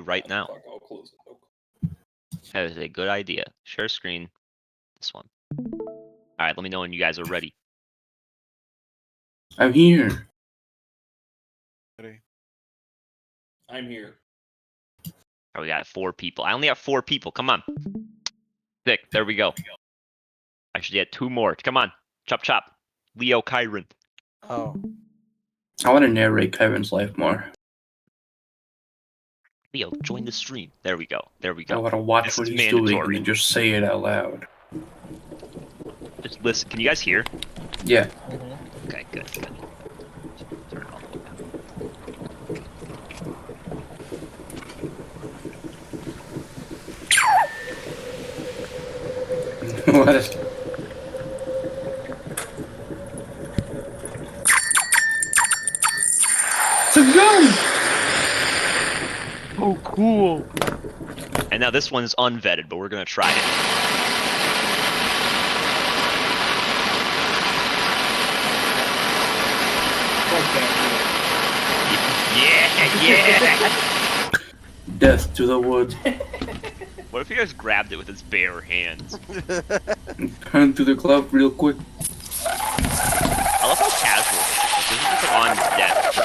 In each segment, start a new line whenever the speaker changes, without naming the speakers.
right now.
Fuck, I'll close it.
That is a good idea. Share screen. This one. All right, let me know when you guys are ready.
I'm here.
Ready?
I'm here.
Oh, we got 4 people. I only have 4 people. Come on. 6. There we go. I should get 2 more. Come on. Chop chop. Leo Kyron.
Oh.
I want to narrate Kevin's life more.
Leo, join the stream. There we go. There we
I
go.
want to watch
This
what
is
he's doing
mandatory.
and then just say it out loud.
Just listen. Can you guys hear?
Yeah.
Okay, good. Good. Turn it all the way down.
What is... It's a gun!
Oh, cool. And now this one's unvetted, but we're gonna try it. Yeah.
Death to the woods.
What if you guys grabbed it with his bare hands?
Turn to the club real quick.
I love how casual this is. This is just on death.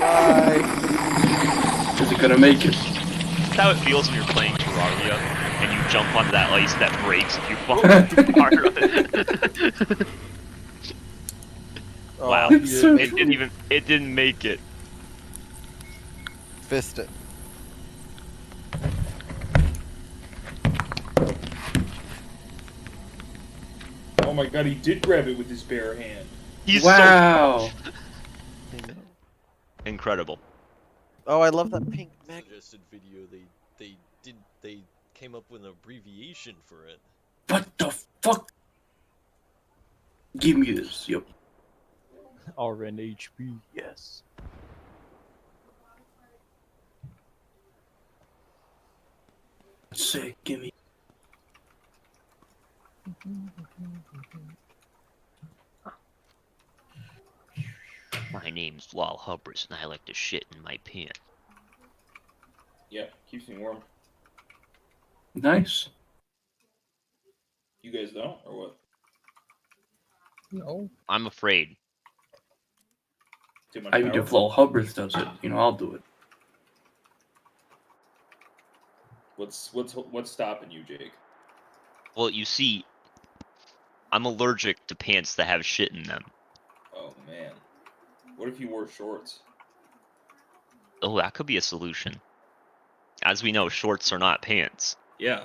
Bye.
Is it gonna make it?
That's how it feels when you're playing Terraria and you jump onto that ice that breaks if you fall too hard on it. Wow,
Oh,
It's so
it didn't make it.
Fist it.
Oh my god, he did grab it with his bare hand.
He's
Wow.
so incredible.
Oh, I love that pink mag.
Suggested video. They came up with an abbreviation for it.
What the fuck? Give me this. Yep.
RNHP, yes.
Sick. Give me.
My name's Lal Hubbard, and I like to shit in my pants.
Yep, keeps me warm.
Nice.
You guys don't, or what?
No.
I'm afraid.
Too much
I mean,
power?
if Lal Hubbard does it, I'll do it.
What's stopping you, Jake?
Well, you see, I'm allergic to pants that have shit in them.
Oh man, what if you wore shorts?
Oh, that could be a solution. As we know, shorts are not pants.
Yeah.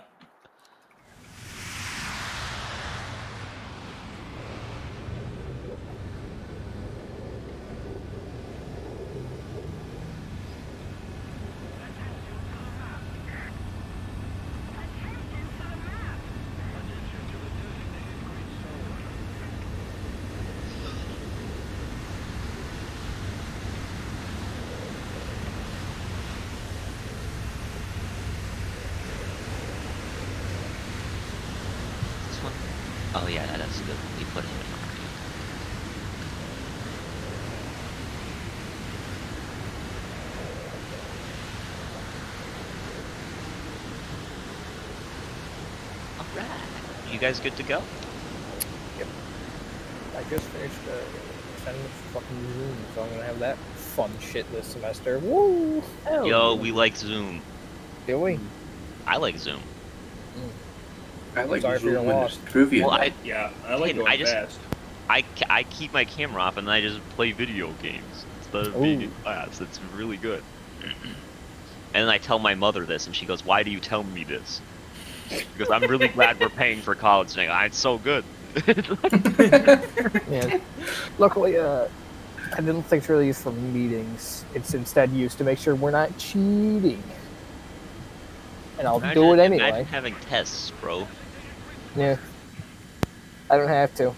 This one? Oh yeah, that's good. We put him in. Alright. You guys good to go?
I just finished 10 fucking Zoom, so I'm gonna have that fun shit this semester. Woo! Hell
Yo,
yeah.
we like Zoom.
Do we?
I like Zoom.
I like
Sorry for your
Zoom when
loss.
it's trivia.
Well,
night.
Yeah, I like
Hey,
going
I just-
fast.
I keep my camera off and then I just play video games instead of being in class. It's really good. And then I tell my mother this, and she goes, "Why do you tell me this?" Because I'm really glad we're paying for college. And I go, "It's so good."
Yeah. Luckily, I didn't think it's really used for meetings. It's instead used to make sure we're not cheating. And I'll do it anyway.
Imagine having tests, bro.
Yeah. I don't have to.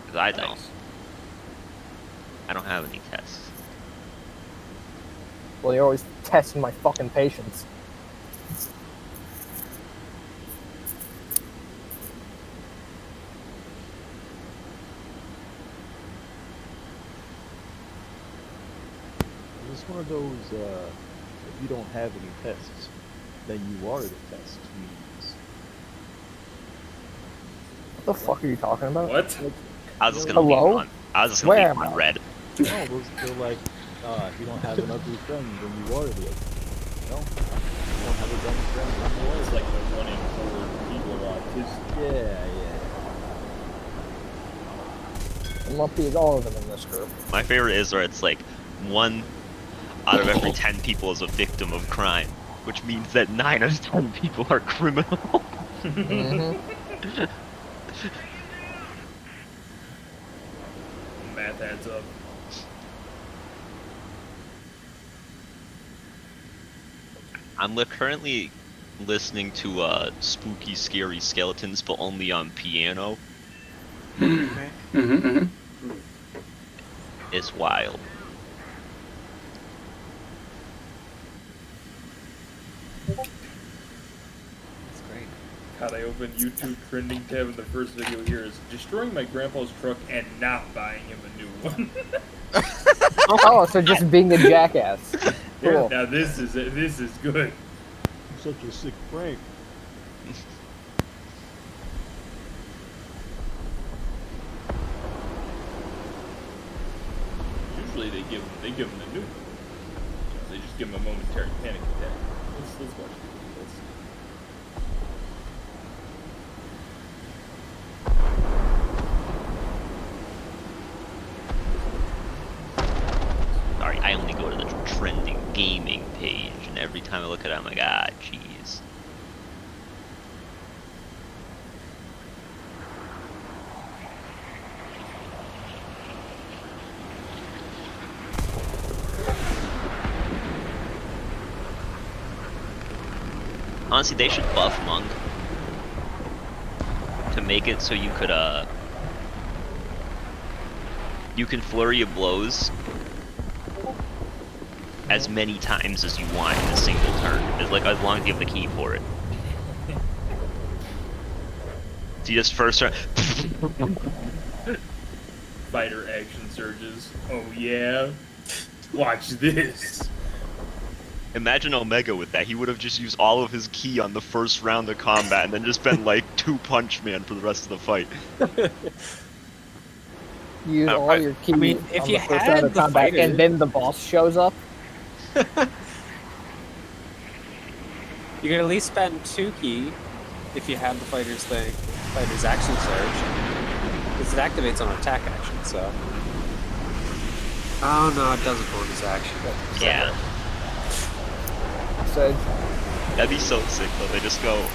Because I don't.
Nice.
I don't have any tests.
Well, you're always testing my fucking patience.
It's one of those, if you don't have any tests, then you are the test means.
What the fuck are you talking about?
What?
I was just gonna
Hello?
leave it on. I was just gonna
Where
leave it
am
on
I?
red.
No, they're like, if you don't have an ugly friend, then you are the ugly friend. No? If you don't have a dumb friend, then you are
It's
the
like the 1 in 4 people are autistic.
Yeah.
Lumpy is all of them in this group.
My favorite is where it's like 1 out of every 10 people is a victim of crime, which means that 9 out of 10 people are criminal.
Mm-hmm.
Math adds up.
I'm currently listening to spooky, scary skeletons, but only on piano.
Okay.
It's wild.
That's great.
God, I opened YouTube trending tab and the first video here is destroying my grandpa's truck and not buying him a new one.
Oh, so just being a jackass. Cool.
Now this is good.
Such a sick prank.
Usually they give him the new one. They just give him a momentary panic attack. Let's watch it. Let's see.
Sorry, I only go to the trending gaming page, and every time I look at it, I'm like, ah, jeez. Honestly, they should buff Monk to make it so you could, you can flurry of blows as many times as you want in a single turn. It's like as long as you have the key for it. So you just first turn.
Fighter action surges. Oh yeah. Watch this.
Imagine Omega with that. He would have just used all of his ki on the first round of combat and then just been like 2-punch man for the rest of the fight.
Use all your key.
I mean, if
on
you
the first
had
round of
the
combat,
fighter-
and then the boss shows up.
You could at least spend 2 key if you have the fighter's action surge. Because it activates on attack action, so. Oh no, it doesn't bonus action.
Yeah.
So
That'd be so sick though. They just go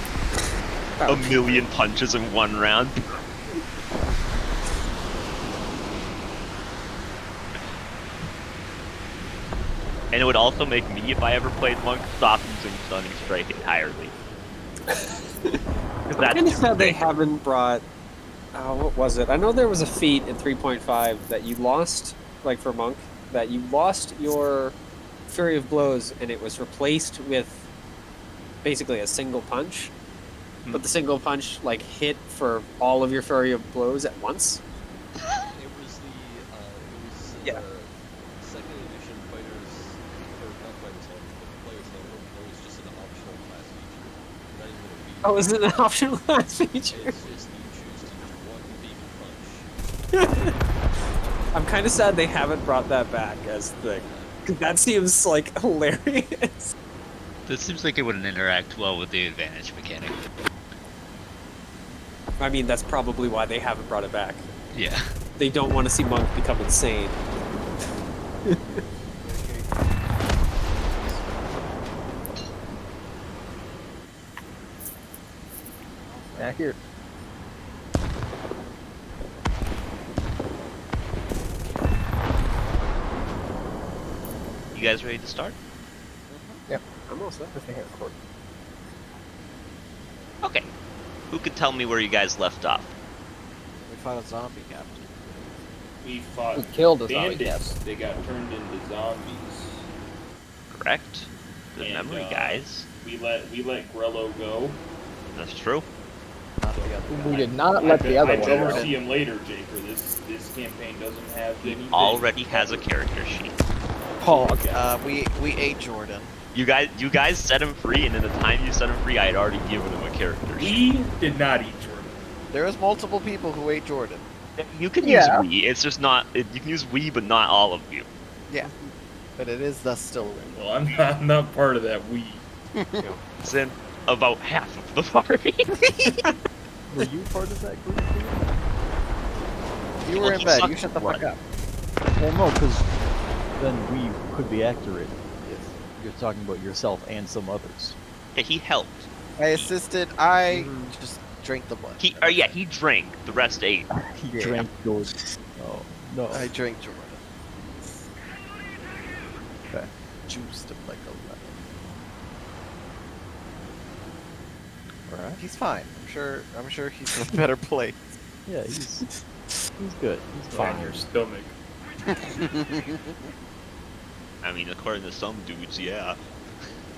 a million punches in one round. And it would also make me, if I ever played Monk, stop using Stunning Strike entirely.
I'm kind of sad they haven't brought. What was it? I know there was a feat in 3.5 that you lost, like for Monk, that you lost your Fury of Blows and it was replaced with basically a single punch. But the single punch like hit for all of your Fury of Blows at once.
It was the
Yeah.
second edition fighters, or not fighters handbook, but players handbook. It was just an optional class feature, not even a feature.
Oh, is it an optional class feature?
It's just you choose to do one baby punch.
I'm kind of sad they haven't brought that back as the. 'Cause that seems like hilarious.
This seems like it wouldn't interact well with the advantage mechanic.
I mean, that's probably why they haven't brought it back.
Yeah.
They don't want to see Monk become insane.
accurate.
You guys ready to start?
Yep.
I'm all set.
Just hit record.
Okay. Who could tell me where you guys left off?
We fought a zombie captain.
We fought
We killed a zombie
bandits.
captain.
They got turned into zombies.
Correct? Good
And,
memory, guys.
We let Grello go.
That's true.
Not the other
We
guy.
did not let the other
I
one
bet we'll
go.
see him later, Jake. For this campaign doesn't have
He
any.
already has a character sheet.
Hog.
We ate Jordan.
You guys set him free, and in the time you set him free, I had already given him a character sheet.
We did not eat Jordan.
There was multiple people who ate Jordan.
You can
Yeah.
use we. It's just not. You can use we, but not all of you.
Yeah, but it is thus still a win.
Well, I'm not part of that we.
It's in about half of the party.
Were you part of that group?
You were in bed. You shut the fuck up.
Well, no, because then we could be accurate if you're talking about yourself and some others.
Yeah, he helped.
I assisted. I just drank the blood.
He drank. The rest ate.
He
Yeah.
drank Jordan. Oh, no.
I drank Jordan.
Okay.
Juiced him like a lemon.
Alright.
He's fine. I'm sure he's in a better place.
Yeah, he's good. He's
Find your stomach.
I mean, according to some dudes, yeah.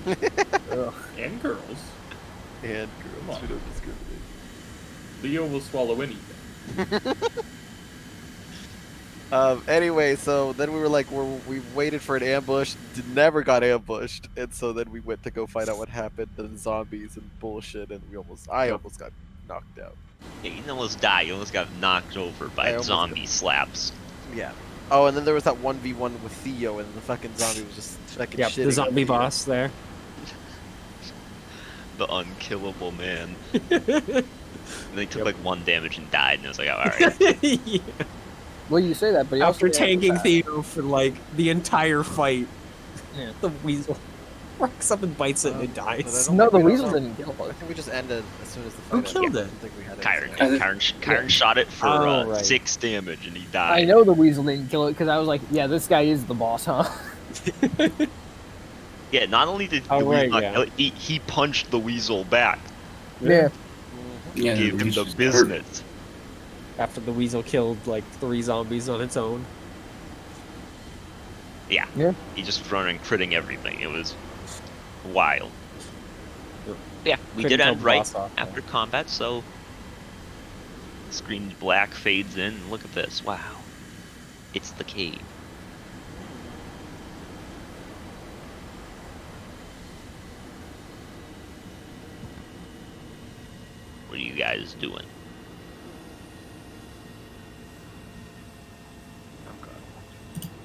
Ugh.
And girls.
And
Come on.
we don't discriminate.
Leo will swallow anything.
Anyway, so then we were like, we waited for an ambush, never got ambushed, and so then we went to go find out what happened, the zombies and bullshit, and I almost got knocked out.
Yeah, you almost died. You almost got knocked over
I
by
almost
zombie slaps.
Yeah. Oh, and then there was that 1v1 with Theo, and the fucking zombie was just fucking
Yep,
shitting
the zombie
on Theo.
boss there.
The unkillable man. And they took like 1 damage and died, and it was like, oh, alright.
Yeah.
Well, you say that, but he also
After
had
tanking
that.
Theo for like the entire fight,
Yeah.
the weasel rocks up and bites it and it
But I
dies.
don't
No,
think
the
we
weasel
got-
didn't kill
I
it.
think we just ended as soon as the fight
Who
ended.
killed
I
it?
don't think we had
Kyron,
anything.
Kyron shot it for
Oh, right.
6 damage, and he died.
I know the weasel didn't kill it because I was like, yeah, this guy is the boss, huh?
Yeah, not only did
Oh,
the
right,
weasel not
yeah.
kill it, he punched the weasel back.
Yeah.
Yeah,
Gave him
he's
the
hurt.
business.
After the weasel killed like 3 zombies on its own.
Yeah.
Yeah.
He just running critting everything. It was wild. Yeah, we
Couldn't
did
kill
end
the
right
boss off,
after combat, so the screen black fades in. And look at this. Wow. It's the cave. What are you guys doing?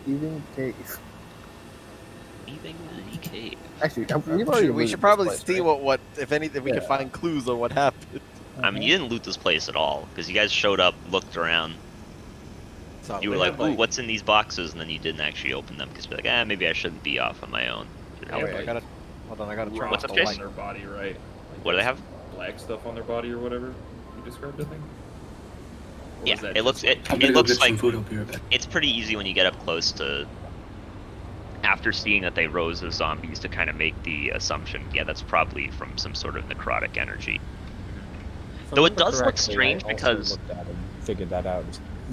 Even cave.
Leaving the cave.
Actually, we've already.
We
looted
should
this
probably
place,
see
right?
what if anything, we can
Yeah.
find clues on what happened.
I mean, you didn't loot this place at all, because you guys showed up, looked around.
So
You were
they
like,
have,
ooh,
like-
what's in these boxes? And then you didn't actually open them, because you're like, maybe I shouldn't be off on my own.
oh, wait, I
like-
gotta hold on. I gotta turn
What's
off
up,
the
Chase?
on their body, right? Like,
What do they have?
black stuff on their body or whatever you described, I think. Or
Yeah,
was that
it looks
just-
I'm
it
gonna go
looks
get some
like
food. I'll be right back.
it's pretty easy when you get up close to. After seeing that they rose as zombies, to kind of make the assumption, yeah, that's probably from some sort of necrotic energy.
If I
Though it
remember
does look
correctly,
strange
I also
because-
looked at and figured that out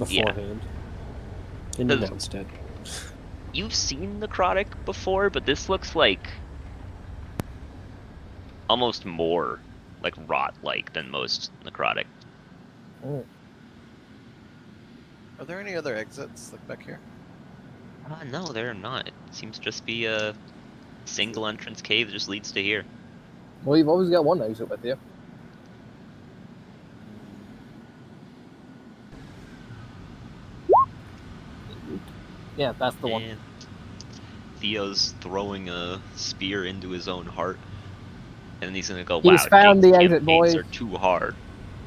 Yeah.
beforehand. And
Because-
announced it.
You've seen necrotic before, but this looks like almost more like rot-like than most necrotic.
Are there any other exits like back here?
No, they're not. It seems to just be a single entrance cave that just leads to here.
Well, you've always got one exit with you. Yeah, that's the one.
And Theo's throwing a spear into his own heart. And then he's gonna go, wow,
He's found
Jake's
the exit,
campaigns
boys.
are too hard.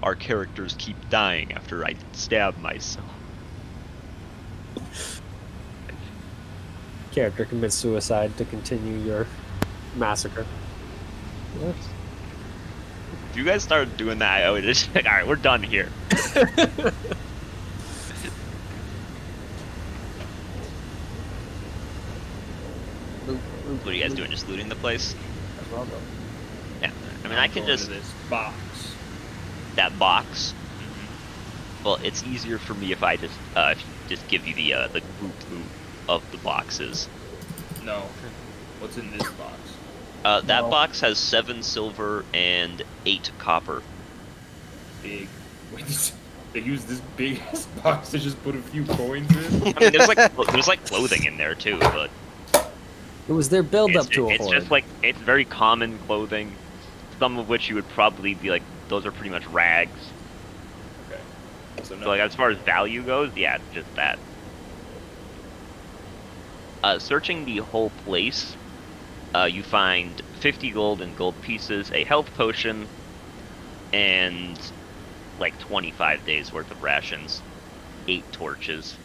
Our characters keep dying after I stab myself.
Character commits suicide to continue your massacre.
Yes.
If you guys started doing that, I would just like, alright, we're done here. What are you guys doing? Just looting the place?
That's what I'm doing.
Yeah. I mean, I can
Going
just...
to this box.
That box. Well, it's easier for me if I just give you the group loot of the boxes.
No. What's in this box?
That
No.
box has 7 silver and 8 copper.
Big. Wait, they use this big ass box to just put a few coins in?
I mean, there's like clothing in there too, but
It was their build up to a
It's
horde.
just like, it's very common clothing, some of which you would probably be like, those are pretty much rags.
Okay. So,
So like, as far as value goes, yeah, it's just that. Searching the whole place, you find 50 gold and gold pieces, a health potion, and like 25 days worth of rations, 8 torches,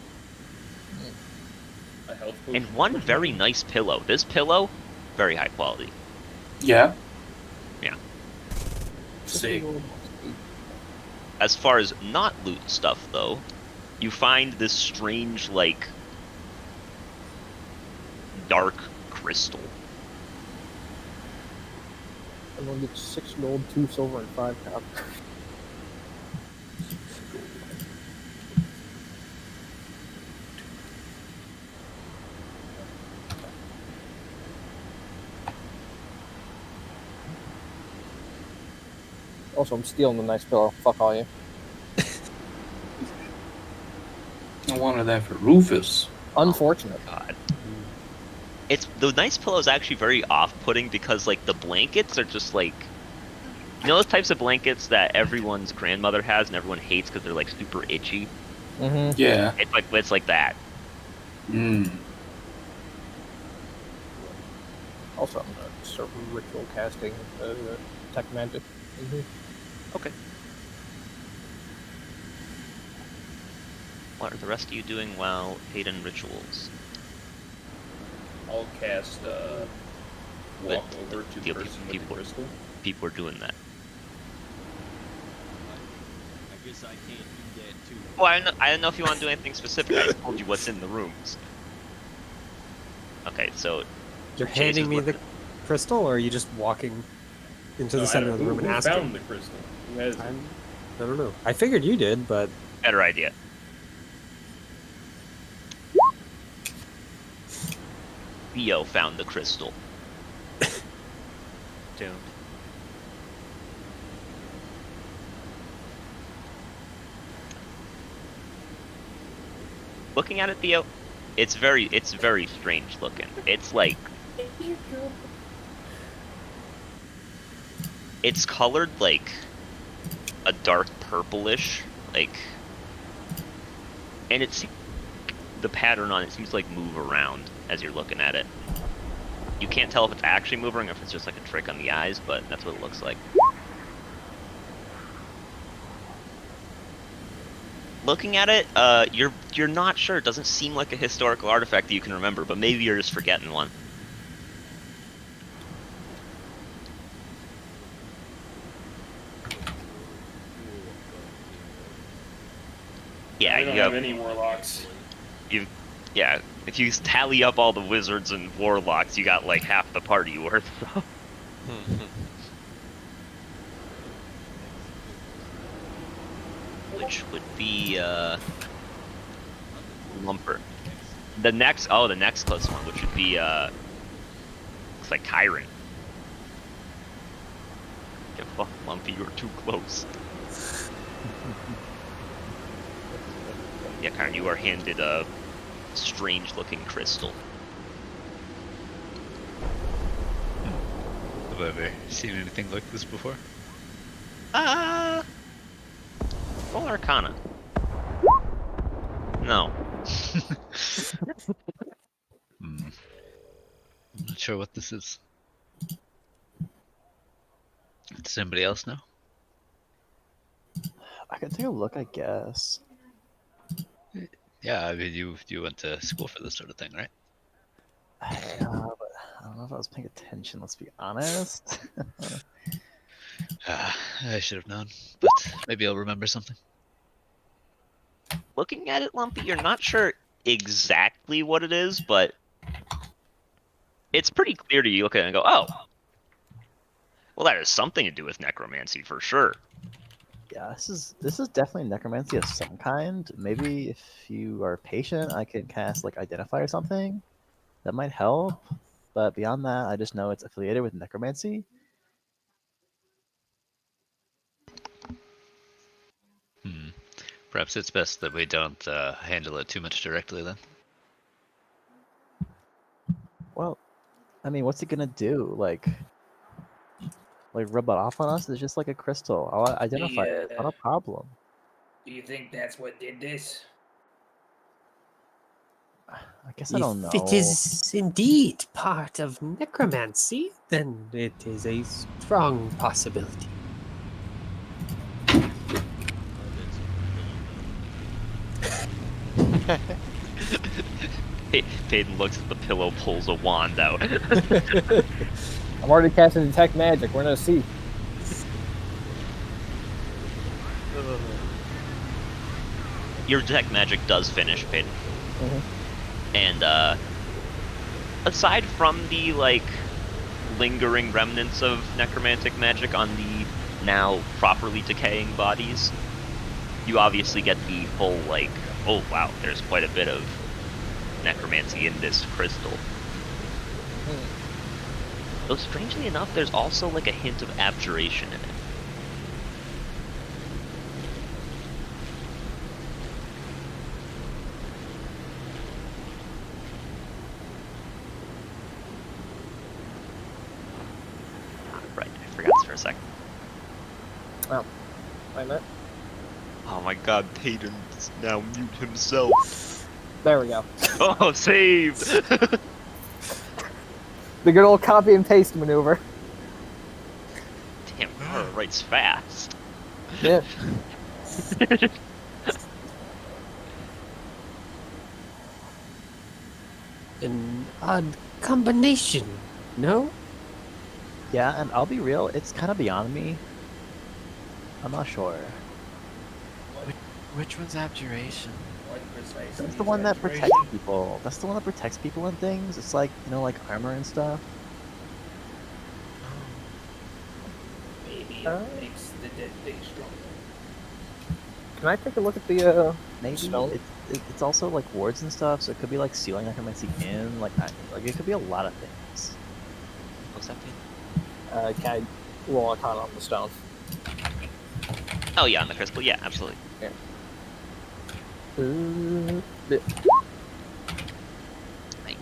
a health
and
potion.
one very nice pillow. This pillow, very high quality.
Yeah.
Yeah.
Sick.
As far as not loot stuff, though, you find this strange, like, dark crystal.
Everyone gets 6 gold, 2 silver, and 5 copper. Also, I'm stealing the nice pillow. Fuck all you.
I wanted that for Rufus.
Unfortunate.
God. It's the nice pillow is actually very off-putting because like the blankets are just like, you know, those types of blankets that everyone's grandmother has and everyone hates because they're like super itchy.
Mm-hmm.
Yeah.
It's like that.
Mm.
Also, I'm gonna start ritual casting tech magic.
Okay. What are the rest of you doing while Hayden rituals?
I'll cast walk over to the
people-
person with
people-
the crystal.
People are doing that.
I guess I can't do that too.
Well, I don't know if you want to do anything specific. I just told you what's in the rooms. Okay, so
You're
Chase
handing
is
me the
looking-
crystal, or are you just walking into the center of the room and
who
asking?
found the crystal? Who has it?
I don't know. I figured you did, but
better idea. Theo found the crystal. Doomed. Looking at it, Theo, it's very strange looking. It's like it's colored like a dark purplish, like, and it's the pattern on it seems to like move around as you're looking at it. You can't tell if it's actually moving or if it's just like a trick on the eyes, but that's what it looks like. Looking at it, you're not sure. It doesn't seem like a historical artifact that you can remember, but maybe you're just forgetting one. Yeah,
I don't
you
have
have,
any warlocks.
yeah. If you tally up all the wizards and warlocks, you got like half the party worth. So. Which would be Lumper. The next close one, which would be looks like Kyron. Get fucked, Lumpy, you're too close. Yeah, Kyron, you are handed a strange looking crystal.
Have I ever seen anything like this before?
Roll Arcana. No.
I'm not sure what this is. Does anybody else know?
I can take a look, I guess.
Yeah, I mean, you went to school for this sort of thing, right?
Yeah, but I don't know if I was paying attention, let's be honest.
I should have known, but maybe I'll remember something.
Looking at it, Lumpy, you're not sure exactly what it is, but it's pretty clear to you. Look at it and go, oh. Well, that has something to do with necromancy for sure.
Yeah, this is definitely necromancy of some kind. Maybe if you are patient, I could cast like Identify or something. That might help. But beyond that, I just know it's affiliated with necromancy.
Perhaps it's best that we don't handle it too much directly then.
Well, I mean, what's it gonna do? Like rub it off on us? It's just like a crystal. I'll identify it. It's not a problem.
Do you think that's what did this?
I guess I don't know.
If it is indeed part of necromancy, then it is a strong possibility.
Peyton looks at the pillow, pulls a wand out.
I'm already casting detect magic. We're gonna see.
Your detect magic does finish, Peyton.
Mm-hmm.
And aside from the like lingering remnants of necromantic magic on the now properly decaying bodies, you obviously get the full like, oh wow, there's quite a bit of necromancy in this crystal. Though strangely enough, there's also like a hint of abjuration in it. Right, I forgot this for a second.
Oh, wait a minute.
Oh my god, Peyton's now mute himself.
There we go.
Oh, saved!
The good old copy and paste maneuver.
Damn, Cora writes fast.
Yeah.
An odd combination, no?
Yeah, and I'll be real, it's kind of beyond me. I'm not sure.
Which one's abjuration?
What precisely?
That's
is
the one that
abjuration?
protects people. That's the one that protects people and things. It's like, you know, like armor and stuff.
Maybe it makes the dead thing stronger.
Can I take a look at the
Maybe
stone?
it's also like wards and stuff, so it could be like sealing necromancy in, like it could be a lot of things.
What's that mean?
Can I roll Arcana on the stone?
Oh yeah, on the crystal, yeah, absolutely. You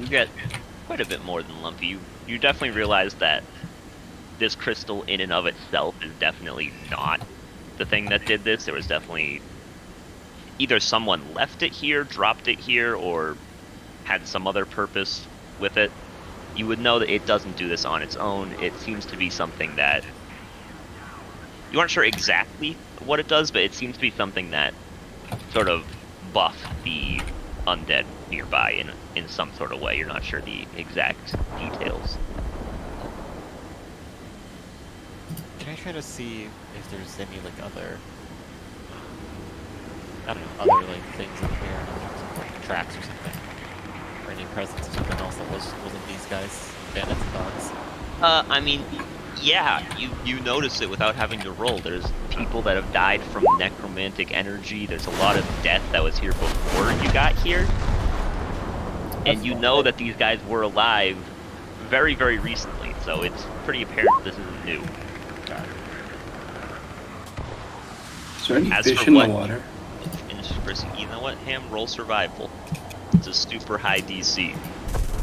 get quite a bit more than lumpy. You definitely realize that this crystal in and of itself is definitely not the thing that did this. There was definitely either someone left it here, dropped it here, or had some other purpose with it. You would know that it doesn't do this on its own. It seems to be something that you aren't sure exactly what it does, but it seems to be something that sort of buffed the undead nearby in some sort of way. You're not sure the exact details.
Can I try to see if there's any like other, I don't know, other like things up here, like tracks or something, or any presence of something else that wasn't these guys, bandits and dogs?
I mean, yeah, you notice it without having to roll. There's people that have died from necromantic energy. There's a lot of death that was here before you got here. And you know that these guys were alive very, very recently, so it's pretty apparent this isn't new.
Is there any
As
fish
for
in
what-
the water?
You know what, Ham? Roll survival. It's a super high DC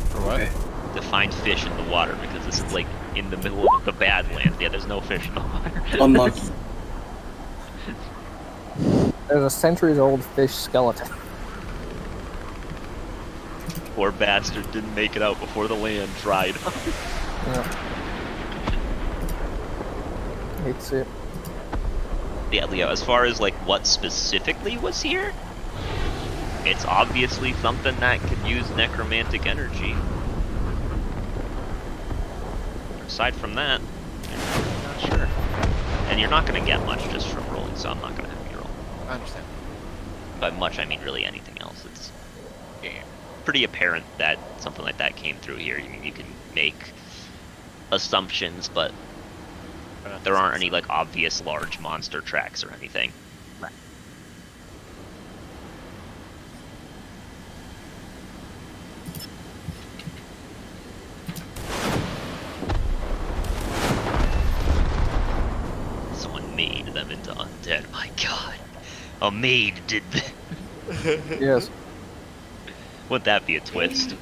For what?
Okay.
to find fish in the water, because this is like in the middle of the Badlands. Yeah, there's no fish in the water.
Unlucky.
There's a centuries-old fish skeleton.
Poor bastard didn't make it out before the land dried up.
Yeah. Hate to see it.
Yeah, Leo, as far as like what specifically was here, it's obviously something that could use necromantic energy. Aside from that, I'm not sure. And you're not going to get much just from rolling, so I'm not going to have you roll.
I understand.
By much, I mean really anything else. It's pretty apparent that something like that came through here. You can make assumptions, but there aren't any like obvious large monster tracks or anything.
Right.
Someone made them into undead. My god. A maid did that.
Yes.
Wouldn't that be a twist?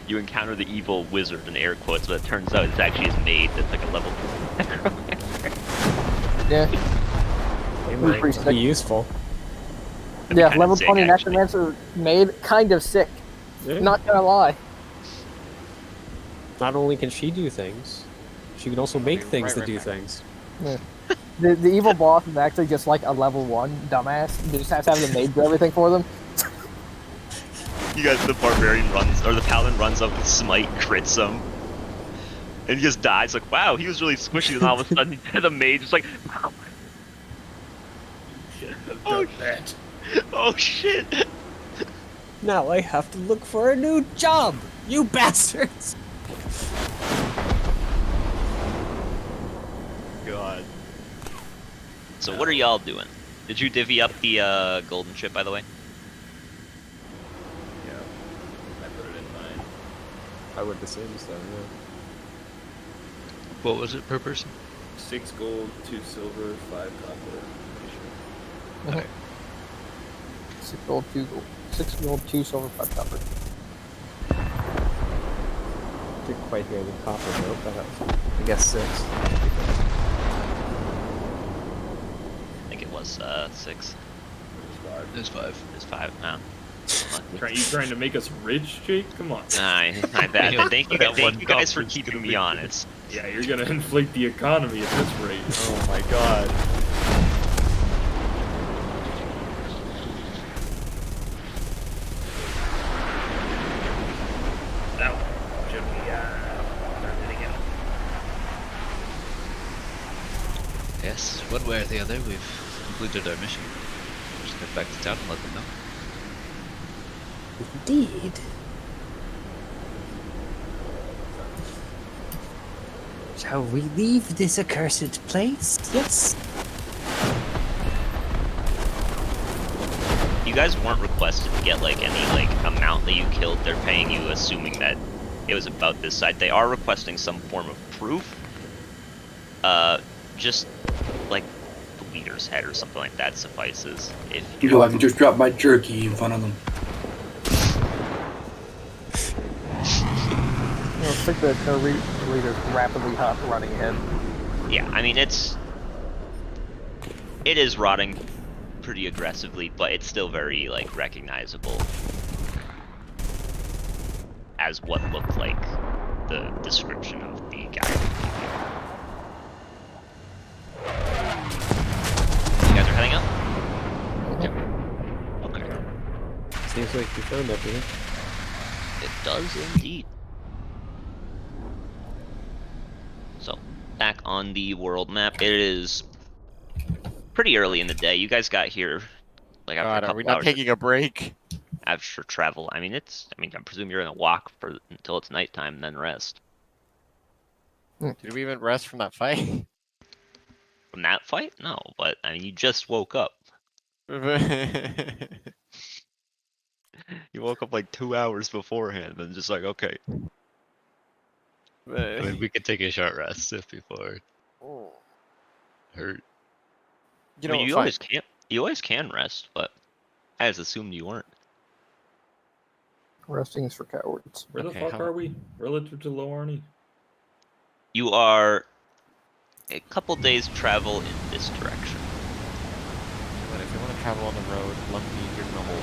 you encounter the evil wizard in air quotes, but it turns out it's actually his maid that's like a level.
Yeah.
It
was pretty
might
sick.
be useful.
That'd be
Yeah,
kinda
level
sick,
20
actually.
Necromancer made kind of sick.
Yeah.
Not gonna lie.
Not only can she do things, she can also make things that do things.
Yeah. The evil boss is actually just like a level 1 dumbass. They just have to have the maid do everything for them.
You guys, the barbarian runs, or the paladin runs up with smite, crits him, and he just dies. Like, wow, he was really squishy, and all of a sudden, the mage is like, wow.
Oh, that.
Oh shit!
Now I have to look for a new job, you bastards!
God. So what are y'all doing? Did you divvy up the golden chip, by the way?
Yeah. I put it in mine.
I would the same stuff, yeah.
What was it per person?
6 gold, 2 silver, 5 copper.
6 gold, 2 gold. 6 gold, 2 silver, 5 copper.
Didn't quite hear the copper note, but I guess 6.
I think it was 6.
There's 5.
It's 5 now.
You trying to make us rich, Jake? Come on.
Nah, not bad.
Yeah,
Thank you,
that
thank
one
you guys for
conference
keeping
gonna
me
be-
honest.
Yeah, you're gonna inflate the economy at this rate.
Oh my god.
Now, should we start it again?
Yes, one way or the other, we've completed our mission. Just get back to town and let them know.
Indeed. Shall we leave this accursed place? Yes.
You guys weren't requested to get like any like amount that you killed. They're paying you, assuming that it was about this side. They are requesting some form of proof. Just like the leader's head or something like that suffices. If
You know, I can just drop my jerky in front of them.
Looks like the leader's rapidly running ahead.
yeah, I mean it is rotting pretty aggressively, but it's still very like recognizable as what looked like the description of the guy. You guys are heading out?
Yep.
Okay.
Seems like you found everything.
It does indeed. So, back on the world map, it is pretty early in the day. You guys got here like after a
God,
couple
are we not
hours
taking a break?
after travel. I mean, I presume you're gonna walk for until it's nighttime, and then rest.
Did we even rest from that fight?
From that fight? No, but I mean, you just woke up. You woke up like 2 hours beforehand, and just like, okay.
I mean, we could take a short rest if people are hurt.
You
I
know,
mean,
fine.
you always can rest, but I just assumed you weren't.
Resting is for cowards.
Where the
Okay,
fuck
how-
are we relative to Low Arnie?
You are a couple days travel in this direction.
But if you want to travel on the road, let me your normal way.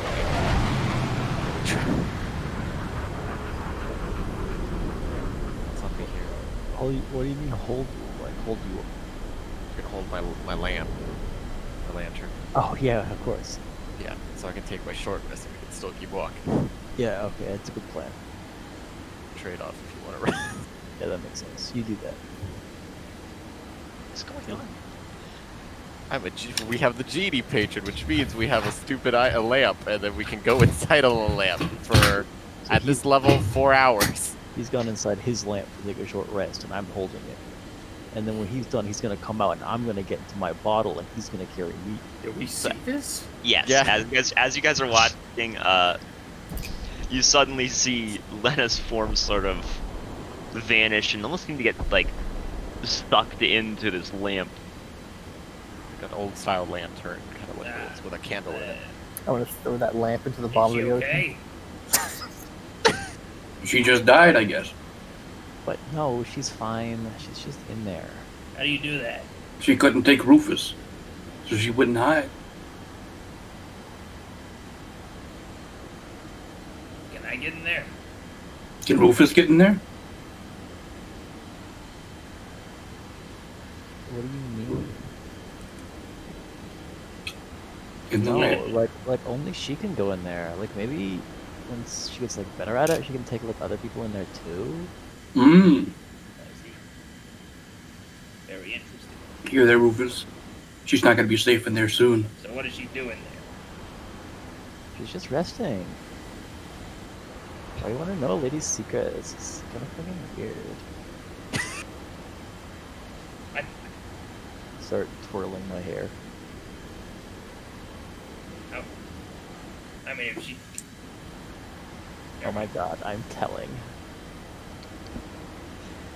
Let's not be here.
What do you mean hold? Like hold you?
I'm gonna hold my lamp, the lantern.
Oh yeah, of course.
Yeah, so I can take my short rest and we can still keep walking.
Yeah, okay, that's a good plan.
Trade off if you want to rest.
Yeah, that makes sense. You do that.
What's going on?
We have the genie patron, which means we have a stupid a lamp, and then we can go inside of the lamp for, at this level, 4 hours.
He's gone inside his lamp to take a short rest, and I'm holding it. And then when he's done, he's gonna come out, and I'm gonna get into my bottle, and he's gonna carry me.
Did we see this?
Yes.
Yeah.
As you guys are watching, you suddenly see Lena's form sort of vanish and almost seem to get like sucked into this lamp.
Like an old style lantern, kind of like this, with a candle in it.
I want to throw that lamp into the bottom of the ocean.
Okay.
She just died, I guess.
But no, she's fine. She's just in there.
How do you do that?
She couldn't take Rufus, so she wouldn't hide.
Can I get in there?
Can Rufus get in there?
What do you mean?
In the
No,
land?
like only she can go in there. Like maybe once she gets like better at it, she can take like other people in there too.
Mmm.
I see. Very interesting.
Hear there, Rufus? She's not gonna be safe in there soon.
So what is she doing there?
She's just resting. Why you want to know a lady's secrets? It's kind of fucking weird.
I-
Start twirling my hair.
Oh. I mean, if she...
Oh my god, I'm telling.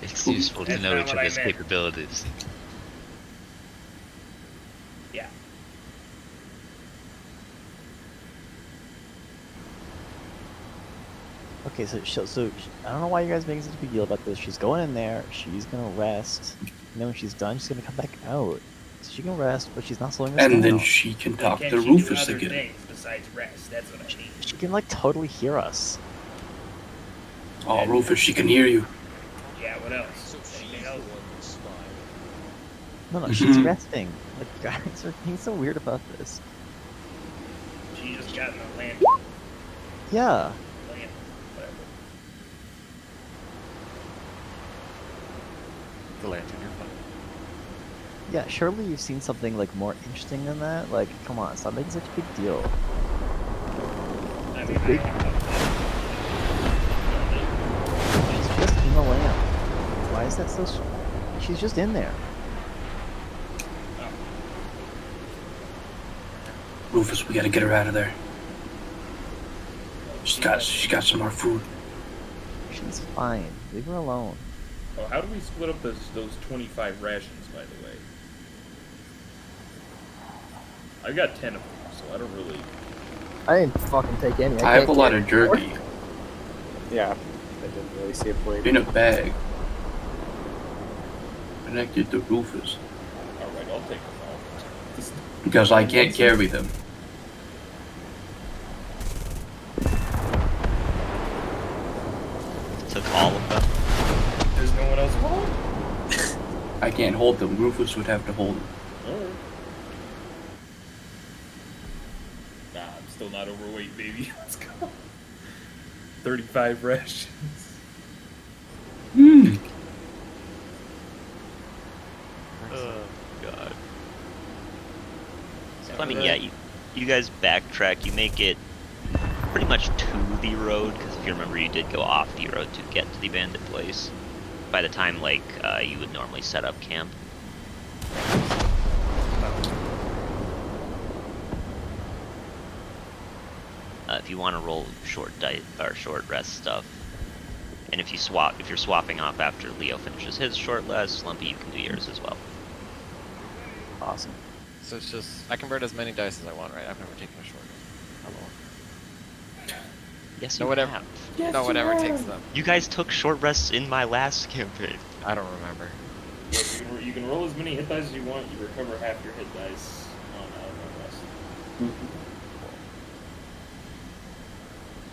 It's useful to
That's
know
not
each
what I
other's
meant.
capabilities.
Yeah.
Okay, so I don't know why you guys making such a big deal about this. She's going in there. She's gonna rest. And then when she's done, she's gonna come back out. So she can rest, but she's not slowing us down.
And then she can
But
talk
can
to
she
Rufus
do other
again.
things besides rest? That's what I mean.
She can like totally hear us.
Oh, Rufus, she can hear you.
Yeah, what else?
So she's
Anything
the
else?
one who's spying.
No, she's
Mhm.
resting. Like guys are being so weird about this.
She just got in the land.
Yeah.
Land. Whatever.
The lantern, you're fine.
Yeah, surely you've seen something like more interesting than that. Like, come on, stop making such a big deal.
I mean, I don't know.
She's just in the lamp. Why is that so? She's just in there.
Rufus, we gotta get her out of there. She got some more food.
She's fine. Leave her alone.
Oh, how do we split up those 25 rations, by the way? I've got 10 of them, so I don't really...
I didn't fucking take any.
I have a
can't
lot
get
of jerky
Yeah, I didn't really see a point.
in a bag connected to Rufus
Alright, I'll take them all. This-
because I can't carry them.
Took all of them.
There's no one else home?
I can't hold them. Rufus would have to hold them.
Alright. Nah, I'm still not overweight, baby. Let's go. 35 rations.
Hmm.
Oh god. So, I mean, yeah, you guys backtrack. You make it pretty much to the road, because if you remember, you did go off the road to get to the abandoned place. By the time, like, you would normally set up camp. If you want to roll short rest stuff, and if you're swapping off after Leo finishes his short rest, Lumpy, you can do yours as well.
Awesome.
So it's just, I can burn as many dice as I want, right? I've never taken a short one. Hello.
Yes,
No,
you
whatever.
have.
No, whatever takes them.
You guys took short rests in my last campaign.
I don't remember.
Look, you can roll as many hit dice as you want. You recover half your hit dice on rest.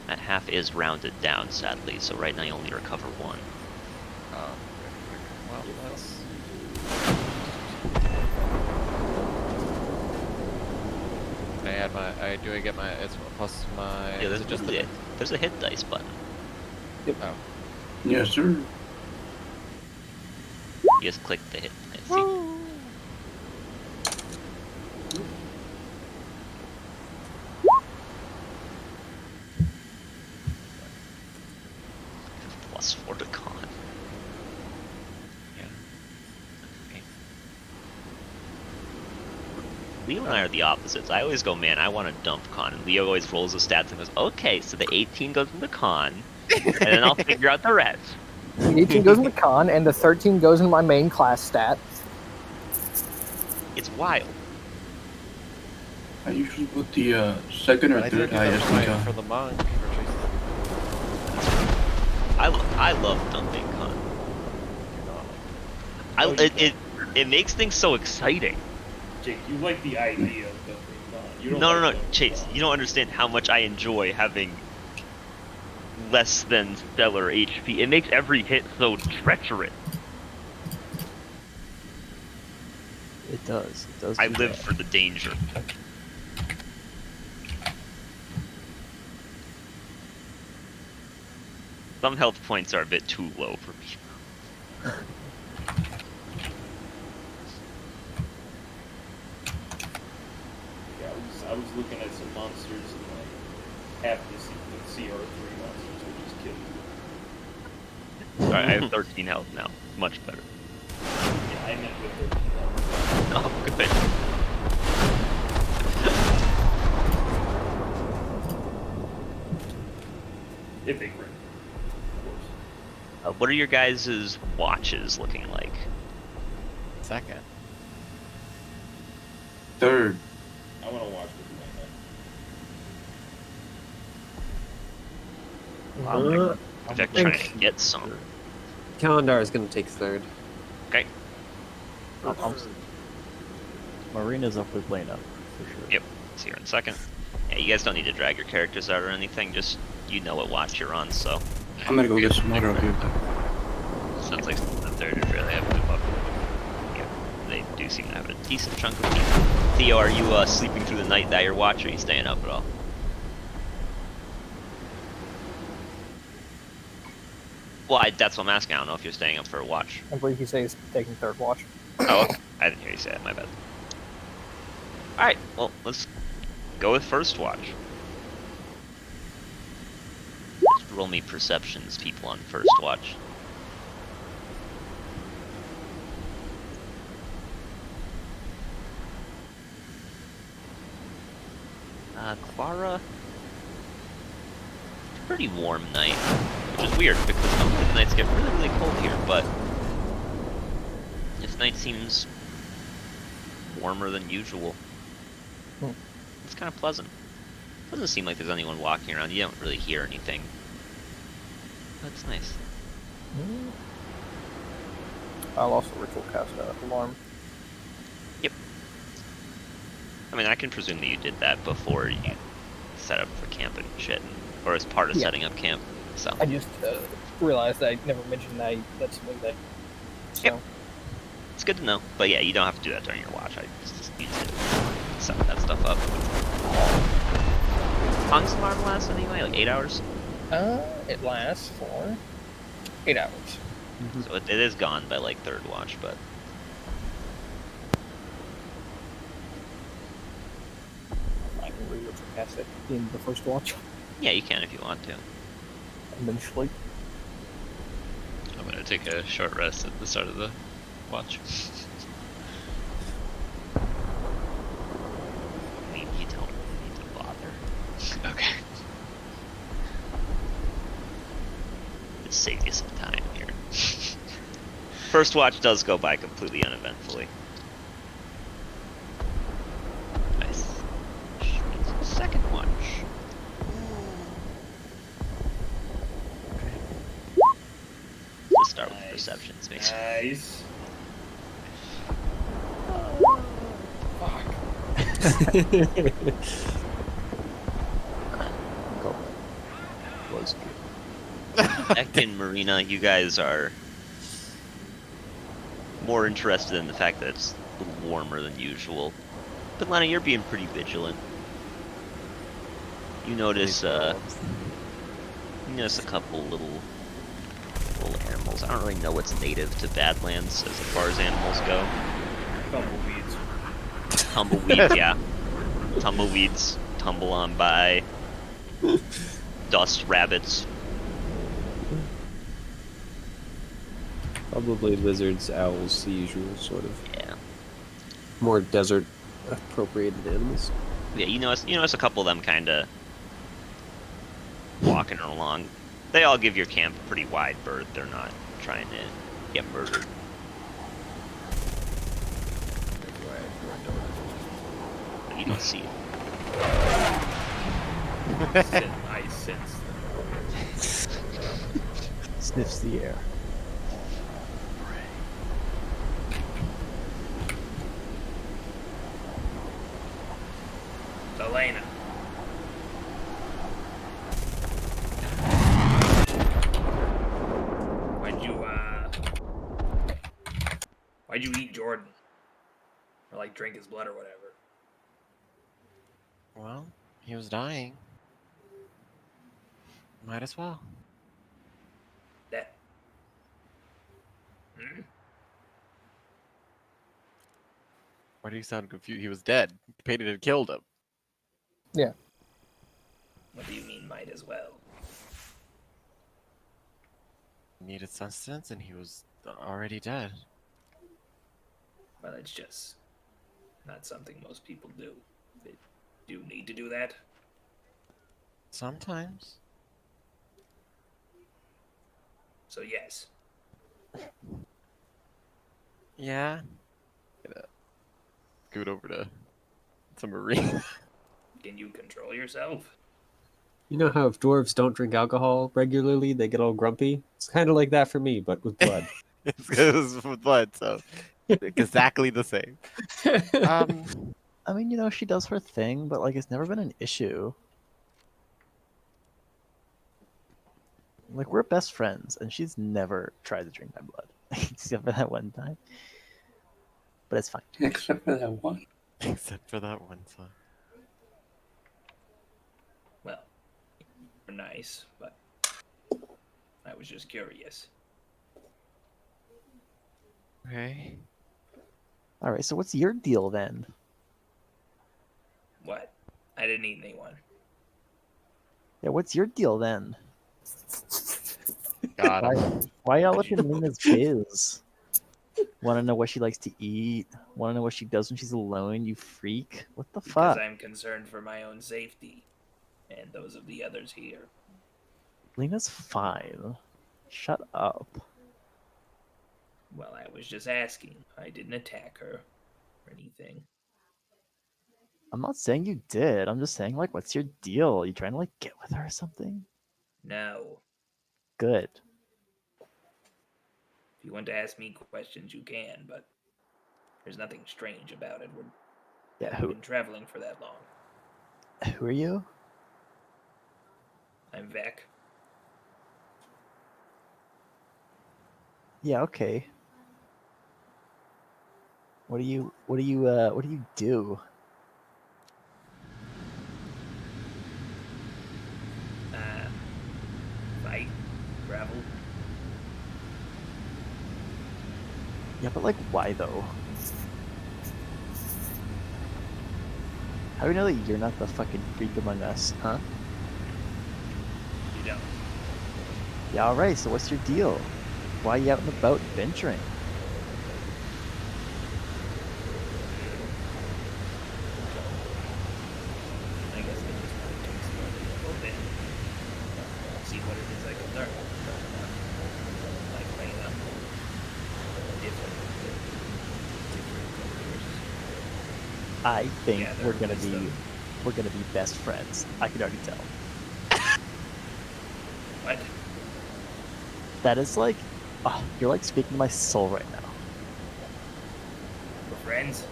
That half is rounded down, sadly, so right now you only recover one.
Well, that's... I add my, do I get my, it's plus my,
Yeah,
is it just the...
there's a hit dice button.
Oh.
Yes, sir.
You just click the hit dice. See? +4 to con.
Yeah. Okay.
Leo and I are the opposites. I always go, man, I want to dump con. And Leo always rolls the stats and goes, okay, so the 18 goes into con, and then I'll figure out the rest.
The 18 goes in the con, and the 13 goes in my main class stat.
It's wild.
I usually put the second or
I did
third
do that
highest
for,
in
for
con.
the monk. For
I love dumping con. It makes things so exciting.
Jake, you like the idea of dumping con. You don't
No,
like dumping
Chase,
con.
you don't understand how much I enjoy having less than stellar HP. It makes every hit so treacherous.
It does. It does.
I
do
live
that.
for the danger. Some health points are a bit too low for me.
Yeah, I was looking at some monsters and like half the CR3 monsters are just killing me.
Sorry, I have 13 health now. Much better.
Yeah, I meant with 13 health.
Oh, good.
If they crit, of course.
What are your guys' watches looking like?
Second.
Third.
I want to watch with you on that.
I'm like trying to get some.
Kalendar is going to take third.
Okay.
Marina's up with Lena, for sure.
Yep. See her in second. Yeah, you guys don't need to drag your characters out or anything. Just you know what watch you're on, so.
I'm gonna go get some water. I'll be right back.
Sounds like the third is really have a good buff. Yeah, they do seem to have a decent chunk of people. Theo, are you sleeping through the night that your watch, or are you staying up at all? Well, that's what I'm asking. I don't know if you're staying up for a watch.
I believe he says he's taking third watch.
Oh, okay. I didn't hear you say that. My bad. Alright, well, let's go with first watch. Just roll me perceptions, people on first watch. Clara. Pretty warm night, which is weird because normally the nights get really, really cold here, but this night seems warmer than usual. It's kind of pleasant. Doesn't seem like there's anyone walking around. You don't really hear anything. That's nice.
I'll also ritual cast alarm.
Yep. I mean, I can presume that you did that before you set up for camp and shit, or as part of setting up camp. So
I just realized I never mentioned that's something that. So.
Yep. It's good to know, but yeah, you don't have to do that during your watch. I just need to set that stuff up. How long's the alarm last anyway? Like 8 hours?
It lasts for 8 hours.
So it is gone by like third watch, but
I can ritual cast it in the first watch.
yeah, you can if you want to.
And then sleep.
I'm gonna take a short rest at the start of the watch.
I mean, you don't need to bother.
Okay.
Let's save you some time here. First watch does go by completely uneventfully. Nice. Second watch. Let's start with perceptions, basically.
Nice.
Was
Beck and Marina, you guys are more interested in the fact that it's a little warmer than usual. But Lana, you're being pretty vigilant. You notice, a couple little animals. I don't really know what's native to Badlands as far as animals go.
Tumbleweeds.
Tumbleweeds, yeah. Tumbleweeds tumble on by. Dust rabbits.
Probably lizards, owls, the usual sort of
Yeah.
more desert appropriated animals.
Yeah, you notice a couple of them kind of walking along. They all give your camp a pretty wide berth. They're not trying to get murdered. But you don't see it.
I sense
sniffs the air.
Elena. Why'd you eat Jordan? Or like drink his blood or whatever?
Well, he was dying. Might as well.
That. Hmm?
Why do you sound confused? He was dead. Peyton had killed him.
Yeah.
What do you mean might as well?
He needed sustenance and he was already dead.
Well, it's just not something most people do. They do need to do that.
Sometimes.
So yes.
Yeah.
Scoot over to Marine.
Can you control yourself?
You know how if dwarves don't drink alcohol regularly, they get all grumpy? It's kind of like that for me, but with blood.
It's with blood, so exactly the same.
I mean, you know, she does her thing, but like, it's never been an issue. Like, we're best friends, and she's never tried to drink my blood, except for that one time. But it's fine.
Except for that one.
Except for that one time.
Well, you're nice, but I was just curious.
Okay.
All right, so what's your deal then?
What? I didn't eat anyone.
Yeah, what's your deal then?
Got him.
Why y'all up in Lena's biz? Want to know what she likes to eat? Want to know what she does when she's alone? You freak! What the
Because
fuck?
I'm concerned for my own safety and those of the others here.
Lena's fine. Shut up.
Well, I was just asking. I didn't attack her or anything.
I'm not saying you did. I'm just saying, like, what's your deal? You trying to like get with her or something?
No.
Good.
If you want to ask me questions, you can, but there's nothing strange about it.
Yeah,
We've been traveling for that long.
Who are you?
I'm Vec.
Yeah, okay. What do you do?
Fight, travel.
Yeah, but like, why though? How do we know that you're not the fucking freak among us, huh?
You don't.
Yeah, alright, so what's your deal? Why are you out and about venturing?
I guess I just wanted to explore the little bit. See what it is I can learn. Like playing up different careers.
I think
Yeah,
we're
there
gonna
is
be
the-
we're gonna be best friends. I can already tell.
What?
That is like, you're like speaking to my soul right now.
We're friends?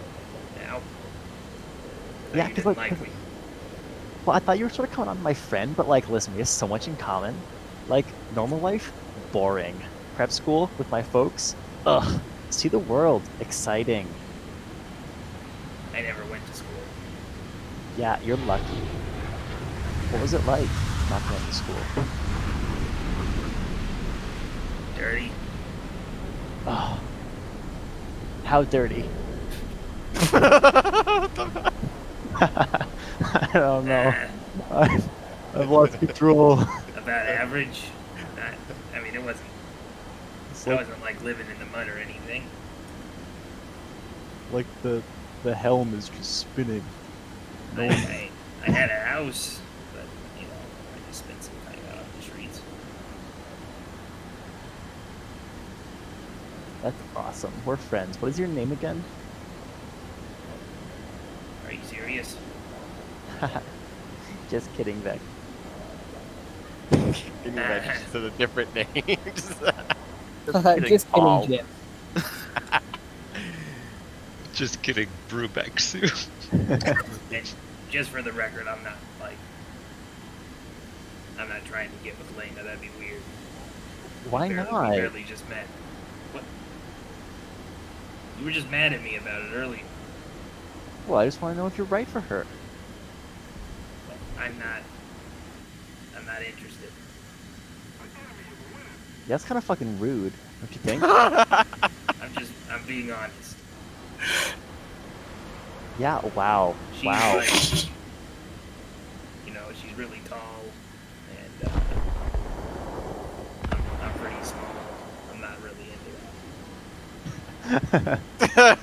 Now?
Yeah,
you
'cause,
didn't
like,
like me.
Well, I thought you were sort of coming on my friend, but like, listen, we have so much in common. Like, normal life, boring. Prep school with my folks, ugh. See the world, exciting.
I never went to school.
Yeah, you're lucky. What was it like not going to school?
Dirty.
Oh, how dirty? I don't know. I've lost control.
About average. Not, I mean, it wasn't.
It's
I
like,
wasn't like living in the mud or anything.
like the helm is just spinning. No one,
I had a house, but you know, I just spent some time out on the streets.
that's awesome. We're friends. What is your name again?
Are you serious?
Just kidding, Vic.
Can you imagine just a different name?
Just kidding,
Paul.
Jim.
Just kidding, Brewback
And just for the record, I'm not trying to get with Lena. That'd be weird.
Why
We
not?
barely just met. What? You were just mad at me about it earlier.
Well, I just want to know if you're right for her.
I'm not interested.
Yeah, that's kind of fucking rude, don't you think?
I'm being honest.
Yeah. Wow.
She's
Wow.
like, she's really tall, and I'm pretty small. I'm not really into that.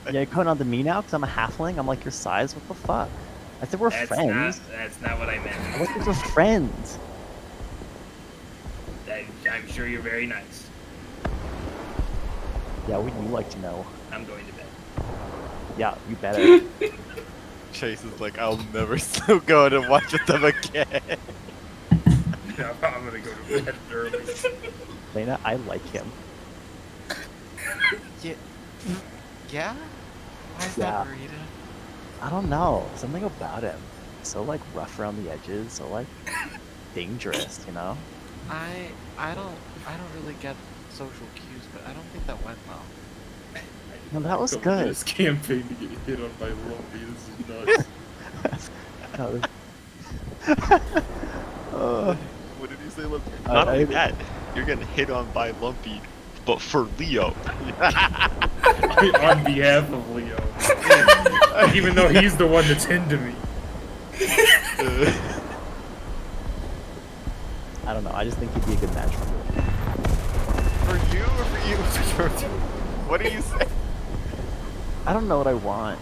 Yeah, you're coming on to me now because I'm a halfling. I'm like your size. What the fuck? I said we're friends.
That's not what I meant.
I thought we're friends.
I'm sure you're very nice.
Yeah, what do you like to know?
I'm going to bed.
Yeah, you better.
Chase is like, I'll never still go to watch with them again.
I'm gonna go to bed early.
Lena, I like him.
Yeah. Yeah? Why is
Yeah.
that, Rita?
I don't know. Something about him. So like rough around the edges. So like dangerous, you know?
I don't really get social cues, but I don't think that went well.
No, that was
Come to
good.
This campaign to get hit on by Lumpy. This is nuts.
What did you say, Lumpy?
Not only that, you're getting hit on by Lumpy, but for Leo.
On behalf of Leo. Even though he's the one that's into me.
I don't know. I just think he'd be a good match for me.
For you or for you? What do you say?
I don't know what I want.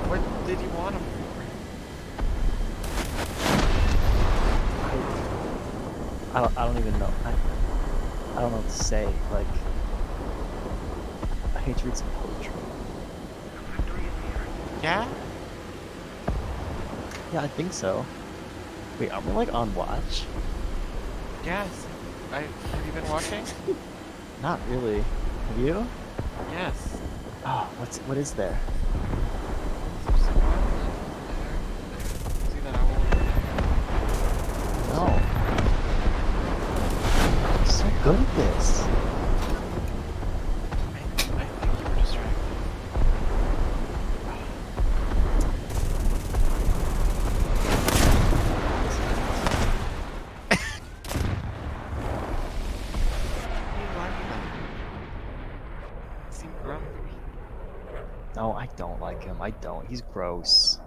What did you want him for?
I don't even know. I don't know what to say. Like, I hate to read some poetry.
Yeah?
Yeah, I think so. Wait, aren't we like on watch?
Yes. Have you been watching?
Not really. Have you?
Yes.
Oh, what is there?
See that owl?
No. I'm so good at this.
I think you were distracted. Seem grumpy.
No, I don't like him. I don't. He's gross.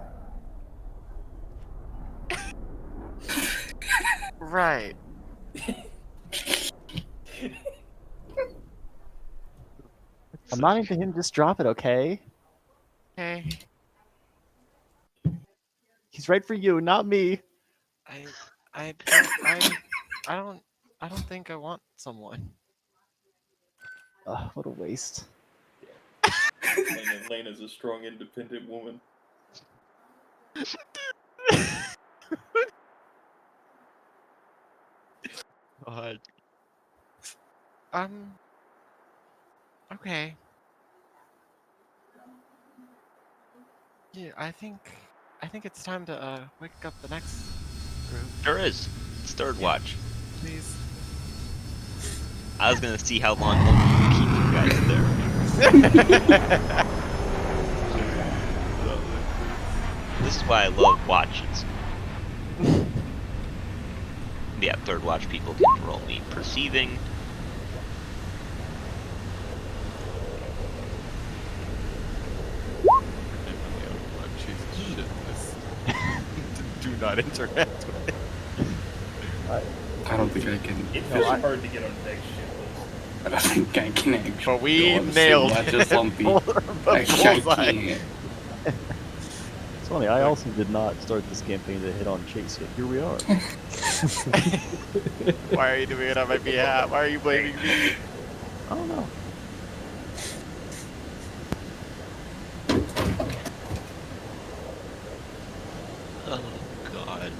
Right.
I'm not into him. Just drop it, okay?
Okay.
He's right for you, not me.
I don't think I want someone.
What a waste.
Lena's a strong, independent woman.
God.
Okay. Yeah, I think it's time to wake up the next group,
There is. It's third watch.
please.
I was gonna see how long Lumpy can keep you guys there. This is why I love watches. Yeah, third watch people can roll me perceiving.
Jesus shit. Do not interact with it.
I don't think I can.
It feels hard to get on deck shit.
I don't think I can actually.
But we
go on the
nailed
same watch as Lumpy.
Bullseye.
Actually, I can't.
It's funny, I also did not start this campaign to hit on Chase, yet here we are.
Why are you doing it on my behalf? Why are you blaming me?
I don't know.
Oh god.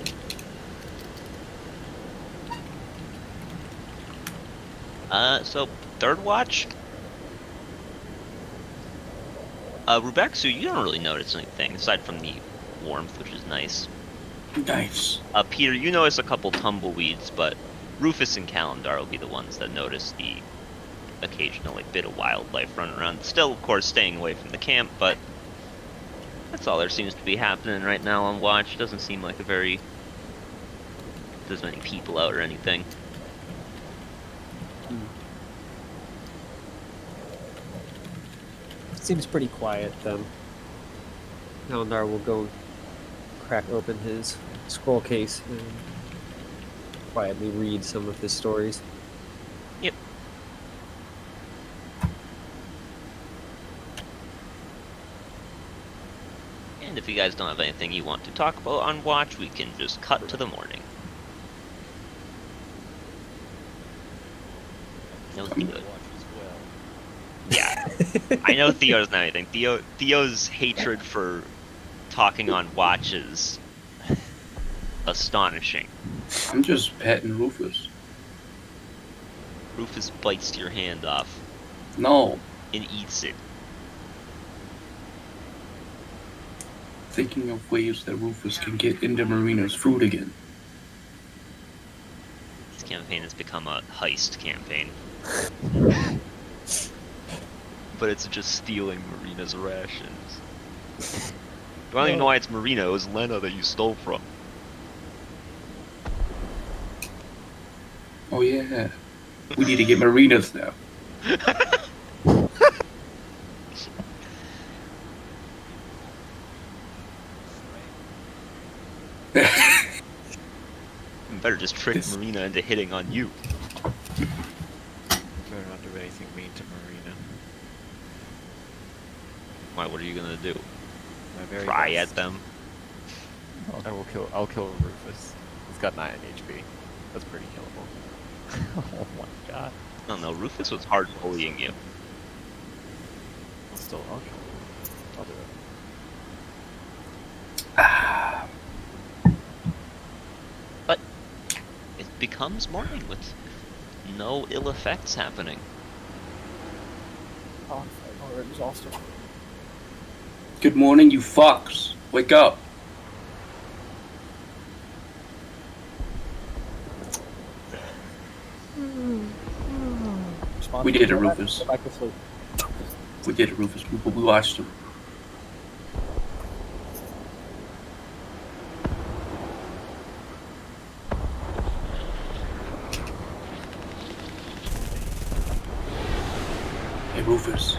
So third watch. Rubexu, you don't really notice anything aside from the warmth, which is nice.
Nice.
Peter, you notice a couple tumbleweeds, but Rufus and Calendar will be the ones that notice the occasional bit of wildlife running around. Still, of course, staying away from the camp, but that's all there seems to be happening right now on watch. Doesn't seem like there's many people out or anything.
Seems pretty quiet then. Calendar will go crack open his scroll case and quietly read some of his stories.
Yep. And if you guys don't have anything you want to talk about on watch, we can just cut to the morning. No Theo. Yeah, I know Theo doesn't have anything. Theo's hatred for talking on watch is astonishing.
I'm just petting Rufus.
Rufus bites your hand off.
No.
And eats it.
Thinking of ways that Rufus can get into Marina's food again.
This campaign has become a heist campaign. But it's just stealing Marina's rations. I don't even know why it's Marina, it was Lena that you stole from.
Oh yeah. We need to get Marina's now.
You better just trick Marina into hitting on you.
Better not do anything mean to Marina.
Why, what are you gonna do?
My very
Cry
best.
at them?
I'll kill Rufus. He's got 9 HP. That's pretty killable.
Oh my god.
I don't know, Rufus was hard bullying you.
I'll kill him. I'll do it.
But it becomes morning with no ill effects happening.
Oh, I'm exhausted.
Good morning, you fucks. Wake up. We did it, Rufus.
Go back to sleep.
We did it, Rufus. We watched him. Hey, Rufus.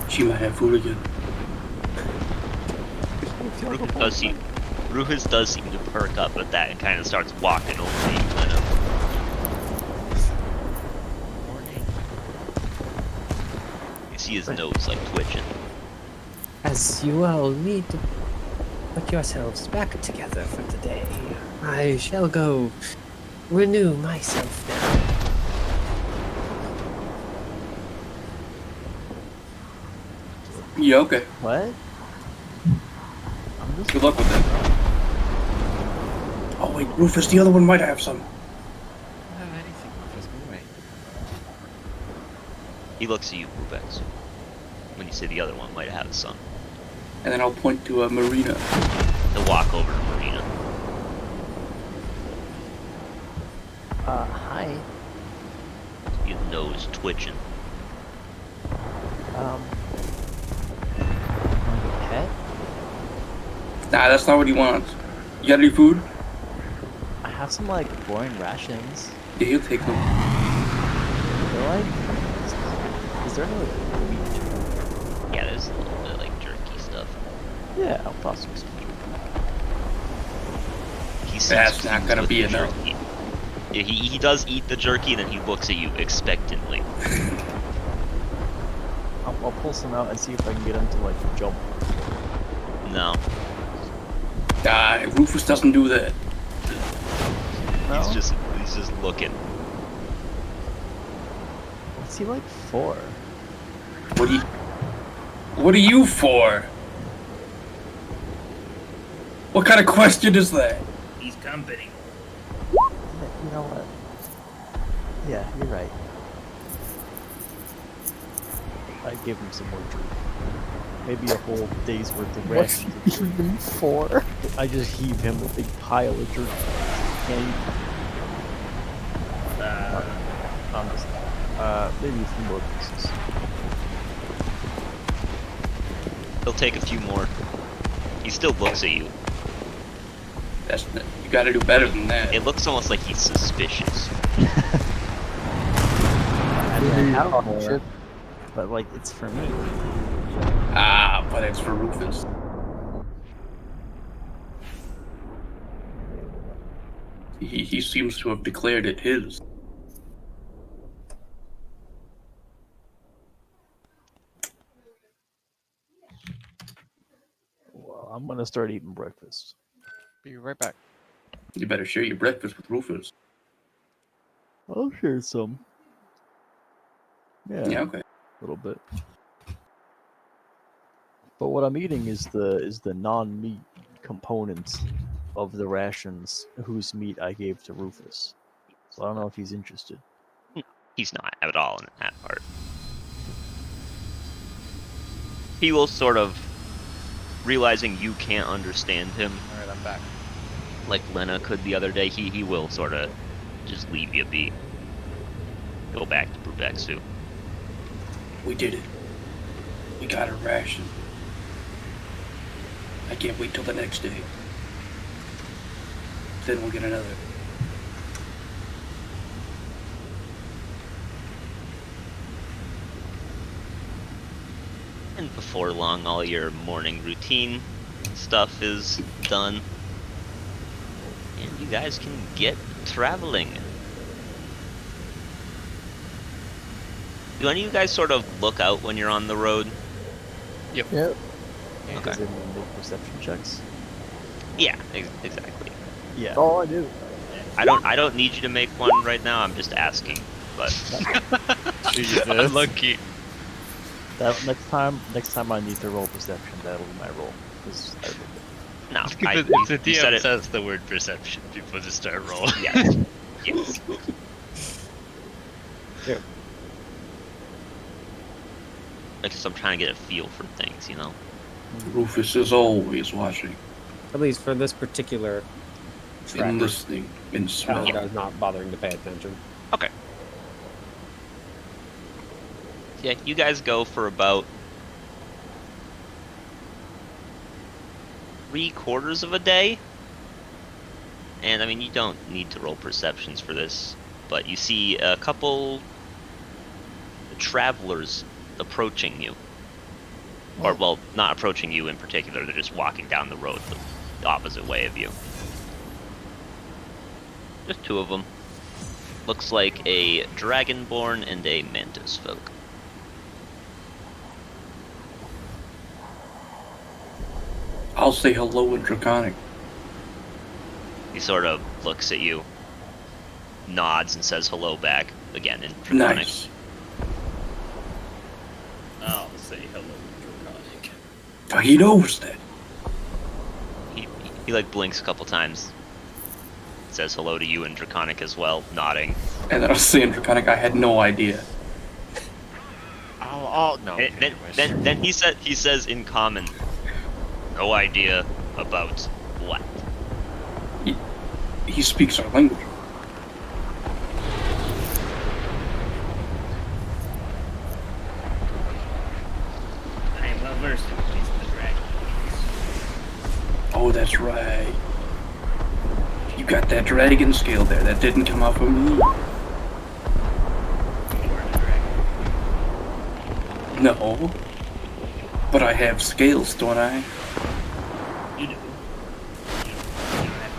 She might have food again.
Rufus does seem to perk up at that and kind of starts walking over to you, kind of. You see his nose like twitching.
As you all need to put yourselves back together for today, I shall go renew myself now.
Yeah, okay.
What?
Good luck with that. Oh wait, Rufus, the other one might have some.
I don't have anything, Rufus. Go away.
He looks at you, Rubex. When you say the other one might have some.
And then I'll point to Marina.
He'll walk over to Marina.
Hi.
Your nose twitching.
Want a pet?
Nah, that's not what he wants. You got any food?
I have some like boring rations.
Yeah, he'll take them.
They're like, is there any like meat?
Yeah, there's a little bit of like jerky stuff.
Yeah, I'll toss some.
He
That's not gonna be enough.
Jerky. Yeah, he does eat the jerky, then he looks at you expectantly.
I'll pull some out and see if I can get him to like jump.
No.
Rufus doesn't do that.
No?
He's just looking.
What's he like for?
What are you for? What kind of question is that?
He's company.
You know what? Yeah, you're right. I give him some more drink. Maybe a whole day's worth of
What's
rations of drink.
even for?
I just heave him a big pile of drink. And maybe a few more pieces.
He'll take a few more. He still looks at you.
You gotta do better than that.
It looks almost like he's suspicious.
I mean, I have
Oh,
more,
shit.
but like, it's for me.
Ah, but it's for Rufus. He seems to have declared it his.
Well, I'm gonna start eating breakfast.
Be right back.
You better share your breakfast with Rufus.
I'll share some. Yeah,
Yeah, okay.
a little bit. But what I'm eating is the non-meat components of the rations whose meat I gave to Rufus. So I don't know if he's interested.
He's not at all in that part. He will sort of, realizing you can't understand him,
Alright, I'm back.
like Lena could the other day, he will sort of just leave you be. Go back to Brubexu.
We did it. We got a ration. I can't wait till the next day. Then we'll get another.
And before long, all your morning routine stuff is done. And you guys can get traveling. Do any of you guys sort of look out when you're on the road?
Yep.
Okay.
Does anyone make perception checks?
Yeah, exactly.
Yeah.
That's all I do.
I don't need you to make one right now. I'm just asking. But
Jesus.
unlucky.
That next time I need to roll perception, that'll be my roll. 'Cause I rolled it.
No,
If the
you said
DM
it.
says the word perception, people just start rolling.
Yes. Yes.
Yeah.
Like, 'cause I'm trying to get a feel for things, you know.
Rufus is always watching
At least for this particular
and
tracker,
listening and smelling.
I was not bothering to pay attention.
Okay. Yeah, you guys go for about 3/4 of a day. And I mean, you don't need to roll perceptions for this, but you see a couple travelers approaching you. Or, well, not approaching you in particular, they're just walking down the road the opposite way of you. Just two of them. Looks like a dragonborn and a mantis folk.
I'll say hello in Draconic.
He sort of looks at you, nods, and says hello back, again in Draconic.
Nice.
I'll say hello in Draconic.
Oh, he knows that.
He like blinks a couple times, says hello to you in Draconic as well, nodding.
And then I'll say in Draconic, I had no idea.
No.
And then he says in common, no idea about what.
He speaks our language.
I am well versed in the ways of the dragon.
Oh, that's right. You got that dragon scale there. That didn't come off of me.
You are the dragon.
No. But I have scales, don't I?
You do. You don't have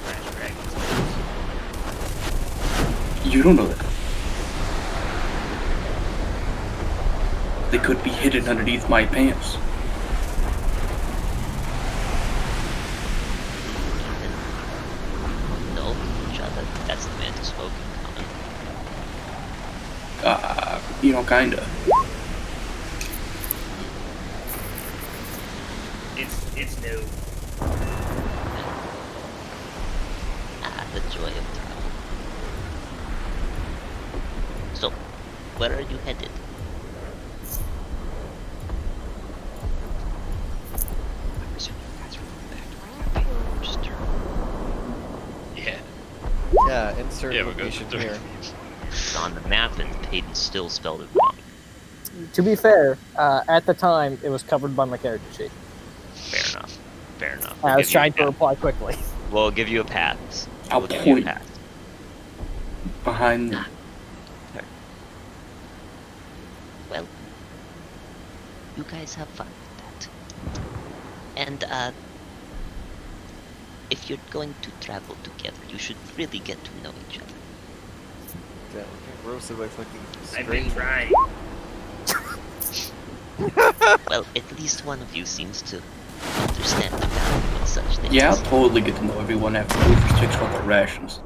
crash dragons.
You don't know that. They could be hidden underneath my pants.
No, that's the mantis folk in common.
Kinda.
It's new.
Ah, the joy of travel. So, where are you headed?
I'm assuming you guys are going back to my campaign. Just turn.
Yeah.
Yeah, insert
Yeah, we're good.
location here.
It's on the map, and Peyton still spelled it wrong.
To be fair, at the time, it was covered by my character sheet.
Fair enough. Fair enough.
I
We'll
was
give you a
trying to
pass.
reply quickly.
We'll give you a pass.
I'll
We'll give you a
point
pass.
behind them.
Well, you guys have fun with that. And, if you're going to travel together, you should really get to know each other.
Yeah, we're roasted by fucking
I've been
strange.
trying.
Well, at least one of you seems to understand the value in such things.
Yeah, I'll totally get to know everyone after Rufus takes out their rations.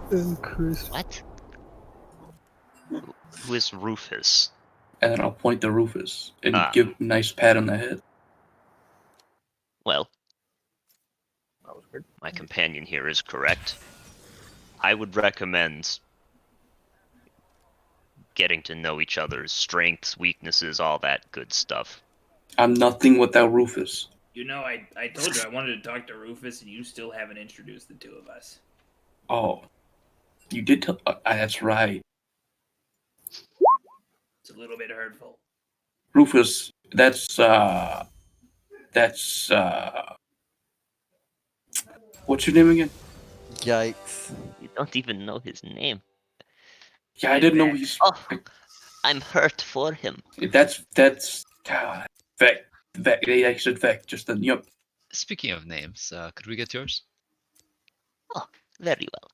What?
Who is Rufus?
And then I'll point to Rufus and
Ah.
give him a nice pat on the head.
Well,
That was weird.
my companion here is correct. I would recommend getting to know each other's strengths, weaknesses, all that good stuff.
I'm nothing without Rufus.
You know, I told you I wanted to talk to Rufus, and you still haven't introduced the two of us.
Oh, you did tell. That's right.
It's a little bit hurtful.
Rufus, that's what's your name again?
Yikes.
You don't even know his name.
Yeah, I didn't know he's.
Oh, I'm hurt for him.
That's Vec. Vec. Yeah, I said Vec. Just then. Yep.
Speaking of names, could we get yours?
Oh, very well.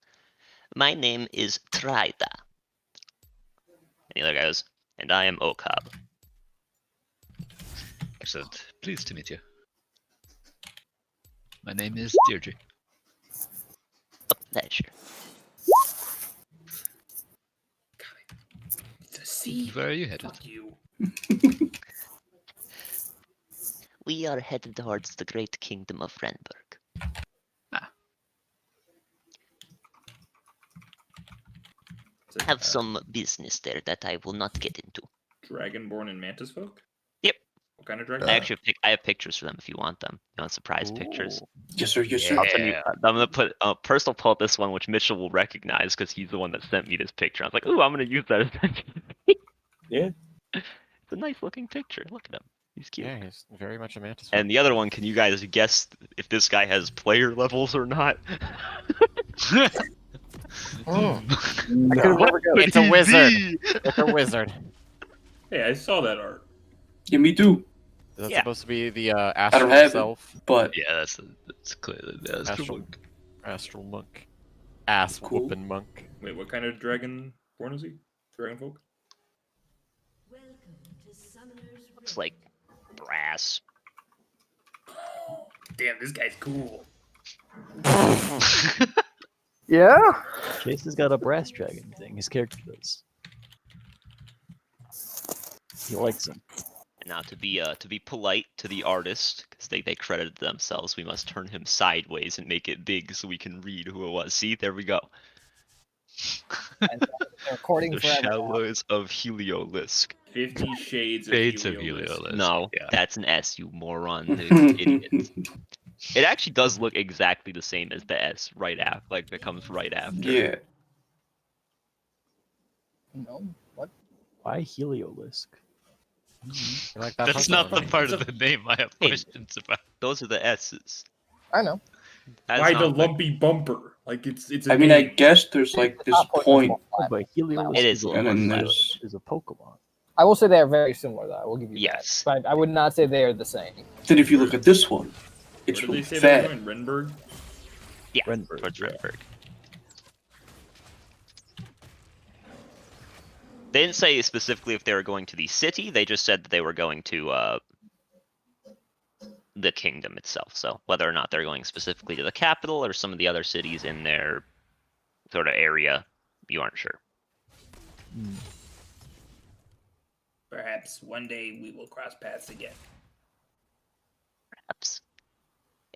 My name is Trida.
And the other guy goes, and I am Okab.
Excellent. Pleased to meet you. My name is Deirdre.
A pleasure.
Where are you headed?
Fuck you.
We are headed towards the great kingdom of Renberg. Have some business there that I will not get into.
Dragonborn and Mantis folk?
Yep.
What kind of dragon?
I actually I have pictures for them if you want them. You want surprise pictures?
Yes, sir. Yes, sir.
I'll send you, I'm gonna put first I'll pull out this one which Mitchell will recognize because he's the one that sent me this picture. I was like, ooh, I'm gonna use that as
Yeah.
It's a nice looking picture. Look at him. He's cute.
Yeah, he's very much a mantis.
And the other one, can you guys guess if this guy has player levels or not?
I could never go.
It's a wizard. It's a wizard.
Hey, I saw that art.
Yeah, me too.
Is that
Yeah.
supposed to be the
I
astral
don't have
self?
it, but
Yeah, that's clearly the astral.
Astral monk. Ass
Cool.
whooping monk.
Wait, what kind of dragon born is he? Dragon folk?
Looks like brass.
Damn, this guy's cool.
Yeah?
Chase has got a brass dragon thing. His character does. He likes him.
Now to be polite to the artist, because they credited themselves, we must turn him sideways and make it big so we can read who it was. See, there we go.
Recording
The
forever.
Shallows of Heliolisk.
50 Shades of
Shades of
Heliolisk.
Heliolisk.
No,
Yeah.
that's an S, you moron, idiot. It actually does look exactly the same as the S right after, like that comes right after.
yeah.
No. What?
Why Heliolisk?
You like that
That's
puzzle,
not the
right?
part of the name I have
Hey.
questions about.
Those are the S's.
I know.
That's
Why
not
the
like-
lumpy bumper? Like it's a
I mean, I
name.
guess there's like this
Top
point,
Oh, but Heliolisk
It is a
and
little
then
more
there's
is a Pokemon.
I will say they are very similar, though. I will give you
Yes.
that. But I would not say they are the same.
then if you look at this one, it's
What did they
really
say they were
fat.
going? Renberg?
Yeah,
Renberg,
towards
yeah.
Renberg. They didn't say specifically if they were going to the city. They just said that they were going to the kingdom itself. So whether or not they're going specifically to the capital or some of the other cities in their sort of area, you aren't sure.
Perhaps one day we will cross paths again.
Perhaps.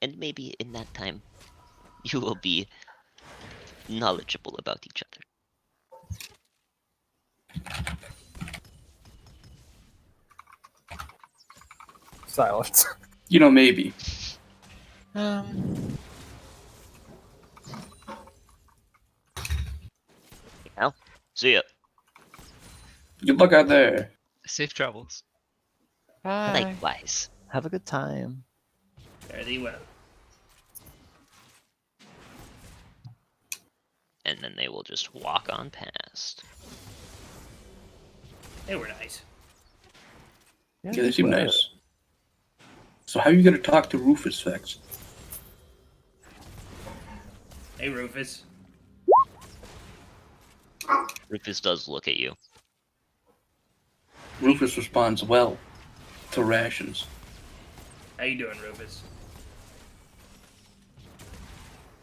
and maybe in that time, you will be knowledgeable about each other.
Silence.
Maybe.
Well, see ya.
Good luck out there.
Safe travels.
Bye.
Likewise.
Have a good time.
Fare thee well.
And then they will just walk on past.
They were nice.
Yeah, they seem nice. So how are you gonna talk to Rufus, Vex?
Hey, Rufus.
Rufus does look at you.
Rufus responds well to rations.
How you doing, Rufus?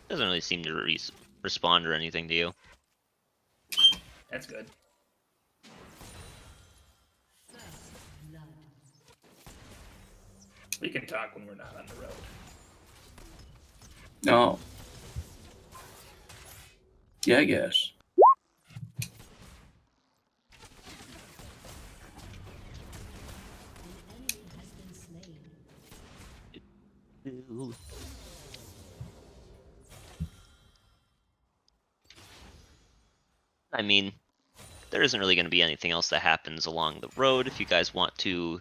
Doesn't really seem to respond or anything to you.
That's good. We can talk when we're not on the road.
No. Yeah, I guess.
I mean, there isn't really going to be anything else that happens along the road. If you guys want to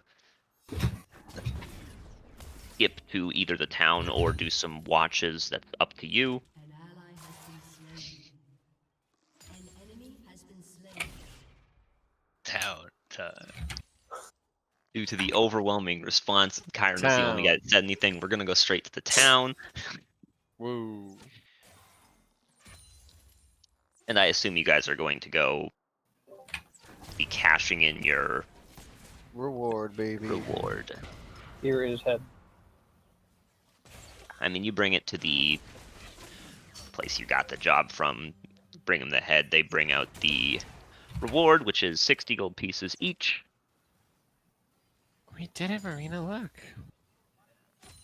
skip to either the town or do some watches, that's up to you.
Town time.
Due to the overwhelming response, Kyron is the only guy that said anything. We're going to go straight to the town.
Woo.
And I assume you guys are going to go be cashing in your
Reward, baby.
reward.
Here is head.
I mean, you bring it to the place you got the job from, bring them the head, they bring out the reward, which is 60 gold pieces each.
We did it, Marina. Look.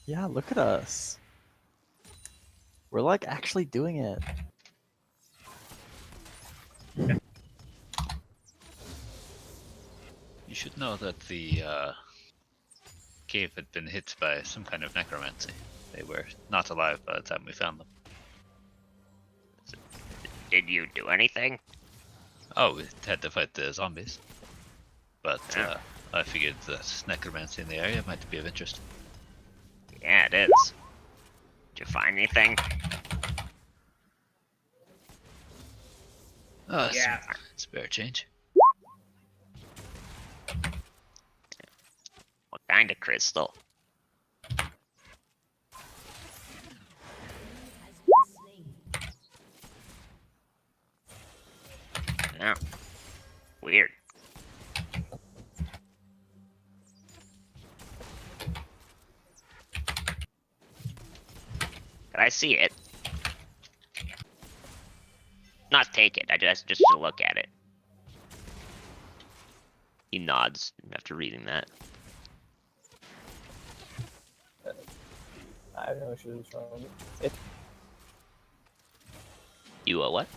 Yeah, look at us. We're like actually doing it.
You should know that the cave had been hit by some kind of necromancy. They were not alive by the time we found them.
Did you do anything?
Oh, we had to fight the zombies. But I figured that necromancy in the area might be of interest.
Yeah, it is. Did you find anything?
Oh,
Yeah.
some spare change.
What kind of crystal? Yeah. Weird. Can I see it? Not take it, I just to look at it. He nods after reading that.
I have no issues showing it.
You what?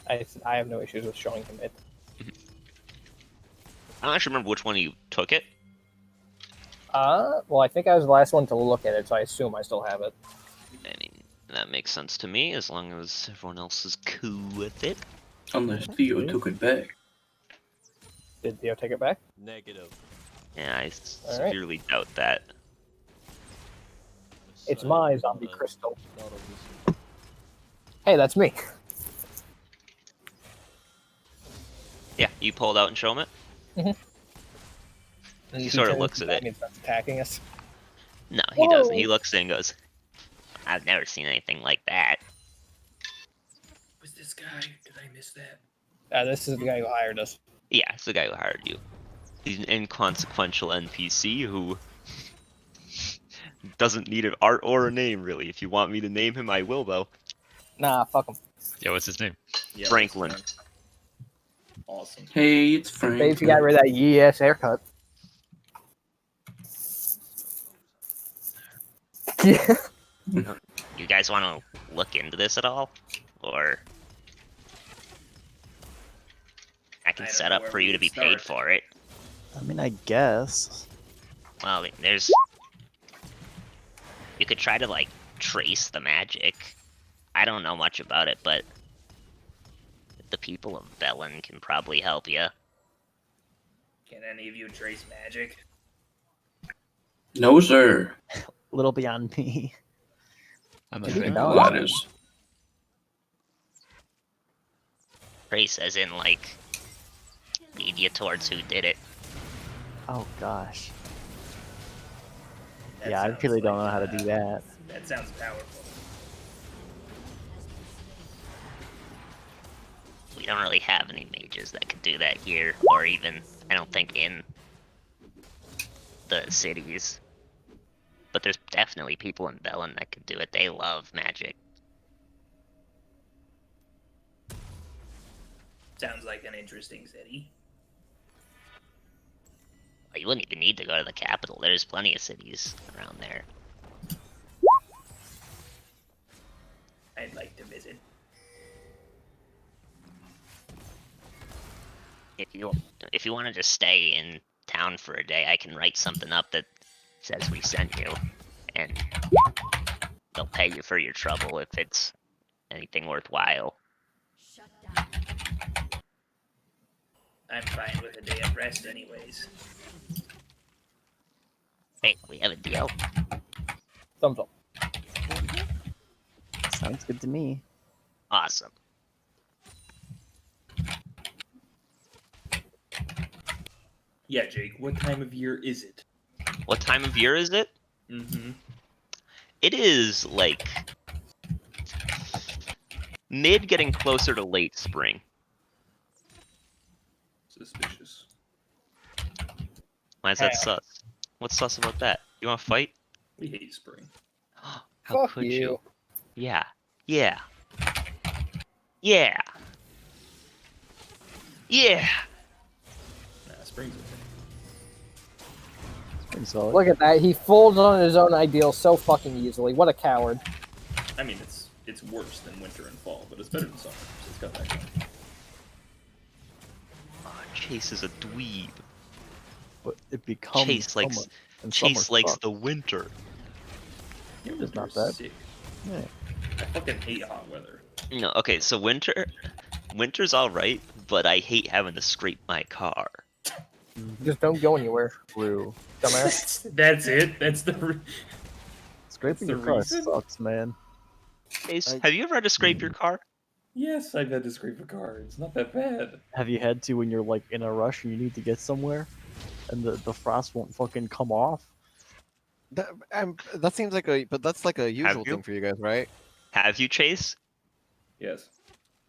I have no issues with showing him it.
I don't actually remember which one you took it.
Well, I think I was the last one to look at it, so I assume I still have it.
I mean, that makes sense to me, as long as everyone else is cool with it.
Unless Theo took it back.
Did Theo take it back?
Negative.
Yeah, I
Alright.
severely doubt that.
It's my zombie crystal.
Not on this one.
Hey, that's me.
Yeah, you pull it out and show him it?
And
He sort of
turns
looks at
back
it.
and starts attacking us.
No, he doesn't.
Whoa.
He looks at it and goes, I've never seen anything like that.
Was this guy? Did I miss that?
This is the guy who hired us.
Yeah, it's the guy who hired you. He's an inconsequential NPC who doesn't need an art or a name, really. If you want me to name him, I will, though.
Nah, fuck him.
Yeah, what's his name?
Yeah,
Franklin.
that's fine. Awesome.
Hey, it's Frank.
Babes, you got rid of that yee-ass haircut. Yeah.
You guys want to look into this at all? Or I can
I don't
set
know
up
where
for
we
you to
would
be paid
start.
for it.
I mean, I guess.
Well, there's... You could try to, like, trace the magic. I don't know much about it, but the people of Velen can probably help you.
Can any of you trace magic?
No, sir.
A little beyond me.
I'm
Maybe
afraid
not.
not.
That is.
Trace as in, like, lead you towards who did it.
Oh gosh.
That
Yeah, I
sounds
really don't
like,
know how to do that.
That sounds powerful.
We don't really have any mages that could do that here, or even, I don't think, in the cities. But there's definitely people in Velen that could do it. They love magic.
Sounds like an interesting city.
You wouldn't even need to go to the capital. There's plenty of cities around there.
I'd like to visit.
If you want to just stay in town for a day, I can write something up that says we sent you, and they'll pay you for your trouble if it's anything worthwhile.
I'm fine with a day of rest anyways.
Hey, we have a deal.
Thumbs up.
Sounds good to me.
Awesome.
Yeah, Jake, what time of year is it?
What time of year is it?
Mm-hmm.
It is like mid getting closer to late spring.
Suspicious.
Why is that sus? What's sus about that? You want to fight?
We hate spring.
How
Fuck
could
you.
Yeah. Yeah. Yeah. Yeah.
Nah, spring's okay.
Pretty solid.
Look at that. He folds on his own ideals so fucking easily. What a coward.
I mean, it's worse than winter and fall, but it's better than summer, so it's got that going.
Oh, Chase is a dweeb.
But it becomes
Chase likes
summer, and
Chase
summer
likes
sucks.
the winter.
It's not bad.
Sick.
Yeah.
I fucking hate hot weather.
No, okay, so winter's all right, but I hate having to scrape my car.
Just don't go anywhere.
True.
Dumbass.
That's it. That's the.
Scraping
the
your car
reason?
sucks, man.
Chase, have you ever had to scrape your car?
Yes, I've had to scrape a car. It's not that bad.
Have you had to when you're like in a rush and you need to get somewhere, and the frost won't fucking come off?
That seems like but that's like a usual
you?
thing for you guys, right?
Have you, Chase?
Yes.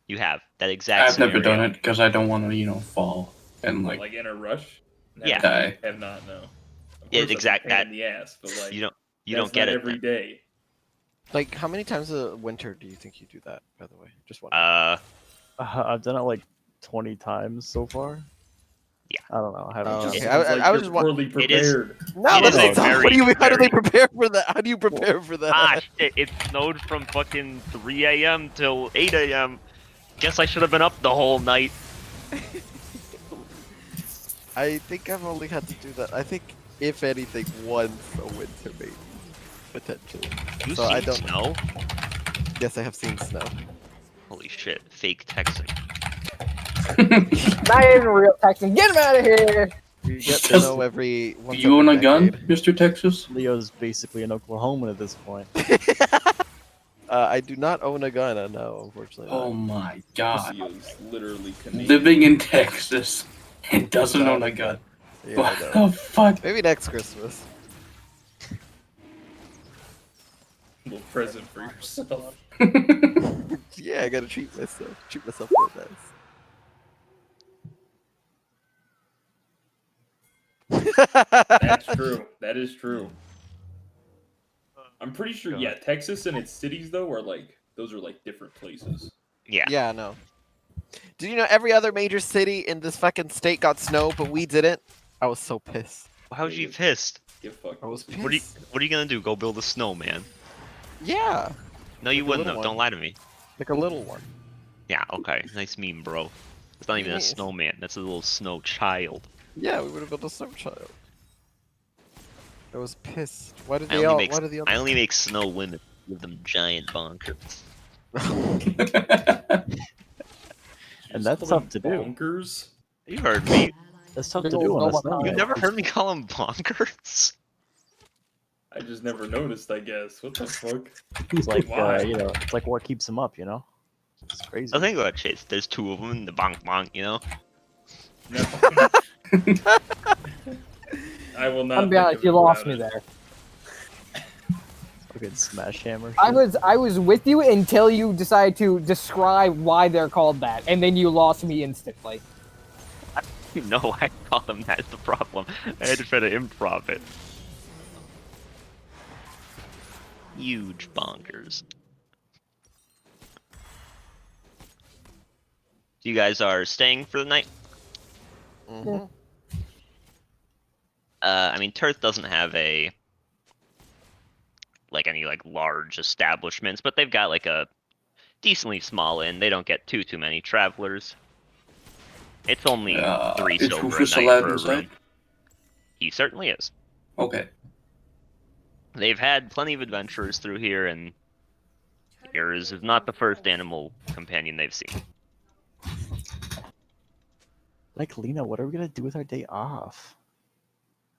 You have that exact
I've never
scenario.
done it because I don't want to, fall and
Like in a rush.
Yeah.
die.
Have not no. Of
Yeah,
course, that's a
exact-
pain
that-
in the ass, but like
You don't
that's
get
not
it
every
then.
day.
Like, how many times a winter do you think you do that? By the way, just one.
I've done it like 20 times so far.
Yeah.
I don't know. I haven't.
Oh,
just-
okay.
Sounds like
I was
you're
just wa-
poorly
It is-
prepared.
No,
It
that's
is a
not.
very,
What do you? How do they
very-
prepare for that? How do you prepare for that?
Ah, shit, it snowed from fucking 3 a.m. till 8 a.m. Guess I should have been up the whole night.
I think I've only had to do that. I think, if anything, once a winter, maybe, potentially.
You
So I
seen
don't-
snow?
Yes, I have seen snow.
Holy shit, fake texting.
Not even real texting. Get him out of here.
You get
Just-
snow every. Once
You own
every
a gun,
decade.
Mr. Texas?
Leo's basically an Oklahoman at this point.
I do not own a gun. No, unfortunately. not.
Oh my god.
This is literally Canadian.
Living in Texas and doesn't own a gun.
Yeah,
What
I know.
the fuck?
Maybe next Christmas.
little present for yourself.
Yeah, I gotta treat myself. Treat myself real nice.
That's true. That is true. I'm pretty sure. Yeah, Texas and its cities though are like those are like different places.
Yeah.
Yeah, I know. Did you know every other major city in this fucking state got snow, but we didn't? I was so pissed.
How was you pissed?
Get fucked.
I was pissed.
What are you gonna do? Go build a snowman?
Yeah.
No, you
Like a
wouldn't
little
have. Don't
one.
lie to me.
Like a little one.
Yeah, okay. Nice meme, bro. It's not even a
Yes.
snowman. That's a little snow child.
Yeah, we would have built a snow child. I was pissed. Why did
I
they
only
all?
make
Why did the
I
other?
only make snow women. Give them giant bonkers.
And that's tough to do.
Bonkers?
You heard me.
That's tough
Big
to
old
do on a
robot
snow.
You
eye.
never heard me call them bonkers?
I just never noticed, I guess. What the fuck?
It's like
Why?
you know, it's like what keeps him up, you know. It's crazy.
I think about it, Chase. There's two of them in the bonk bonk, you know?
I will not.
I'm be honest, you lost me there.
Fucking smash hammer.
I was with you until you decided to describe why they're called that, and then you lost me instantly.
You know I call them that's the problem. I had to try to improv it. Huge bonkers. So you guys are staying for the night?
Mm-hmm.
I mean, Turth doesn't have any large establishments, but they've got like a decently small inn. They don't get too many travelers. It's only 3
is
silver a
Rufus
night
allowed
for a
inside?
room. He certainly is.
Okay.
They've had plenty of adventurers through here, and yours is not the first animal companion they've seen.
Like Lena, what are we gonna do with our day off?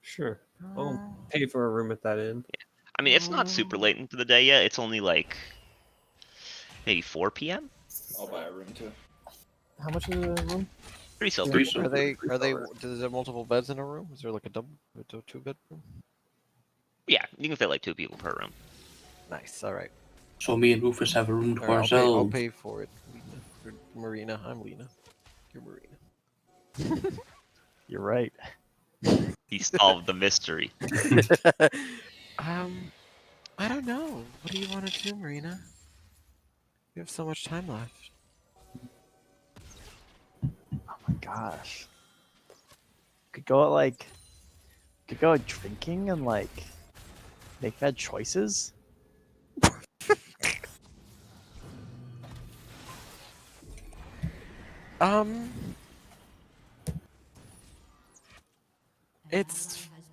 Sure. I'll pay for a room at that inn.
I mean, it's not super late into the day yet. It's only like maybe 4 p.m.
I'll buy a room too.
How much is the room?
3 silver.
Three
Are
silver.
they? Is there multiple beds in a room? Is there like a two-bed room?
Yeah, you can fit like 2 people per room.
Nice. All right.
So me and Rufus have a room to
All right, I'll
ourselves.
pay for it. Lena. You're Marina. I'm Lena. You're Marina.
You're right.
He solved the mystery.
I don't know. What do you want to do, Marina? We have so much time left.
Oh my gosh. Could go out drinking and like make bad choices.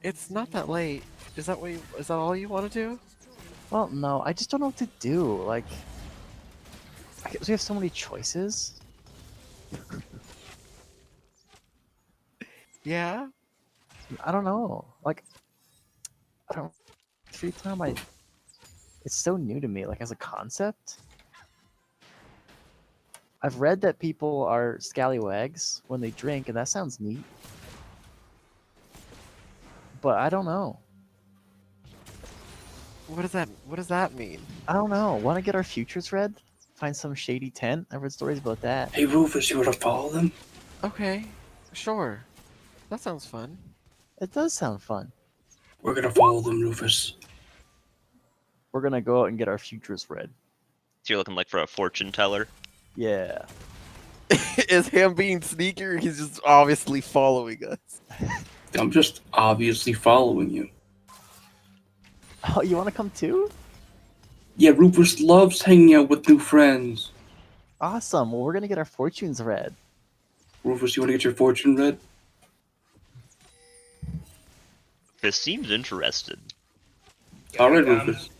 It's not that late. Is that all you want to do?
Well, no, I just don't know what to do. Like, I guess we have so many choices.
Yeah.
I don't know. Like, free time. It's so new to me. Like as a concept. I've read that people are scallywags when they drink, and that sounds neat. But I don't know.
What does that mean?
I don't know. Want to get our futures read? Find some shady tent? I've read stories about that.
Hey Rufus, you want to follow them?
Okay, sure. That sounds fun.
It does sound fun.
We're gonna follow them, Rufus.
We're gonna go out and get our futures read.
So you're looking like for a fortune teller?
Yeah.
Is him being sneaky or he's just obviously following us?
I'm just obviously following you.
Oh, you want to come too?
Yeah, Rufus loves hanging out with new friends.
Awesome. Well, we're gonna get our fortunes read.
Rufus, you want to get your fortune read?
This seems interested.
All right, Rufus.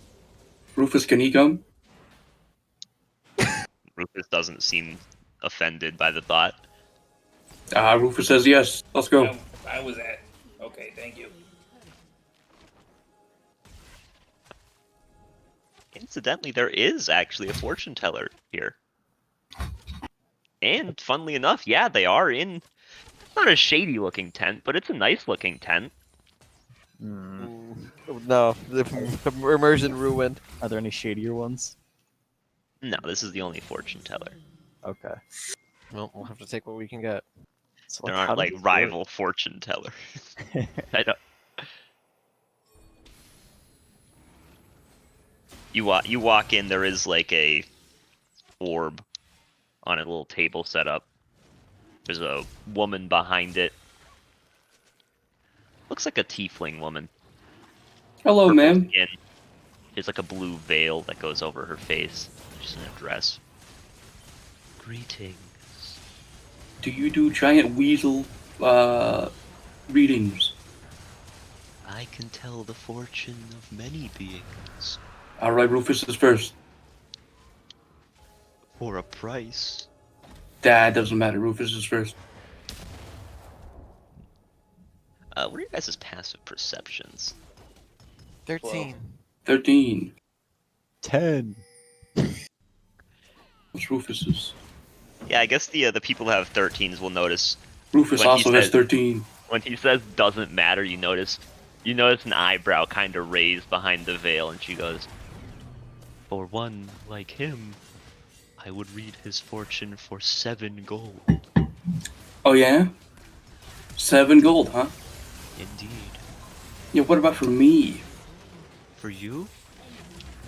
Rufus, can he come?
Rufus doesn't seem offended by the thought.
Rufus says yes. Let's go.
I was at. Okay, thank you.
Incidentally, there is actually a fortune teller here. And funnily enough, yeah, they are in not a shady looking tent, but it's a nice looking tent.
No, the immersion ruined.
Are there any shadier ones?
No, this is the only fortune teller.
Okay.
Well, we'll have to take what we can get.
So,
There
how
aren't
does
like
this
rival fortune tellers. I don't. You walk in, there is like a orb on a little table set up. There's a woman behind it. Looks like a tiefling woman.
Hello,
Purple
ma'am.
skin. There's like a blue veil that goes over her face. She's in a dress. Greetings.
Do you do giant weasel readings?
I can tell the fortune of many beings.
Alright, Rufus is first.
For a price.
That doesn't matter. Rufus is first.
What are your guys' passive perceptions?
13.
13.
10.
What's Rufus's?
Yeah, I guess the people who have 13s will notice.
Rufus
when he
also has
says-
13.
When he says doesn't matter, you notice an eyebrow kind of raised behind the veil, and she goes, "For one like him, I would read his fortune for 7 gold."
Oh yeah? 7 gold, huh?
Indeed.
Yeah, what about for me?
For you?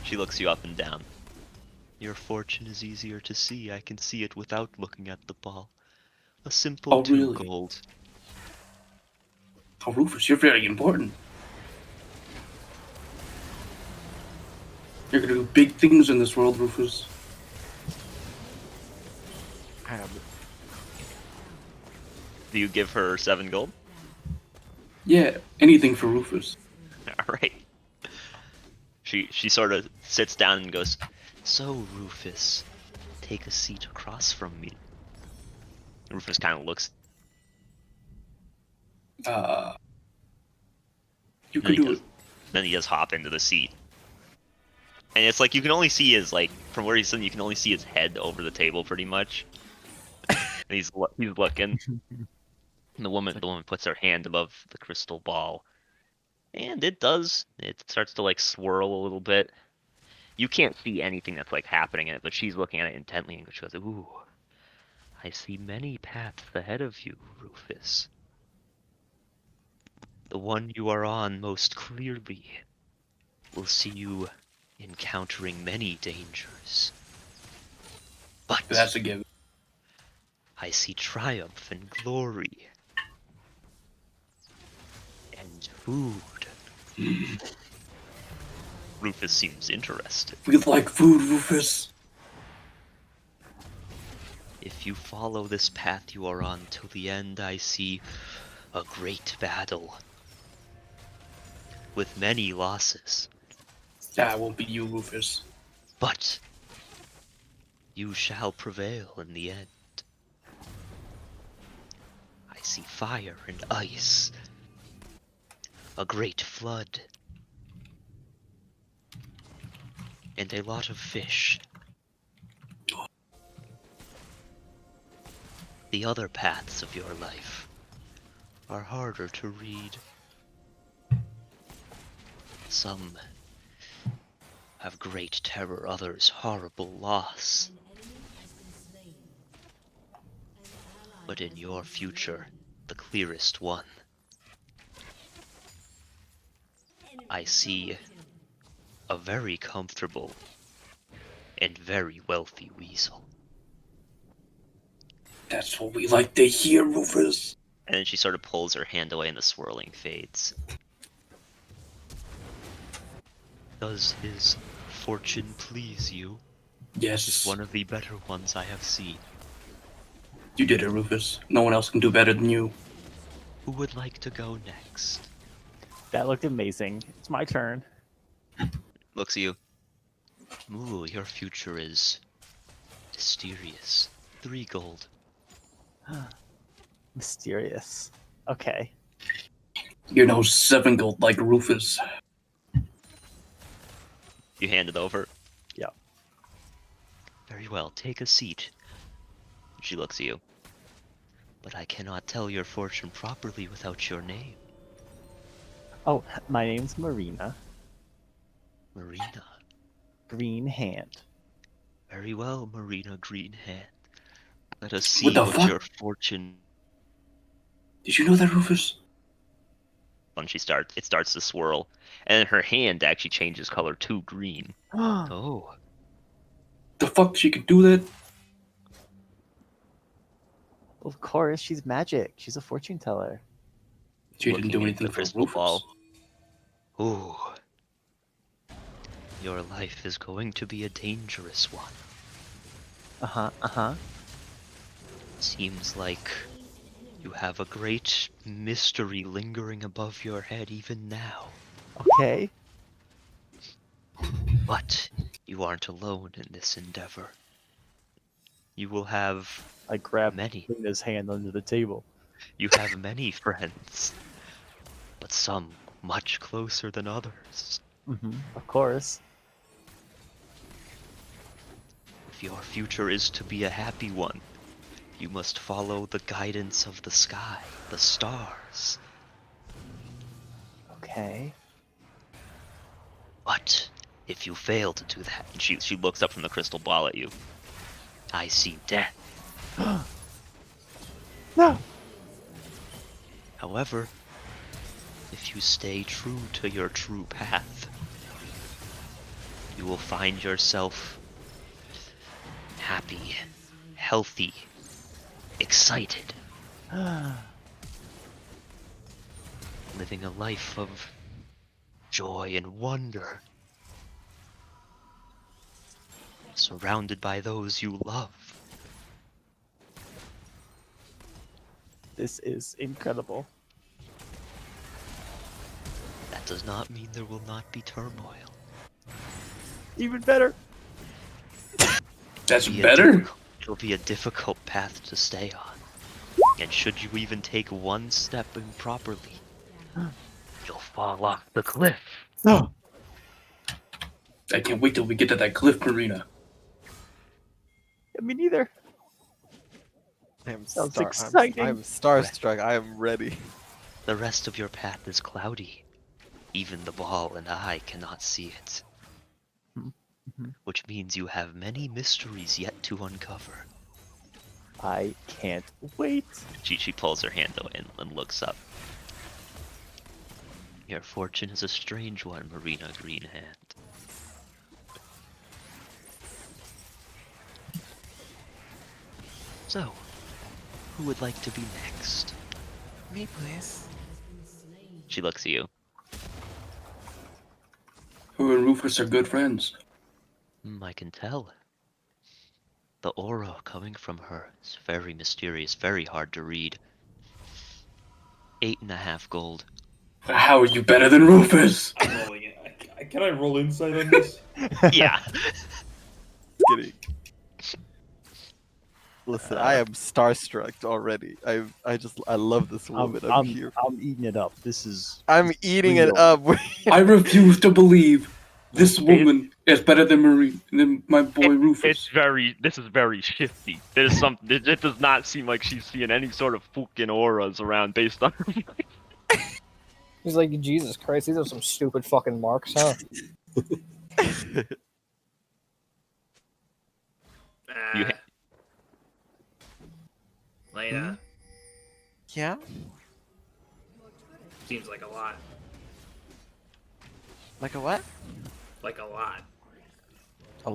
She looks you up and down. Your fortune is easier to see. I can see it without looking at the ball. A simple 2
really?
gold.
Oh, Rufus, you're very important. You're gonna do big things in this world, Rufus.
Do you give her 7 gold?
Yeah, anything for Rufus.
Alright. She sort of sits down and goes, "So, Rufus, take a seat across from me." Rufus kind of looks.
You can do it.
Then he does hop into the seat. And it's like you can only see his, like, from where he's sitting, you can only see his head over the table pretty much. And he's looking. And the woman puts her hand above the crystal ball. And it starts to like swirl a little bit. You can't see anything that's like happening in it, but she's looking at it intently and she goes, "Ooh, I see many paths ahead of you, Rufus. The one you are on most clearly will see you encountering many dangers. But
that's a given.
I see triumph and glory. And food." Rufus seems interested.
We like food, Rufus.
If you follow this path you are on till the end, I see a great battle. With many losses.
That won't be you, Rufus.
But you shall prevail in the end. I see fire and ice. A great flood. And a lot of fish. The other paths of your life are harder to read. Some have great terror, others horrible loss. But in your future, the clearest one, I see a very comfortable and very wealthy weasel.
That's what we like to hear, Rufus.
And then she sort of pulls her hand away and the swirling fades. Does his fortune please you?
Yes.
It's one of the better ones I have seen.
You did it, Rufus. No one else can do better than you.
Who would like to go next?
That looked amazing. It's my turn.
Looks at you. Ooh, your future is mysterious. 3 gold.
Mysterious. Okay.
You're no 7 gold like Rufus.
You hand it over.
Yep.
Very well, take a seat. She looks at you. But I cannot tell your fortune properly without your name.
Oh, my name's Marina.
Marina.
Green Hand.
Very well, Marina Greenhand. Let us see
What the
what
fuck?
your fortune.
Did you know that, Rufus?
When it starts to swirl, and her hand actually changes color to green. Oh,
The fuck, she could do that?
Of course, she's magic. She's a fortune teller.
She didn't do
looking at
anything
the
for
crystal
Rufus.
ball. Ooh. Your life is going to be a dangerous one. Seems like you have a great mystery lingering above your head even now.
Okay.
But you aren't alone in this endeavor. You will have
I grabbed
many.
his hand under the table.
You have many friends, but some much closer than others.
Of course.
If your future is to be a happy one, you must follow the guidance of the sky, the stars.
Okay.
But if you fail to do that, and she looks up from the crystal ball at you, I see death.
No.
However, if you stay true to your true path, you will find yourself happy, healthy, excited, living a life of joy and wonder, surrounded by those you love.
This is incredible.
That does not mean there will not be turmoil.
Even better.
That's better?
It'll be a difficult path to stay on. And should you even take one step improperly, you'll fall off the cliff.
No.
I can't wait till we get to that cliff, Marina.
Me neither.
Sounds
exciting.
I'm starstruck. I am ready.
The rest of your path is cloudy. Even the ball and I cannot see it. Which means you have many mysteries yet to uncover.
I can't wait.
She pulls her hand away and looks up. Your fortune is a strange one, Marina Greenhand. So, who would like to be next?
Me, please.
She looks at you.
Who and Rufus are good friends.
I can tell. The aura coming from her is very mysterious, very hard to read. 8.5 gold.
How are you better than Rufus?
I'm rolling it. Can I roll insight on this?
Yeah.
Kidding. Listen, I am starstruck already. I love this woman. I'm here.
I'm eating it up. This is.
I'm eating it up.
I refuse to believe this woman is better than my boy Rufus.
This is very shifty. There's something. It does not seem like she's seeing any sort of fucking auras around based on her.
He's like, Jesus Christ, these are some stupid fucking marks, huh?
Lena.
Yeah?
Seems like a lot.
Like a what?
Like a lot.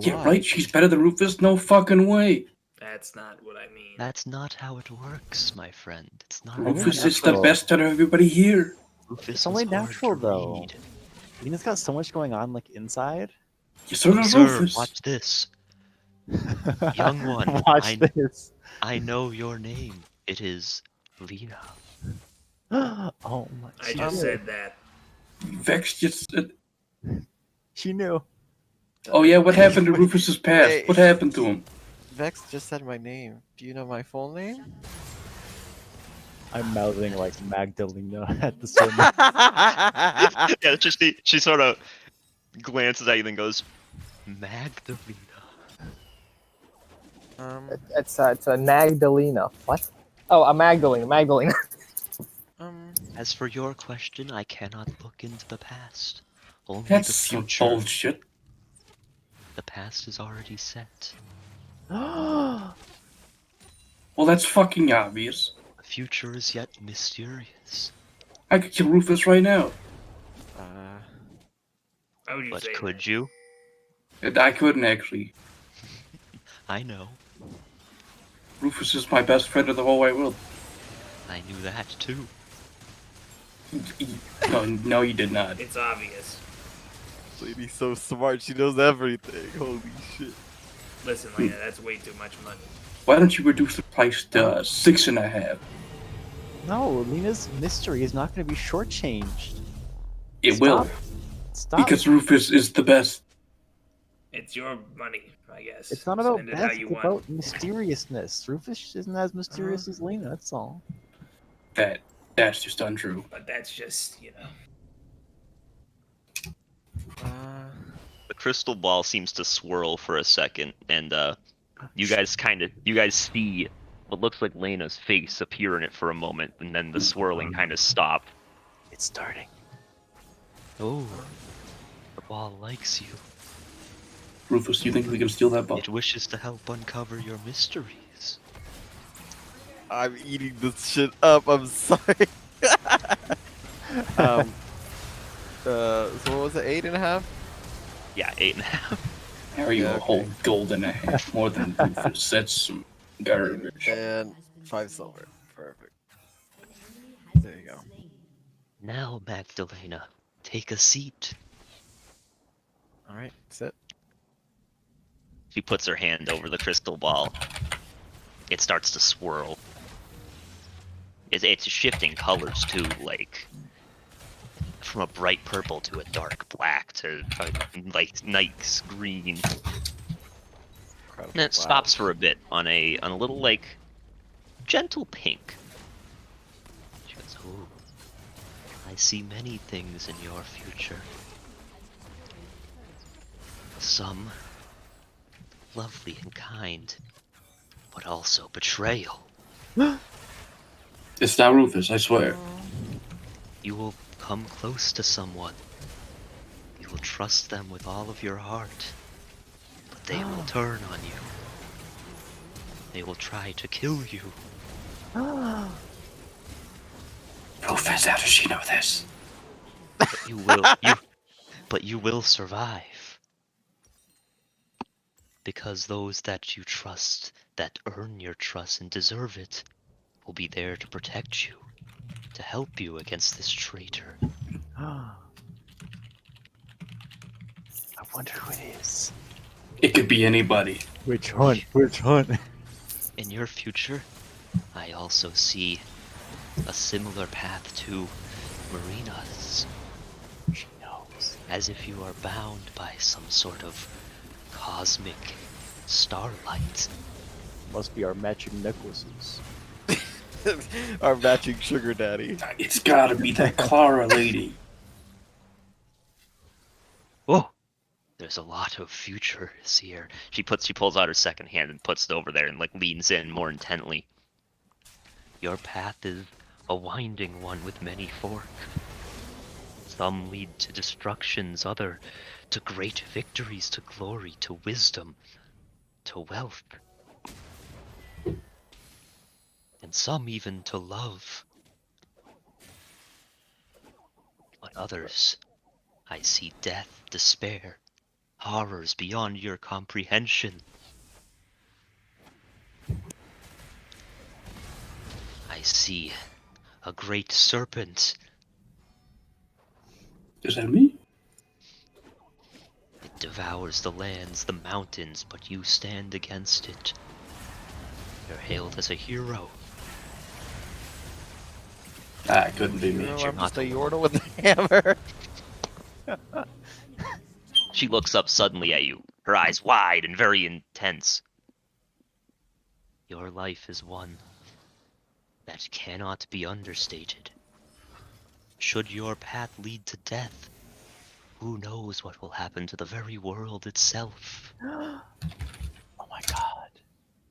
Yeah, right? She's better than Rufus? No fucking way.
That's not what I mean.
That's not how it works, my friend. It's not.
Rufus is the best out of everybody here.
Rufus
It's only
is hard
natural
to
though.
read.
Lena's got so much going on, like inside.
So does
Sir,
Rufus.
watch this. Young one,
Watch this.
I know your name. It is Lena.
Oh my.
I just said that.
Vex just said.
She knew.
Oh yeah, what happened to Rufus's past?
Hey.
What happened to him?
Vex just said my name. Do you know my full name?
I'm mouthing like Magdalena at the cinema.
Yeah, it's just she sort of glances at you and goes, Magdalena.
It's a Magdalena. What? Oh, a Magdalena.
As for your question, I cannot look into the past. Only
That's
the
some
future.
bullshit.
The past is already set.
Well, that's fucking obvious.
The future is yet mysterious.
I could kill Rufus right now.
Why would you
But
say
could you?
And I couldn't actually.
I know.
Rufus is my best friend in the whole wide world.
I knew that too.
No, you did not.
It's obvious.
Lady's so smart. She knows everything. Holy shit.
Listen, Lena, that's way too much money.
Why don't you reduce the price to 6.5?
No, Lena's mystery is not going to be shortchanged.
It will.
Stop.
Because Rufus is the best.
It's your money, I guess.
It's not about
Spend it how
best,
you
it's
want.
about mysteriousness. Rufus isn't as mysterious as Lena, that's all.
That's just untrue.
But that's just, you know.
The crystal ball seems to swirl for a second, and you guys see what looks like Lena's face appear in it for a moment, and then the swirling kind of stop.
It's starting.
Oh, the ball likes you.
Rufus, do you think we can steal that ball?
It wishes to help uncover your mysteries.
I'm eating this shit up. I'm sorry. So what was it? 8.5?
Yeah, 8.5.
How are you
Yeah,
a whole gold and a half more than Rufus? That's some garbage.
And 5 silver. Perfect. There you go.
Now, Magdalena, take a seat.
Alright, sit.
She puts her hand over the crystal ball. It starts to swirl. It's shifting colors too, like from a bright purple to a dark black to like nice green.
Incredible.
And it stops for a bit on a little like gentle pink. She goes, "Oh, I see many things in your future. Some lovely and kind, but also betrayal.
It's not Rufus, I swear.
You will come close to someone. You will trust them with all of your heart, but they will turn on you. They will try to kill you.
Rufus, how does she know this?
But you will survive. Because those that you trust, that earn your trust and deserve it, will be there to protect you, to help you against this traitor."
I wonder who it is.
It could be anybody.
Which one? Which one?
In your future, I also see a similar path to Marina's.
She knows.
As if you are bound by some sort of cosmic starlight.
Must be our matching necklaces.
Our matching sugar daddy.
It's gotta be that Clara lady.
Oh, there's a lot of futures here. She pulls out her second hand and puts it over there and like leans in more intently. Your path is a winding one with many forks. Some lead to destructions, other to great victories, to glory, to wisdom, to wealth. And some even to love. But others, I see death, despair, horrors beyond your comprehension. I see a great serpent.
Is that me?
It devours the lands, the mountains, but you stand against it. You're hailed as a hero.
Ah, it couldn't be me.
I'm just a Yorda with a hammer.
She looks up suddenly at you, her eyes wide and very intense. Your life is one that cannot be understated. Should your path lead to death, who knows what will happen to the very world itself?
Oh my god.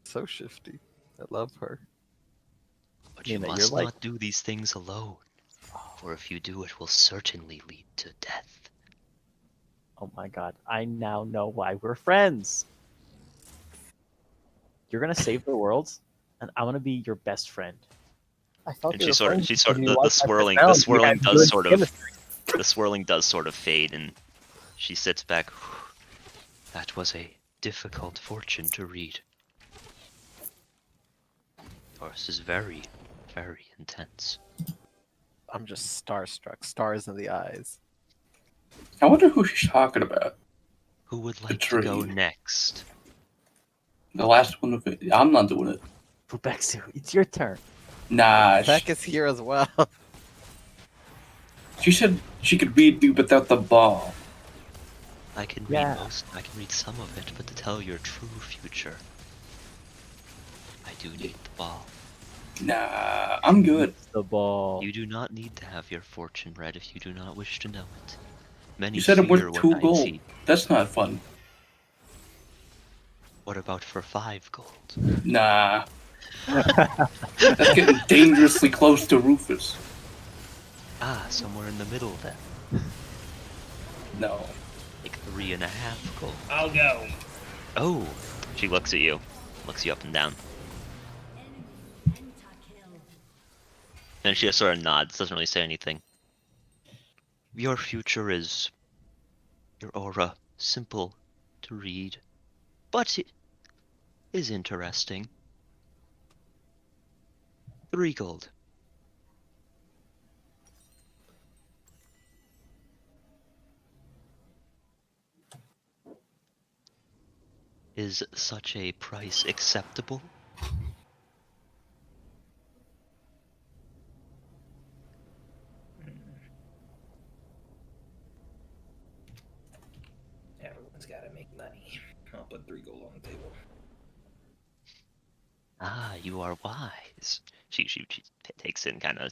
So shifty. I love her.
But you must not do these things alone, for if you do, it will certainly lead to death.
Oh my god. I now know why we're friends. You're gonna save the world, and I'm gonna be your best friend.
I thought
And
they
she
were
sort of,
friends
she sort of,
because you
the
liked my
swirling
personality. You had good chemistry.
the swirling does sort of fade, and she sits back. That was a difficult fortune to read. Yours is very, very intense.
I'm just starstruck. Stars in the eyes.
I wonder who she's talking about.
Who would
The
like to go
tree.
next?
The last one of it. I'm not doing it.
Fubexu, it's your turn.
Nah.
Beck is here as well.
She said she could read me without the ball.
I can
Yeah.
read most. I can read some of it, but to tell your true future, I do need the ball.
Nah, I'm good.
The ball.
You do not need to have your fortune read if you do not wish to know it. Many
You said it
fear
worth
what
2
I
gold.
see.
That's not fun.
What about for 5 gold?
Nah. That's getting dangerously close to Rufus.
Ah, somewhere in the middle then.
No.
Like 3.5 gold.
I'll go.
Oh, she looks at you, looks you up and down. And she just sort of nods, doesn't really say anything. Your future is, your aura, simple to read, but it is interesting. 3 gold. Is such a price acceptable?
Everyone's got to make money. I'll put 3 gold on the table.
Ah, you are wise. She takes it and kind of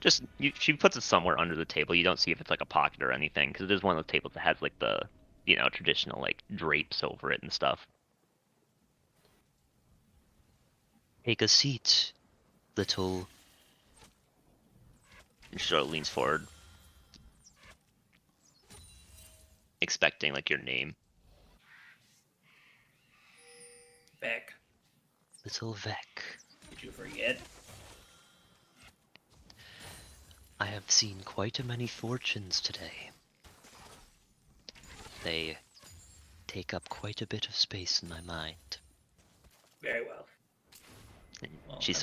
just she puts it somewhere under the table. You don't see if it's like a pocket or anything because it is one of those tables that has like the traditional like drapes over it and stuff. Take a seat, little. And she sort of leans forward, expecting like your name.
Beck,
Little Vec.
did you forget?
I have seen quite a many fortunes today. They take up quite a bit of space in my mind.
Very well.
And
Well,
she
I'm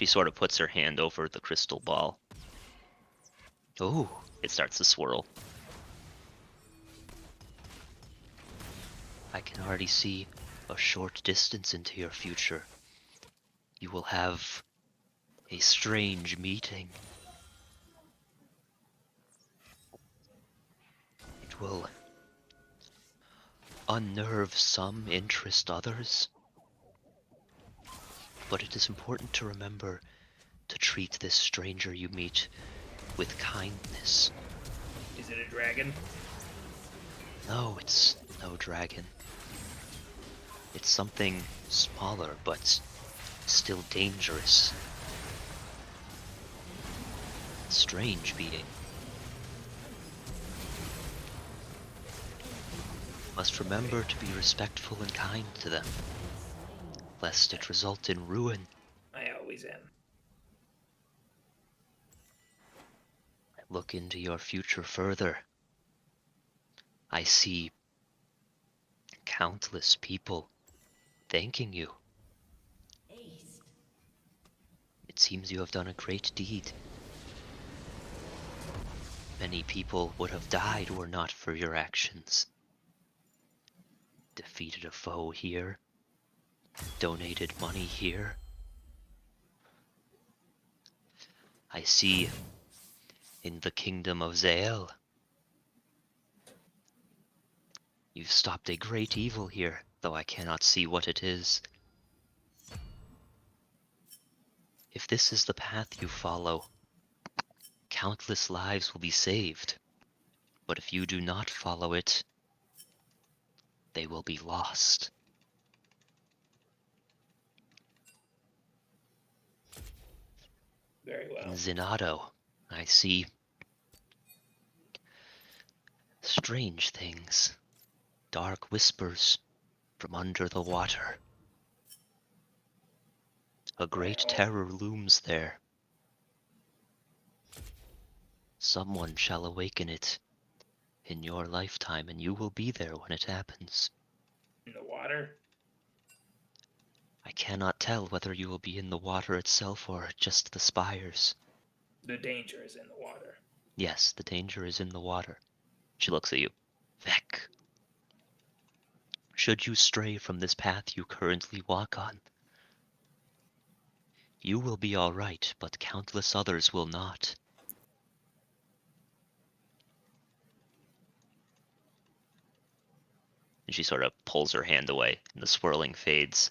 sort of puts her hand over the crystal ball. Oh, it starts to swirl. I can already see a short distance into your future. You will have a strange meeting. It will unnerve some, interest others. But it is important to remember to treat this stranger you meet with kindness.
Is it a dragon?
No, it's no dragon. It's something smaller, but still dangerous. Strange being. Must remember to be respectful and kind to them, lest it result in ruin.
I always am.
I look into your future further. I see countless people thanking you. It seems you have done a great deed. Many people would have died were not for your actions. Defeated a foe here, donated money here. I see in the kingdom of Zael, you've stopped a great evil here, though I cannot see what it is. If this is the path you follow, countless lives will be saved. But if you do not follow it, they will be lost.
Very well.
In Zenado, I see strange things, dark whispers from under the water. A great terror looms there. Someone shall awaken it in your lifetime, and you will be there when it happens.
In the water?
I cannot tell whether you will be in the water itself or just the spires.
The danger is in the water.
Yes, the danger is in the water. She looks at you. Vec. Should you stray from this path you currently walk on, you will be all right, but countless others will not. And she sort of pulls her hand away, and the swirling fades.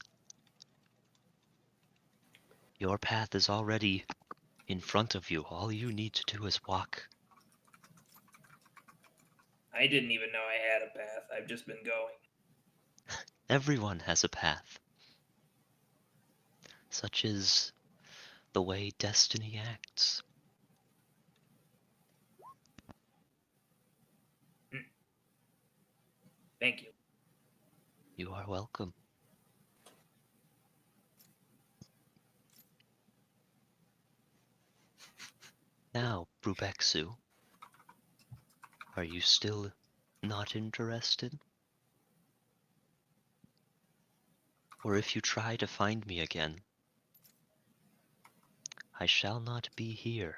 Your path is already in front of you. All you need to do is walk.
I didn't even know I had a path. I've just been going.
Everyone has a path. Such is the way destiny acts.
Thank you.
You are welcome. Now, Brubexu, are you still not interested? Or if you try to find me again, I shall not be here.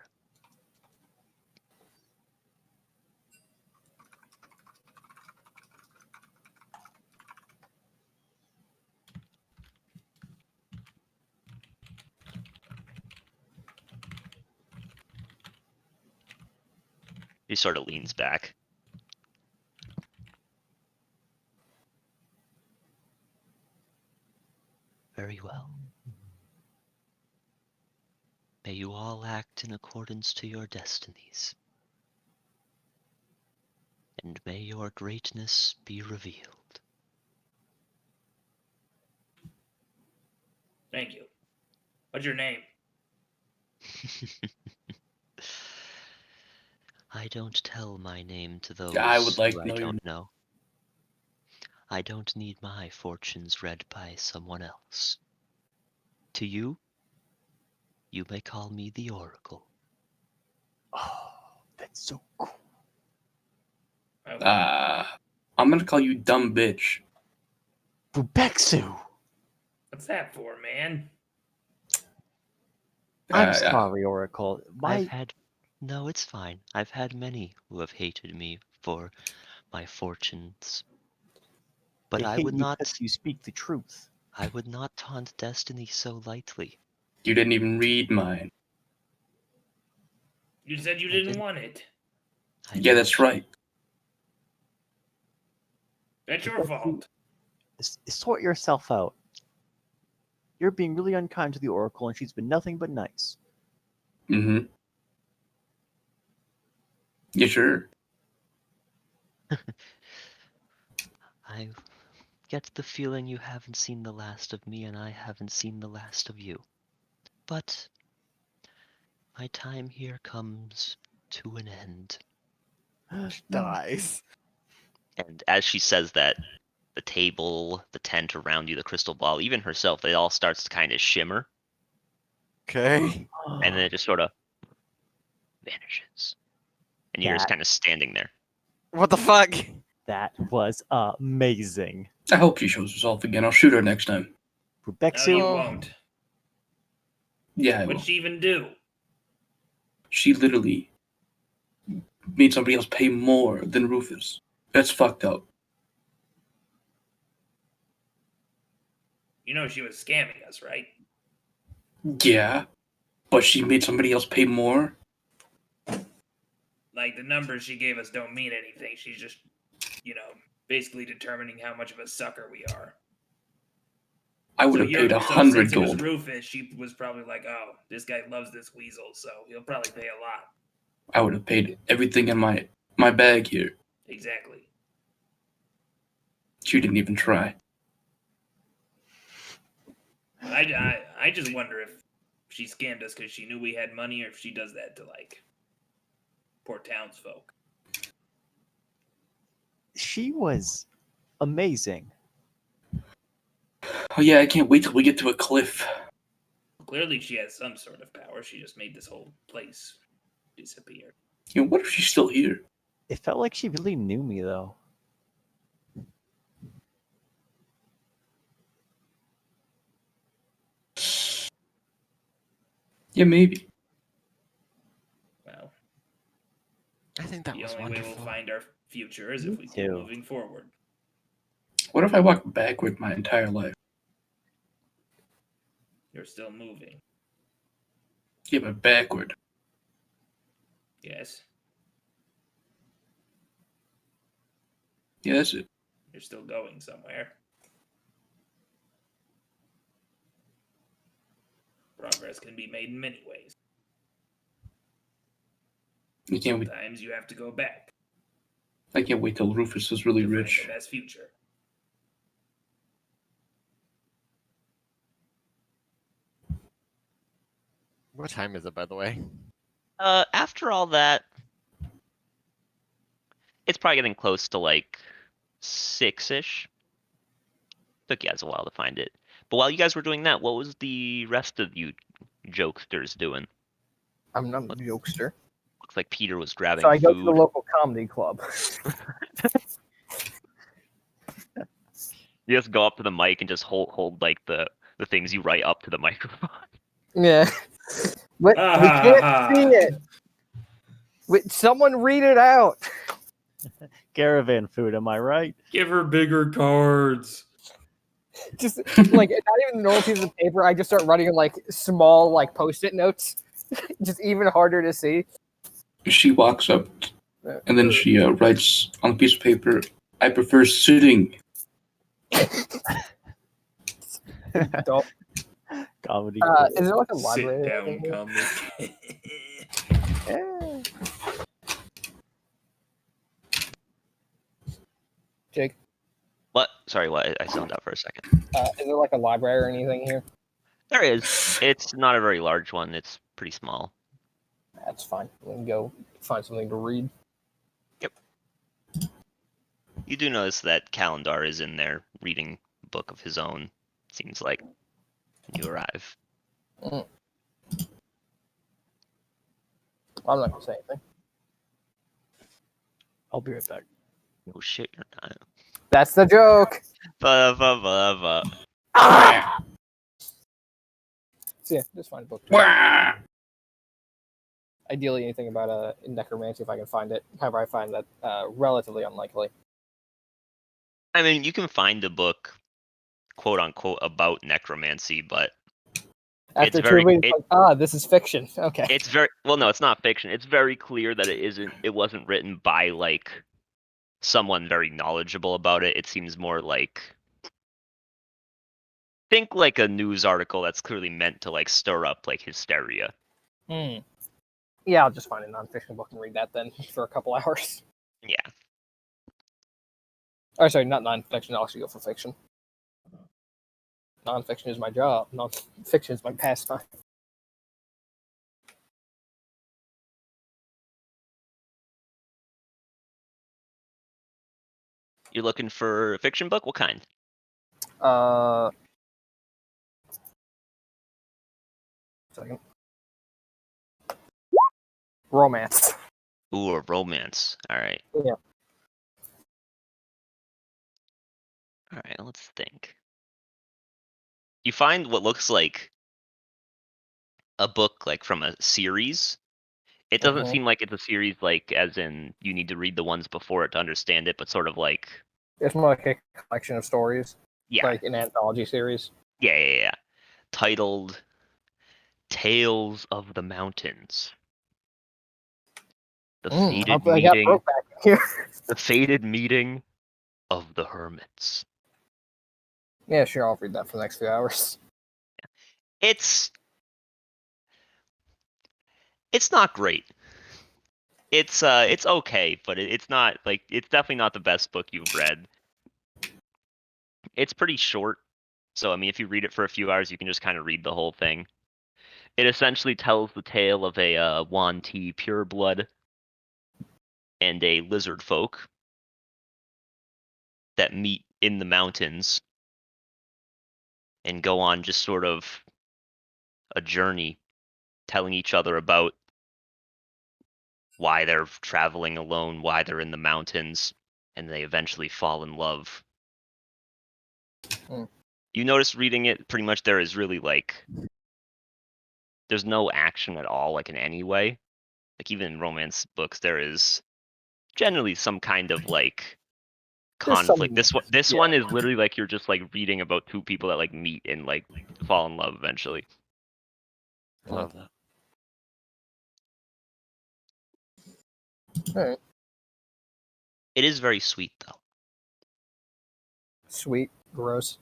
He sort of leans back. Very well. May you all act in accordance to your destinies. And may your greatness be revealed.
Thank you. What's your name?
I don't tell my name to
I would
those
like
who
to
I
know your
don't know. I don't need my fortunes read by someone else. To you, you may call me the Oracle.
Oh, that's so cool.
Okay.
I'm gonna call you dumb bitch.
Bubexu!
What's that for, man?
I'm sorry, Oracle.
No, it's fine. I've had many who have hated me for my fortunes. But
They
I
hate
would
you
not.
because you speak the truth.
I would not taunt destiny so lightly.
You didn't even read mine.
You said you didn't want it.
Yeah, that's right.
That's your fault.
Sort yourself out. You're being really unkind to the Oracle, and she's been nothing but nice.
Mm-hmm. Yeah, sure.
I get the feeling you haven't seen the last of me, and I haven't seen the last of you. But my time here comes to an end.
Dies.
And as she says that, the table, the tent around you, the crystal ball, even herself, it all starts to kind of shimmer.
Okay.
And then it just sort of vanishes. And you're just
That-
kind of standing there.
What the fuck?
That was amazing.
I hope she shows herself again. I'll shoot her next time.
No, you
Oh.
won't.
Yeah, I will.
What'd she even do?
She literally made somebody else pay more than Rufus. That's fucked up.
You know she was scamming us, right?
Yeah, but she made somebody else pay more.
Like, the numbers she gave us don't mean anything. She's just, basically determining how much of a sucker we are.
I would have paid 100
since it was
gold.
Rufus, she was probably like, oh, this guy loves this weasel, so he'll probably pay a lot.
I would have paid everything in my bag here.
Exactly.
She didn't even try.
I just wonder if she scammed us because she knew we had money, or if she does that to, like, poor townsfolk.
She was amazing.
Oh yeah, I can't wait till we get to a cliff.
Clearly she has some sort of power. She just made this whole place disappear.
You know, what if she's still here?
It felt like she really knew me, though.
Yeah, maybe.
Well,
I think that
The
was
only way
wonderful.
we'll find our future is
Me
if we keep
too.
moving forward.
What if I walk backward my entire life?
You're still moving.
Yeah, but backward.
Yes.
Yeah, that's it.
You're still going somewhere. Progress can be made in many ways.
I can't wait.
Sometimes you have to go back
I can't wait till Rufus is really
to find
rich.
the best future.
What time is it, by the way?
After all that, it's probably getting close to like 6-ish. Took you guys a while to find it. But while you guys were doing that, what was the rest of you jokesters doing?
I'm not a jokester.
Looks like Peter was grabbing
So I go to the
food.
local comedy club.
You just go up to the mic and just hold like the things you write up to the microphone.
Yeah. But we can't see it. Someone read it out.
Caravan food, am I right?
Give her bigger cards.
Just like not even normal pieces of paper. I just start writing like small like post-it notes, just even harder to see.
She walks up and then she writes on a piece of paper, "I prefer sitting."
Comedy.
Is there like a
Sit
library?
down, comic.
Jake,
What? Sorry, what? I zoned out for a second.
is there like a library or anything here?
There is. It's not a very large one. It's pretty small.
That's fine. We can go find something to read.
Yep. You do notice that Calendar is in there reading a book of his own. Seems like when you arrive.
Mm. I'm not gonna say anything.
I'll be right back.
Oh shit, you're not.
That's the joke.
Ba, ba, ba, ba.
So yeah, just find a book. Ideally, anything about necromancy if I can find it. However, I find that relatively unlikely.
I mean, you can find a book, quote unquote, about necromancy, but
After
it's very.
This is fiction. Okay.
It's very well. No, it's not fiction. It's very clear that it isn't. It wasn't written by like someone very knowledgeable about it. It seems more like think like a news article that's clearly meant to like stir up like hysteria.
Yeah, I'll just find a nonfiction book and read that then for a couple hours.
Yeah.
Oh, sorry, not nonfiction. I'll actually go for fiction. Nonfiction is my job. Nonfiction is my pastime.
You're looking for a fiction book? What kind?
Second. Romance.
Ooh, a romance. All right.
Yeah.
All right, let's think. You find what looks like a book like from a series. It doesn't seem like it's a series like as in you need to read the ones before it to understand it, but sort of like
It's more like a collection of stories.
Yeah.
Like an anthology series.
Yeah. Titled Tales of the Mountains. The fated
I got
meeting.
Brokeback here.
The fated meeting of the hermits.
Yeah, sure. I'll read that for the next few hours.
It's not great. It's okay, but it's not like it's definitely not the best book you've read. It's pretty short, so I mean, if you read it for a few hours, you can just kind of read the whole thing. It essentially tells the tale of a Yuan Ti pureblood and a lizard folk that meet in the mountains and go on just sort of a journey, telling each other about why they're traveling alone, why they're in the mountains, and they eventually fall in love. You notice reading it, pretty much there is really like, there's no action at all, like in any way. like even in romance books, there is generally some kind of like
There's some-
conflict. This one is literally like you're just like reading about two people that like meet and like fall in love eventually.
Love that.
Alright.
It is very sweet though.
Sweet. Gross.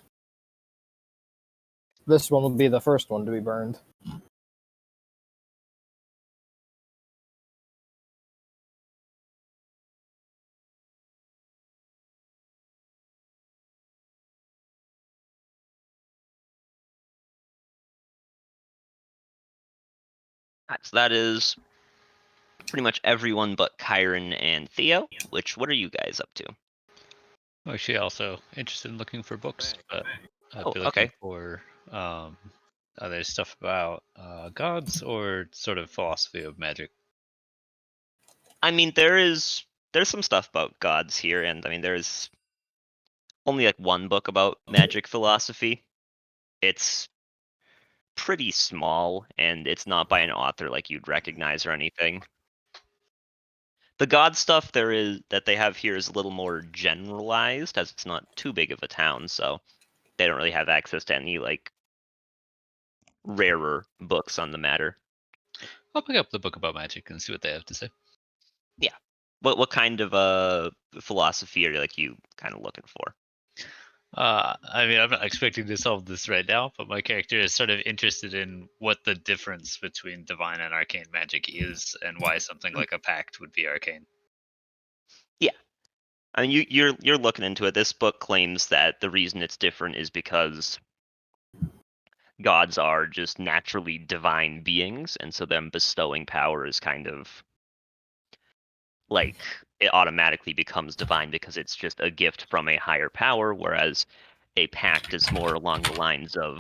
This one will be the first one to be burned.
So that is pretty much everyone but Kyron and Theo. What are you guys up to?
I'm actually also interested in looking for books, but I'd
Oh,
be looking
okay.
for other stuff about gods or sort of philosophy of magic.
I mean, there's some stuff about gods here, and I mean, there's only like one book about magic philosophy. It's pretty small, and it's not by an author like you'd recognize or anything. The god stuff that they have here is a little more generalized, as it's not too big of a town, so they don't really have access to any like rarer books on the matter.
I'll pick up the book about magic and see what they have to say.
Yeah. What kind of philosophy are you kind of looking for?
I mean, I'm not expecting to solve this right now, but my character is sort of interested in what the difference between divine and arcane magic is, and why something like a pact would be arcane.
Yeah, I mean, you're looking into it. This book claims that the reason it's different is because gods are just naturally divine beings, and so them bestowing power is kind of like it automatically becomes divine because it's just a gift from a higher power, whereas a pact is more along the lines of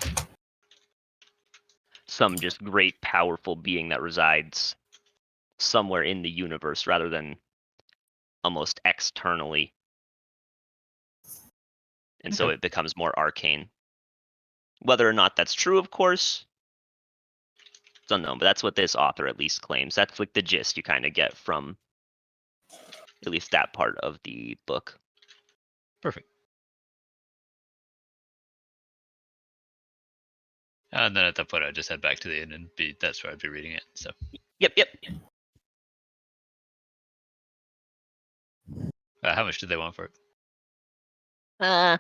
some just great powerful being that resides somewhere in the universe rather than almost externally. And so it becomes more arcane. Whether or not that's true, of course, it's unknown, but that's what this author at least claims. That's like the gist you kind of get from at least that part of the book.
Perfect. And then at that point, I'd just head back to the inn and that's where I'd be reading it. So.
Yep.
How much did they want for it?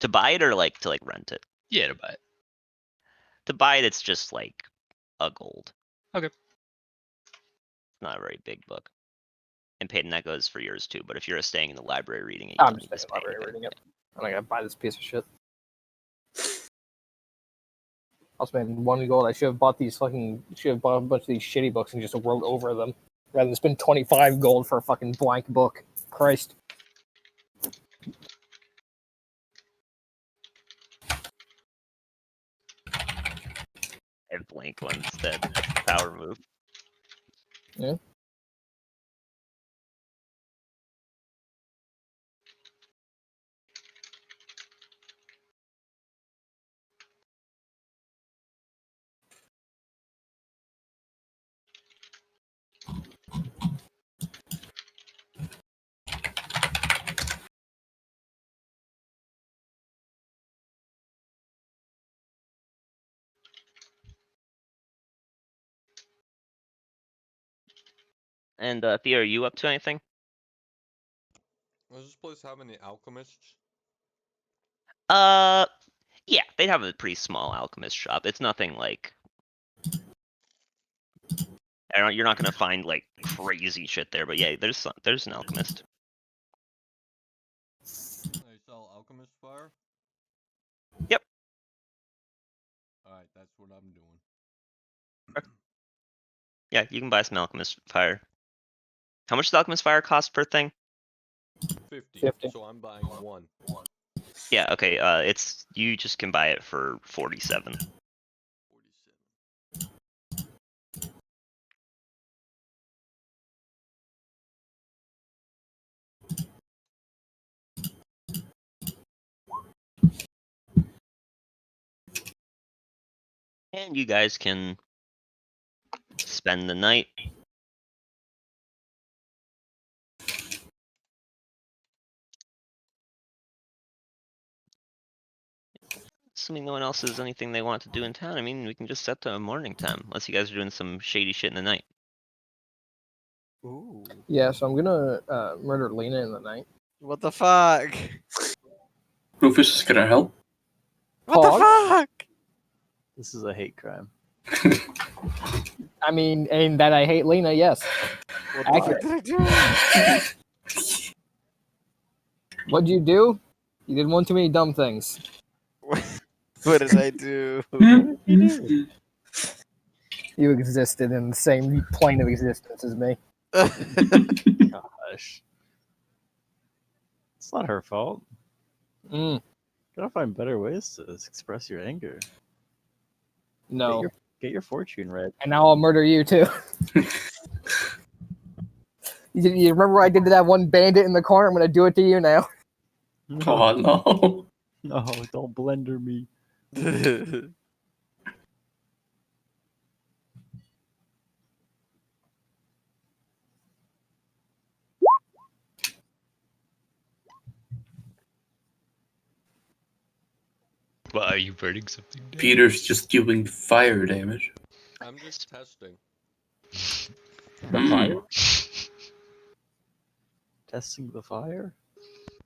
To buy it or to rent it?
Yeah, to buy it.
To buy it, it's just like a gold.
Okay.
It's not a very big book. And Peyton, that goes for yours too. But if you're staying in the library reading it, you
I'm
don't
just
need
in
to
the library
pay
reading it. I'm not gonna buy this piece of shit. I'll spend 1 gold. I should have bought a bunch of these shitty books and just wrote over them rather than spend 25 gold for a fucking blank book. Christ.
A blank one instead. That's the power move.
Yeah.
And Theo, are you up to anything?
Does this place have any alchemists?
Yeah, they have a pretty small alchemist shop. It's nothing like you're not gonna find like crazy shit there, but yeah, there's an alchemist.
They sell alchemist fire?
Yep.
Alright, that's what I'm doing.
Yeah, you can buy some alchemist fire. How much does alchemist fire cost per thing?
50. So I'm buying one.
Yeah, okay. You just can buy it for 47.
47.
And you guys can
spend the night. Assuming no one else has anything they want to do in town, I mean, we can just set to a morning time, unless you guys are doing some shady shit in the night.
Ooh.
Yeah, so I'm gonna murder Lena in the night.
What the fuck?
Rufus is gonna help.
What the fuck?
This is a hate crime.
I mean, and that I hate Lena, yes.
What the fuck
Accurate.
did I do?
What'd you do? You did one too many dumb things.
What did I do?
You existed in the same plane of existence as me.
Gosh. It's not her fault.
Mm,
Gotta find better ways to express your anger.
no.
Get your fortune read.
And now I'll murder you too. You remember I did to that one bandit in the corner? I'm gonna do it to you now.
Oh no.
No, don't blender me.
Why are you burning something down?
Peter's just doing fire damage.
I'm just testing.
The fire? Testing the fire?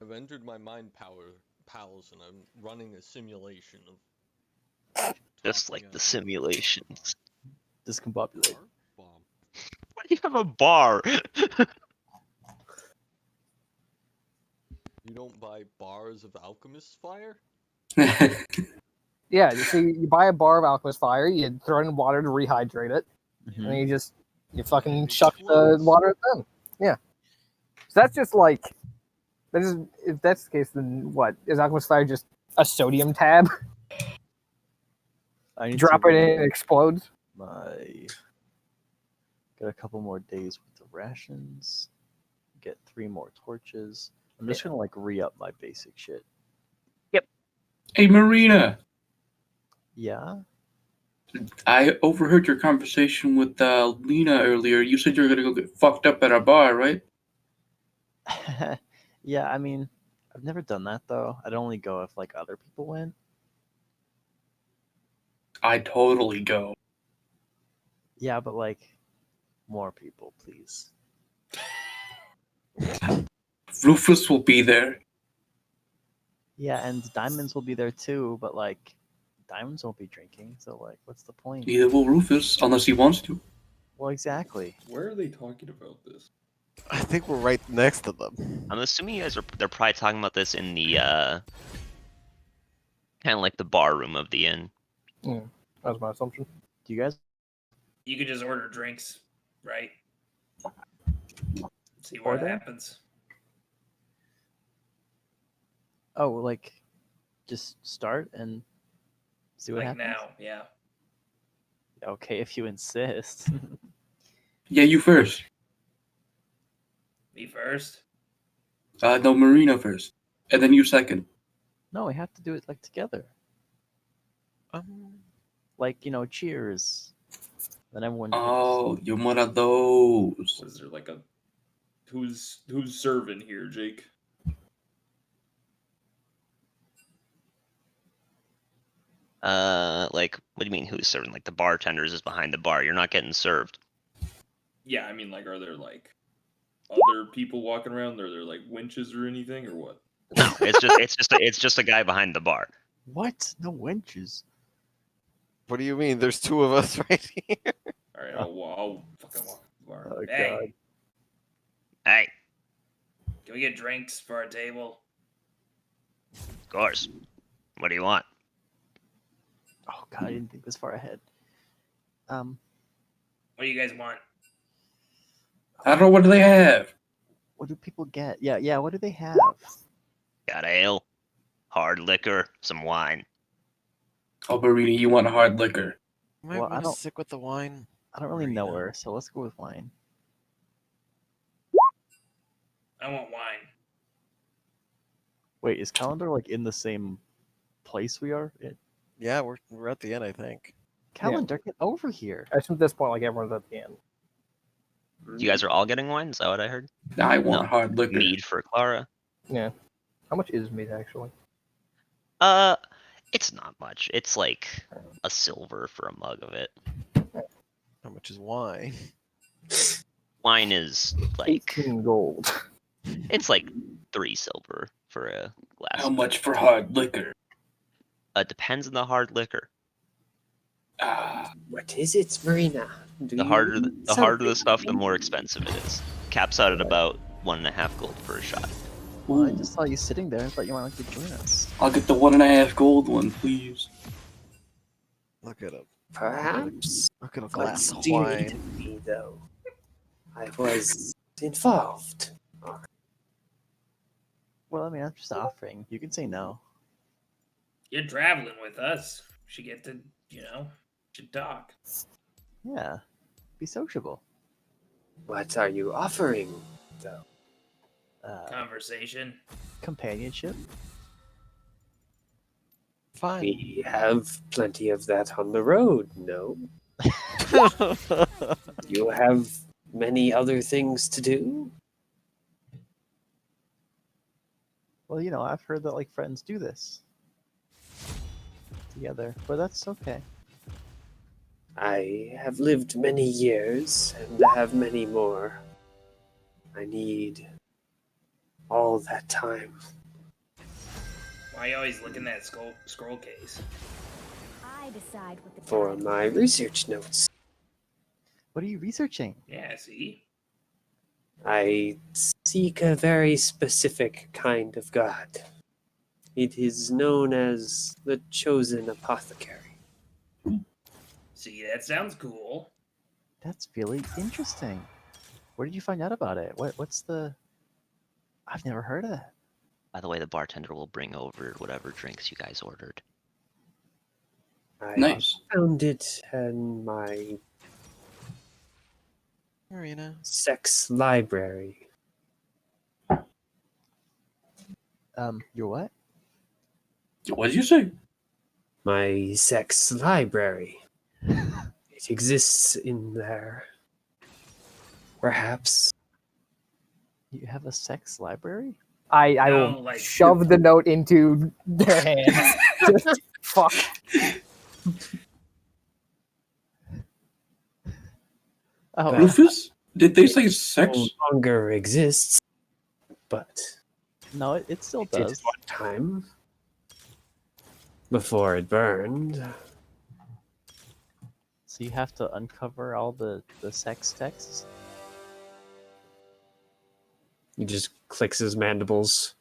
I've entered my mind pals, and I'm running a simulation of.
Just like the simulations.
Discombobulate.
Bomb.
Why do you have a bar?
You don't buy bars of alchemist fire?
Yeah, you see, you buy a bar of alchemist fire, you throw it in water to rehydrate it, and then you fucking chuck the water at them. Yeah. So that's just like, if that's the case, then what? Is alchemist fire just a sodium tab?
I need
Drop
to
it in and it explodes?
Get a couple more days with the rations. Get 3 more torches. I'm just gonna like re-up my basic shit.
Hey Marina,
Yeah.
I overheard your conversation with Lena earlier. You said you were gonna go get fucked up at a bar, right?
Yeah, I mean, I've never done that though. I'd only go if like other people went.
I totally go.
Yeah, but like more people, please.
Rufus will be there.
Yeah, and Diamonds will be there too, but like Diamonds won't be drinking, so like what's the point?
Neither will Rufus, unless he wants to.
Well, exactly.
Where are they talking about this?
I think we're right next to them.
I'm assuming you guys they're probably talking about this in the kind of like the bar room of the inn.
That was my assumption.
Do you guys?
You could just order drinks, right? See what
Order?
happens.
Oh, like just start and see what
Like
happens.
now, yeah.
Okay, if you insist.
Yeah, you first.
Me first.
No, Marina first, and then you second.
No, we have to do it like together. Like cheers. Then everyone.
Oh, you're one of those.
What is there like a who's serving here, Jake?
Like, what do you mean who's serving? Like the bartenders is behind the bar. You're not getting served.
Yeah, I mean, like, are there like other people walking around? Are there like winches or anything, or what?
No, it's just a guy behind the bar.
What? No wenches.
What do you mean? There's 2 of us right here.
All right, I'll fucking walk the bar.
Oh
Hey.
god.
Hey,
Can we get drinks for our table?
of course. What do you want?
Oh god, I didn't think this far ahead.
What do you guys want?
I don't know, what do they have?
What do people get? Yeah. What do they have?
Got ale, hard liquor, some wine.
Oh, Marina, you want hard liquor.
Might
Well, I
want to
don't-
stick with the wine.
I don't really know
Marina.
her, so let's go with wine.
I want wine.
Wait, is Calendar like in the same place we are?
Yeah, we're at the end, I think.
Calendar, get over here.
I assume at this point, like everyone's at the end.
You guys are all getting wine? Is that what I heard?
I want
No.
hard liquor.
Mead for Clara.
Yeah. How much is meat actually?
It's not much. It's like a silver for a mug of it.
How much is wine?
Wine is like
18 gold.
it's like 3 silver for a glass.
How much for hard liquor?
Depends on the hard liquor.
What is it, Marina?
The harder the stuff, the more expensive it is. Caps out at about 1.5 gold per shot.
Well, I just saw you sitting there. I thought you wanted to join us.
I'll get the 1.5 gold one, please.
Look at him.
Perhaps.
Look at a
What
glass of
do you
wine.
need of me, though? I was involved.
Well, I mean, I'm just offering. You can say no.
You're traveling with us. Should get to, should talk.
Yeah. Be sociable.
What are you offering, though?
Conversation.
Companionship.
Fine.
We have plenty of that on the road, no? You have many other things to do?
Well, I've heard that like friends do this together, but that's okay.
I have lived many years and have many more. I need all that time.
Why are you always looking at that scroll case?
I decide what the
For my research notes.
What are you researching?
Yeah, see?
I seek a very specific kind of god. It is known as the Chosen Apothecary.
See, that sounds cool.
That's really interesting. Where did you find out about it? What's the? I've never heard of that.
By the way, the bartender will bring over whatever drinks you guys ordered.
I found it in my
Marina.
sex library.
Your what?
What did you say?
My sex library. It exists in there. Perhaps.
You have a sex library?
I
No,
will
like-
shove the note into their hands. Just fuck.
Oh,
Rufus? Did they say sex?
No longer exists, but
no, it still
it did
does.
one time before it burned.
So you have to uncover all the sex texts?
He just clicks his mandibles.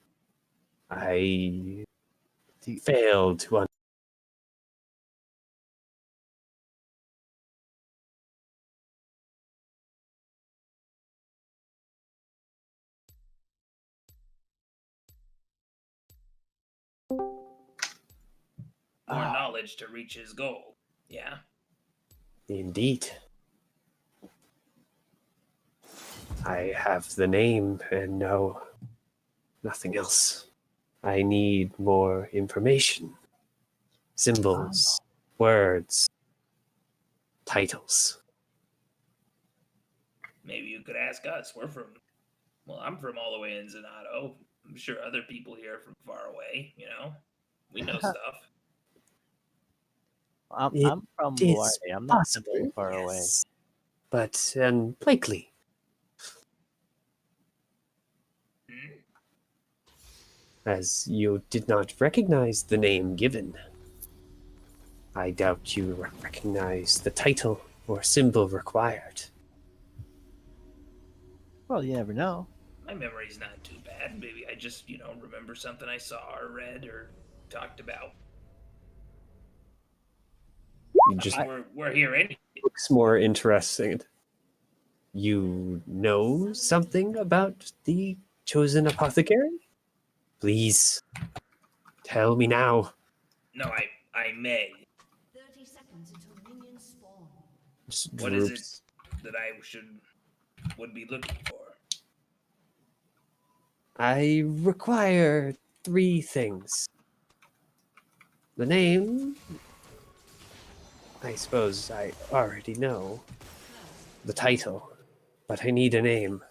I failed to
More knowledge to reach his goal. Yeah.
Indeed. I have the name and know nothing else. I need more information. Symbols, words, titles.
Maybe you could ask us. I'm from all the way in Zanotto. I'm sure other people here are from far away, We know stuff.
I'm from
It is
Luardi. I'm not
possible,
very far away.
yes, but unlikely. As you did not recognize the name given, I doubt you recognize the title or symbol required.
Well, you never know.
My memory's not too bad. Maybe I just, remember something I saw or read or talked about.
You just
We're here anyway.
looks more interesting. You know something about the Chosen Apothecary? Please, tell me now.
No, I may.
30 seconds until minions spawn.
Just
What is it
droops.
that I would be looking for?
I require 3 things. The name I suppose I already know the title, but I need a name.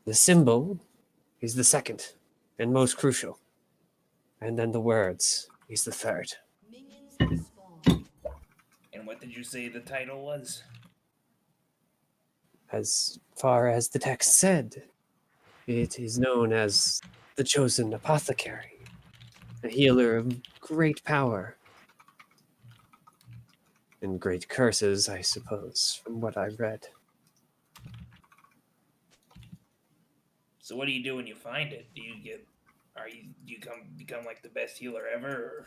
The symbol is the second and most crucial. And then the words is the third.
Minions have spawned.
And what did you say the title was?
As far as the text said, it is known as the Chosen Apothecary, a healer of great power and great curses, I suppose, from what I read.
So what do you do when you find it? Do you become like the best healer ever? Or?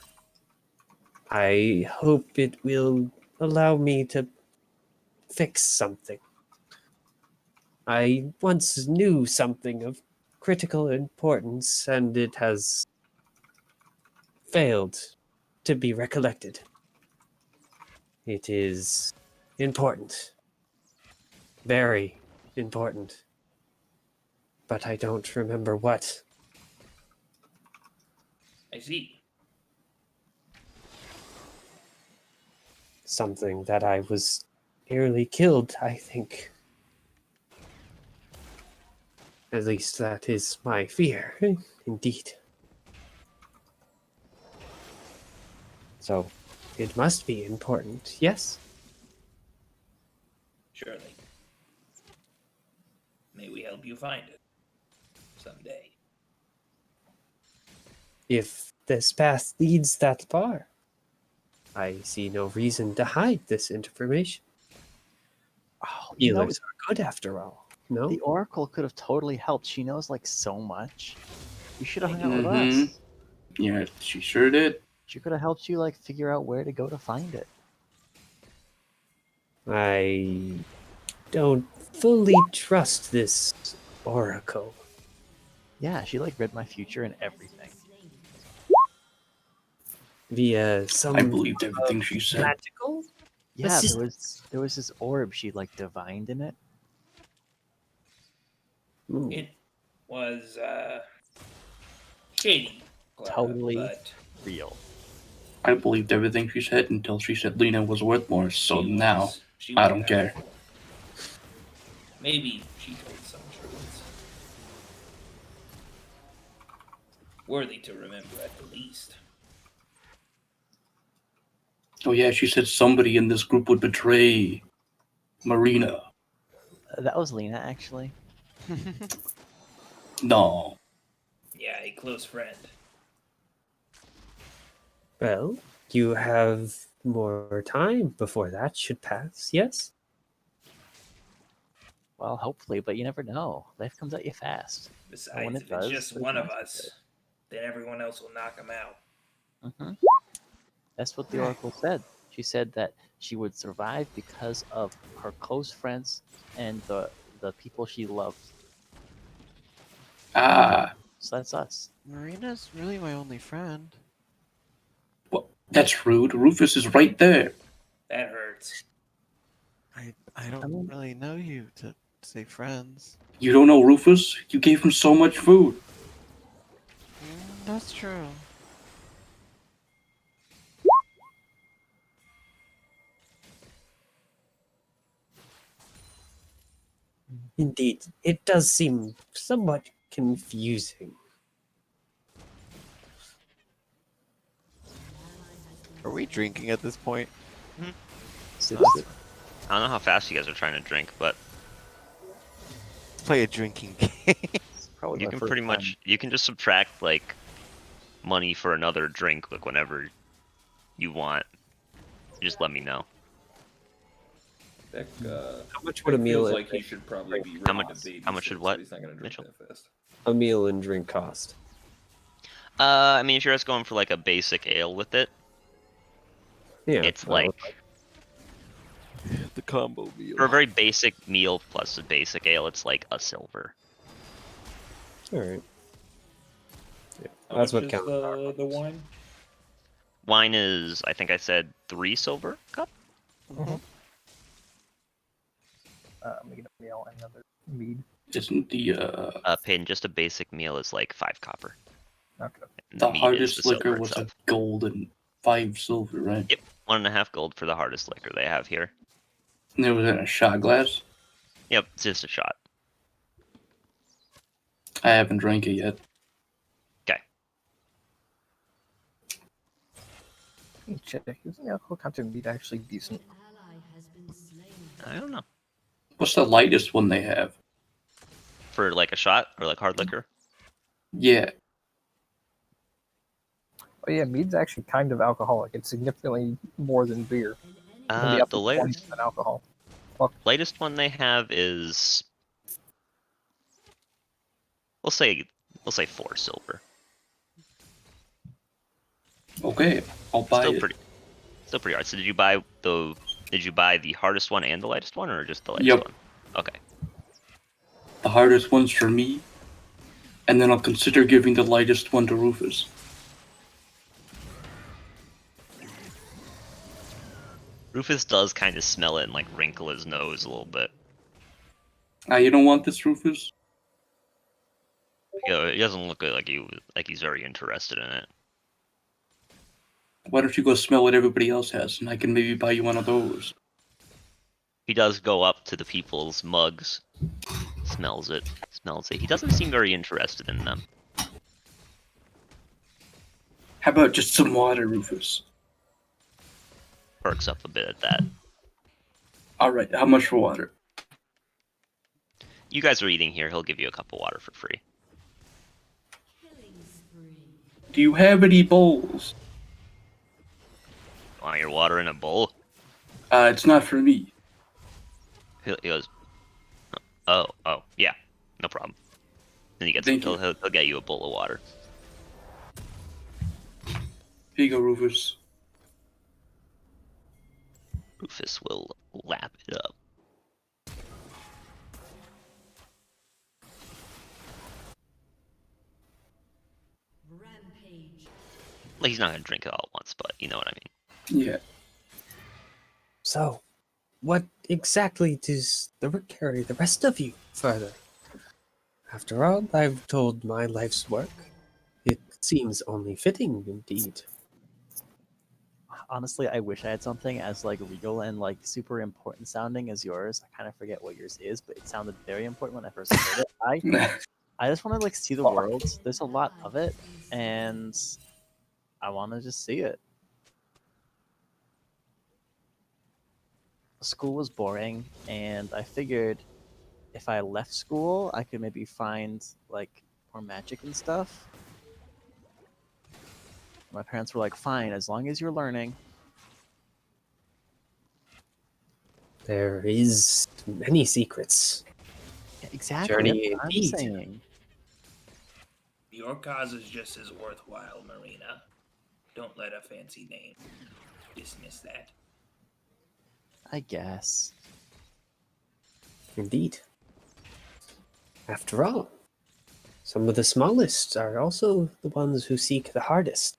I hope it will allow me to fix something. I once knew something of critical importance, and it has failed to be recollected. It is important. Very important. But I don't remember what.
I see.
Something that I was nearly killed, I think. At least that is my fear, indeed. So, it must be important, yes?
Surely. May we help you find it someday.
If this path leads that far, I see no reason to hide this information.
Oh,
Healers are good after all, no?
The Oracle could have totally helped. She knows like so much. You should have hung out with
Mhm.
us.
Yeah, she sure did.
She could have helped you like figure out where to go to find it.
I don't fully trust this Oracle.
Yeah, she like read my future and everything.
Via some
I believed everything she said.
magical?
Yeah,
assistance.
there was this orb she like divined in it.
Ooh.
It was shady. Clara,
Totally
but
real.
I believed everything she said until she said Lena was worth more, so
she
now
was- she
I
was
don't care.
powerful. Maybe she told some truths. Worthy to remember at the least.
Oh yeah, she said somebody in this group would betray Marina.
That was Lena actually.
No.
Yeah, a close friend.
Well, you have more time before that should pass, yes?
Well, hopefully, but you never know. Life comes at you fast. And when
Besides,
it
if
does,
it's just
there's
one of
nice
us, then everyone else will knock him out.
That's what the Oracle said. She said that she would survive because of her close friends and the people she loved.
Ah,
So that's us.
Marina's really my only friend.
well, that's rude. Rufus is right there.
That hurts.
I don't really know you to say friends.
You don't know Rufus? You gave him so much food.
That's true.
Indeed, it does seem somewhat confusing.
Are we drinking at this point?
Sip,
Huh?
sip.
I don't know how fast you guys are trying to drink, but
Let's play a drinking game.
Probably
you
my
can
first
pretty
time.
much you can just subtract like money for another drink like whenever you want. Just let me know.
Beck,
How much would a
Beck
meal
feels
and
like he should probably be
How
ready
much-
to babysit,
how much should
so
what,
he's not gonna drink
Mitchell?
that fast.
a meal and drink cost?
I mean, if you're just going for like a basic ale with it,
Yeah,
it's
well,
like
The combo meal.
for a very basic meal plus a basic ale, it's like a silver.
all right. Yeah,
How
that's
much
what
is
counts.
the wine?
Wine is, I think I said 3 silver cup.
Making a meal and another mead.
Isn't the
Pin, just a basic meal is like 5 copper.
Okay.
And
the
mead is
hardest
the silver
liquor was
itself.
a gold and 5 silver, right?
Yep. 1.5 gold for the hardest liquor they have here.
And it was in a shot glass.
Yep, it's just a shot.
I haven't drank it yet.
Okay.
Check. Is the alcohol content meat actually decent?
I don't know.
What's the lightest one they have?
For like a shot or like hard liquor?
Yeah.
Oh yeah, mead's actually kind of alcoholic. It's significantly more than beer. It can be up
The
to
latest
40% alcohol.
latest one they have is we'll say 4 silver.
Okay, I'll buy
Still
it.
pretty hard. So did you buy the hardest one and the lightest one, or just the lightest
Yep.
one? Okay.
The hardest one's for me, and then I'll consider giving the lightest one to Rufus.
Rufus does kind of smell it and like wrinkle his nose a little bit.
You don't want this, Rufus?
You know, it doesn't look like he's very interested in it.
Why don't you go smell what everybody else has, and I can maybe buy you one of those?
He does go up to the people's mugs, smells it. He doesn't seem very interested in them.
How about just some water, Rufus?
Perks up a bit at that.
Alright, how much for water?
You guys are eating here. He'll give you a cup of water for free.
Do you have any bowls?
Want your water in a bowl?
It's not for me.
He goes, oh, yeah, no problem. Then he'll get you a bowl of water.
Here you go, Rufus.
Rufus will lap it up. Like, he's not gonna drink it all at once, but you know what I mean.
Yeah.
So, what exactly does the work carry the rest of you further? After all I've told my life's work, it seems only fitting indeed.
Honestly, I wish I had something as like regal and like super important sounding as yours. I kind of forget what yours is, but it sounded very important when I first heard it. I just want to like see the world. There's a lot of it, and I want to just see it. School was boring, and I figured if I left school, I could maybe find like more magic and stuff. My parents were like, fine, as long as you're learning.
There is many secrets.
Exactly.
Journey
That's what I'm
indeed.
saying.
Your cause is just as worthwhile, Marina. Don't let a fancy name dismiss that.
I guess.
Indeed. After all, some of the smallest are also the ones who seek the hardest.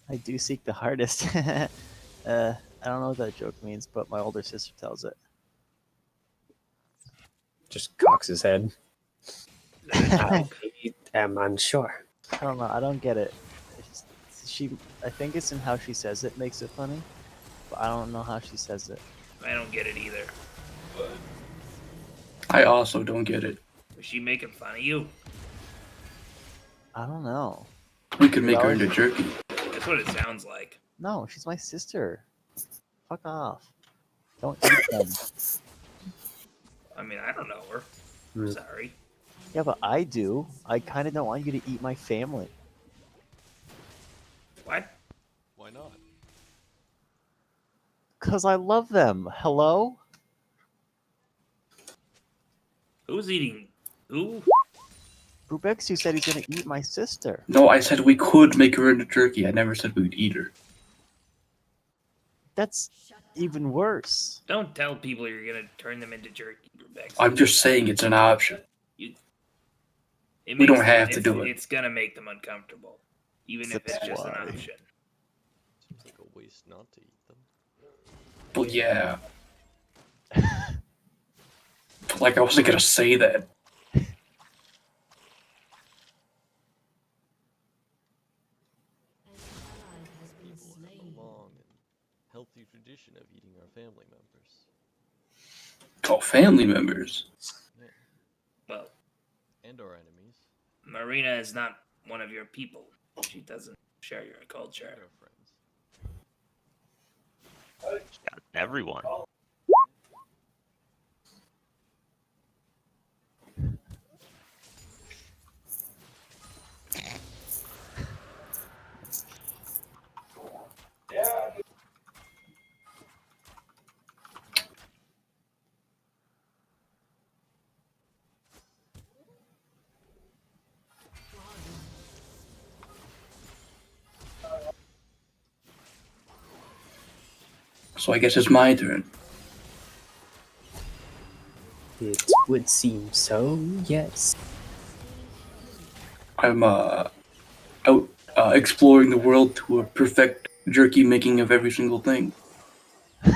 I do seek the hardest. I don't know what that joke means, but my older sister tells it.
Just cocks his head. I am unsure.
I don't know. I don't get it. I think it's in how she says it makes it funny, but I don't know how she says it.
I don't get it either.
I also don't get it.
Was she making fun of you?
I don't know.
We could make her into jerky.
That's what it sounds like.
No, she's my sister. Fuck off. Don't eat them.
I mean, I don't know her. Sorry.
Yeah, but I do. I kind of don't want you to eat my family.
What?
Why not?
Because I love them. Hello?
Who's eating? Who?
Rubexu said he's going to eat my sister.
No, I said we could make her into jerky. I never said we would eat her.
That's even worse.
Don't tell people you're gonna turn them into jerky, Rebecca.
I'm just saying it's an option.
We
don't have to do it.
It's gonna make them uncomfortable, even if it's just an option.
Seems like a waste not to eat them.
Well, yeah. Like, I wasn't gonna say that.
People have come along. healthy tradition of eating our family members.
Oh, family members.
Yeah.
Well,
And our enemies.
Marina is not one of your people. She doesn't share your culture.
And our friends.
Got everyone.
So I guess it's my turn.
It would seem so, yes.
I'm out exploring the world to a perfect jerky making of every single thing.
Of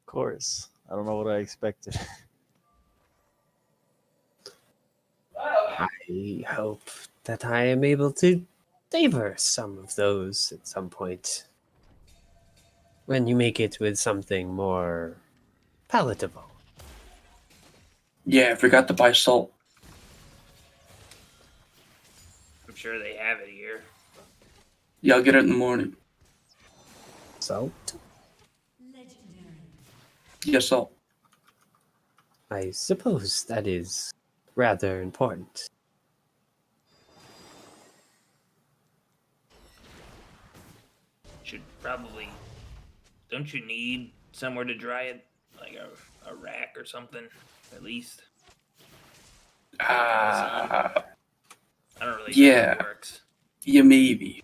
course. I don't know what I expected.
I hope that I am able to savor some of those at some point. When you make it with something more palatable.
Yeah, I forgot to buy salt.
I'm sure they have it here.
Yeah, I'll get it in the morning.
Salt?
Yes, salt.
I suppose that is rather important.
Should probably. Don't you need somewhere to dry it? Like a rack or something, at least? I don't really know how it works.
Yeah, maybe.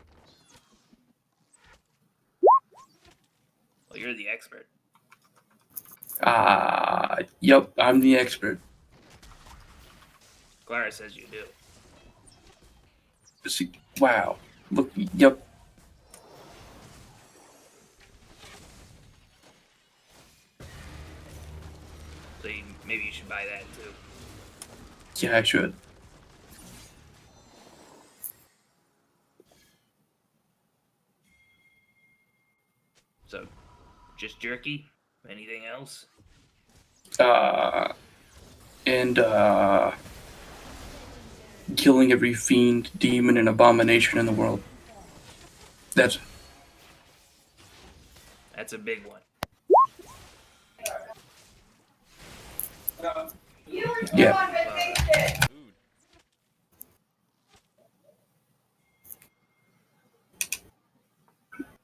Well, you're the expert.
Yep, I'm the expert.
Clara says you do.
See, wow. Look, yep.
So maybe you should buy that too.
Yeah, I should.
So, just jerky? Anything else?
And killing every fiend, demon, and abomination in the world. That's
a big one.
Yeah.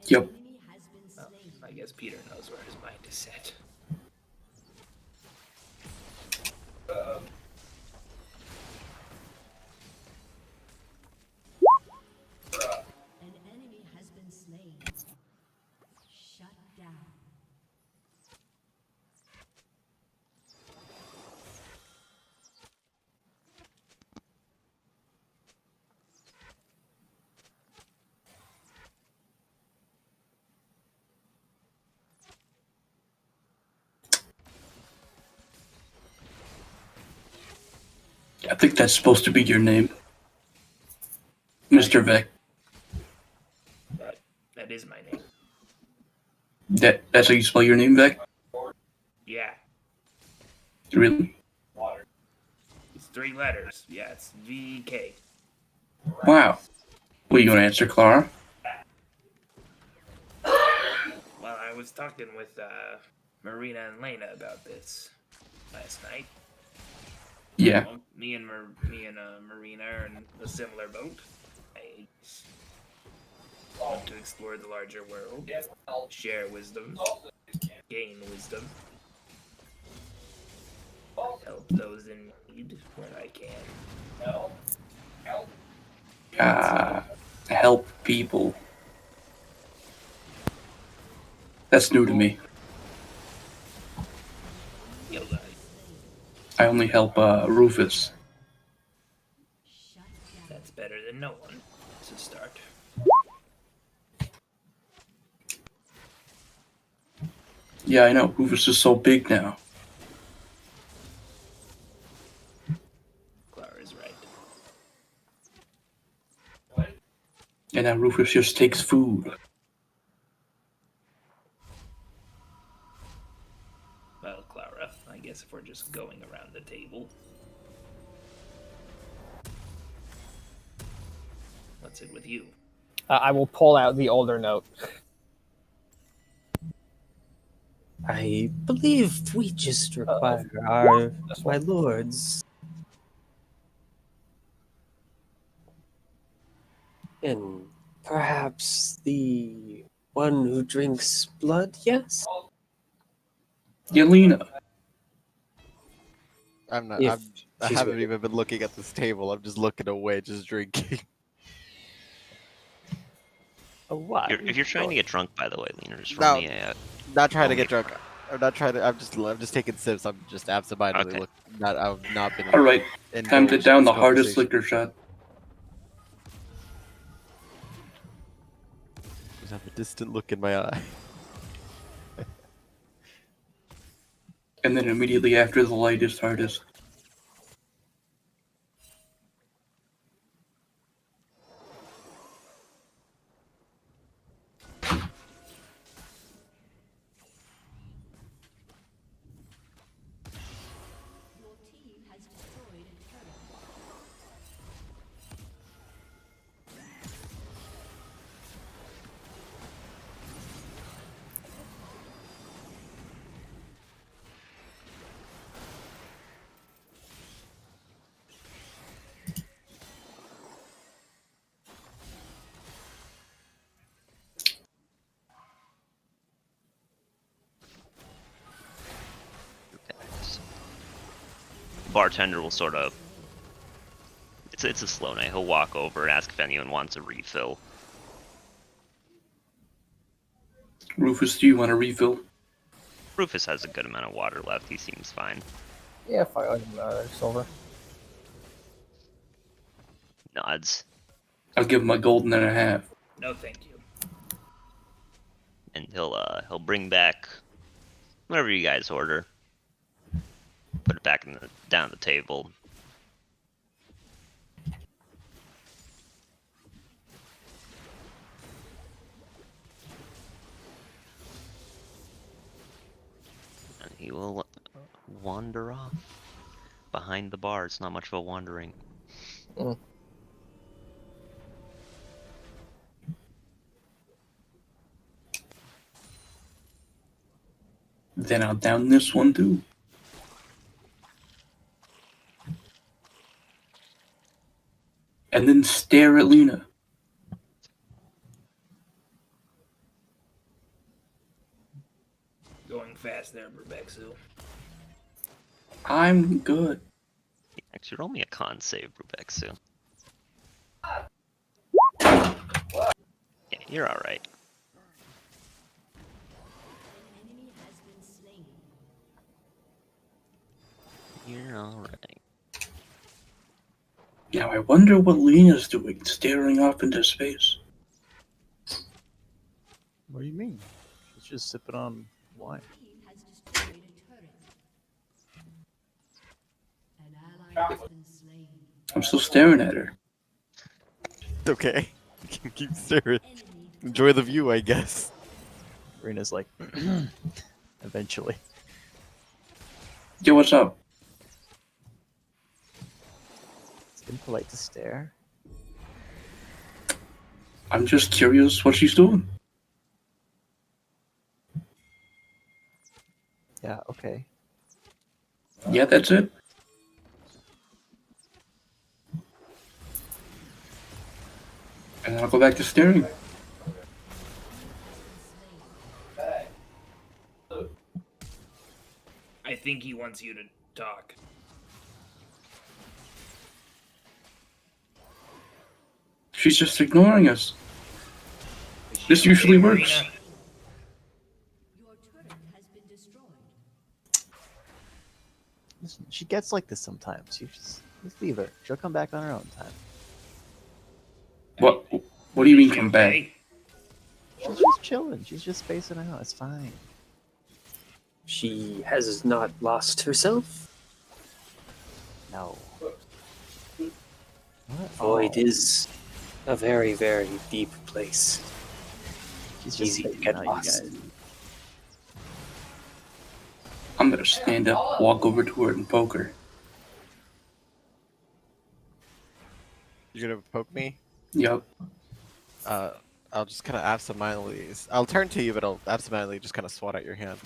Yep.
Well, I guess Peter knows where his mind is set.
An enemy has been slain. Shut down.
I think that's supposed to be your name. Mr. Vec.
That is my name.
That's how you spell your name, Vec?
Yeah.
Really?
It's 3 letters. Yeah, it's VK.
Wow. What, you gonna answer, Clara?
Well, I was talking with Marina and Lena about this last night.
Yeah.
Well, me and Marina are in a similar boat. I want to explore the larger world, share wisdom, gain wisdom, help those in need where I can.
Help people. That's new to me. I only help Rufus.
That's better than no one. It's a start.
Yeah, I know. Rufus is so big now.
Clara's right.
And now Rufus just takes food.
just going around the table. What's it with you?
I will pull out the older note.
I believe we just require our my lords. And perhaps the one who drinks blood, yes?
Yelena.
I'm not.
If
I
she's
haven't
ready.
even been looking at this table. I'm just looking away, just drinking.
If you're trying to get drunk, by the way, Leaner, just roll
No,
me a.
not trying to
roll me
get
a-
drunk. I'm not trying to. I'm just taking sips. I'm just absentmindedly
Okay.
look. Not. I've not been.
All right, time to
indulged
down
in
the
this
hardest
conversation.
liquor shot.
Just have a distant look in my eye.
And then immediately after, the lightest, hardest.
Your team has destroyed a turret.
Bartender will sort of. It's a slow night. He'll walk over and ask if anyone wants a refill.
Rufus, do you want a refill?
Rufus has a good amount of water left. He seems fine.
Yeah, 5 silver.
Nods.
I'll give him a golden and a half.
No, thank you.
And he'll bring back whatever you guys order. Put it back down the table. And he will wander off behind the bar. It's not much of a wandering.
Mm.
Then I'll down this one too. And then stare at Lena.
Going fast there, Rebexu.
I'm good.
Actually, roll me a con save, Rubexu. Yeah, you're alright.
An enemy has been slain.
You're alright.
Now I wonder what Lena's doing, staring off into space.
What do you mean? She's just sipping on wine.
Team has destroyed a turret. An ally has been slain.
I'm still staring at her.
It's okay. You can keep staring. Enjoy the view, I guess.
Rena's like, eventually.
Yo, what's up?
It's impolite to stare.
I'm just curious what she's doing.
Yeah, okay.
Yeah, that's it. And I'll go back to staring.
I think he wants you to talk.
She's just ignoring us. This usually works.
Marina?
Your turret has been destroyed.
Listen, she gets like this sometimes. You just leave her. She'll come back on her own time.
What do you mean
She
come back?
okay?
She's just chilling. She's just spacing out. It's fine.
She has not lost herself.
No. What?
Void is a very, very deep place.
She's just
easy to
spacing
get
out, you
lost.
guys.
I'm gonna stand up, walk over to her, and poke her.
You're gonna poke me?
Yup.
I'll just kind of absentmindedly. I'll turn to you, but I'll absentmindedly just kind of swat at your hand.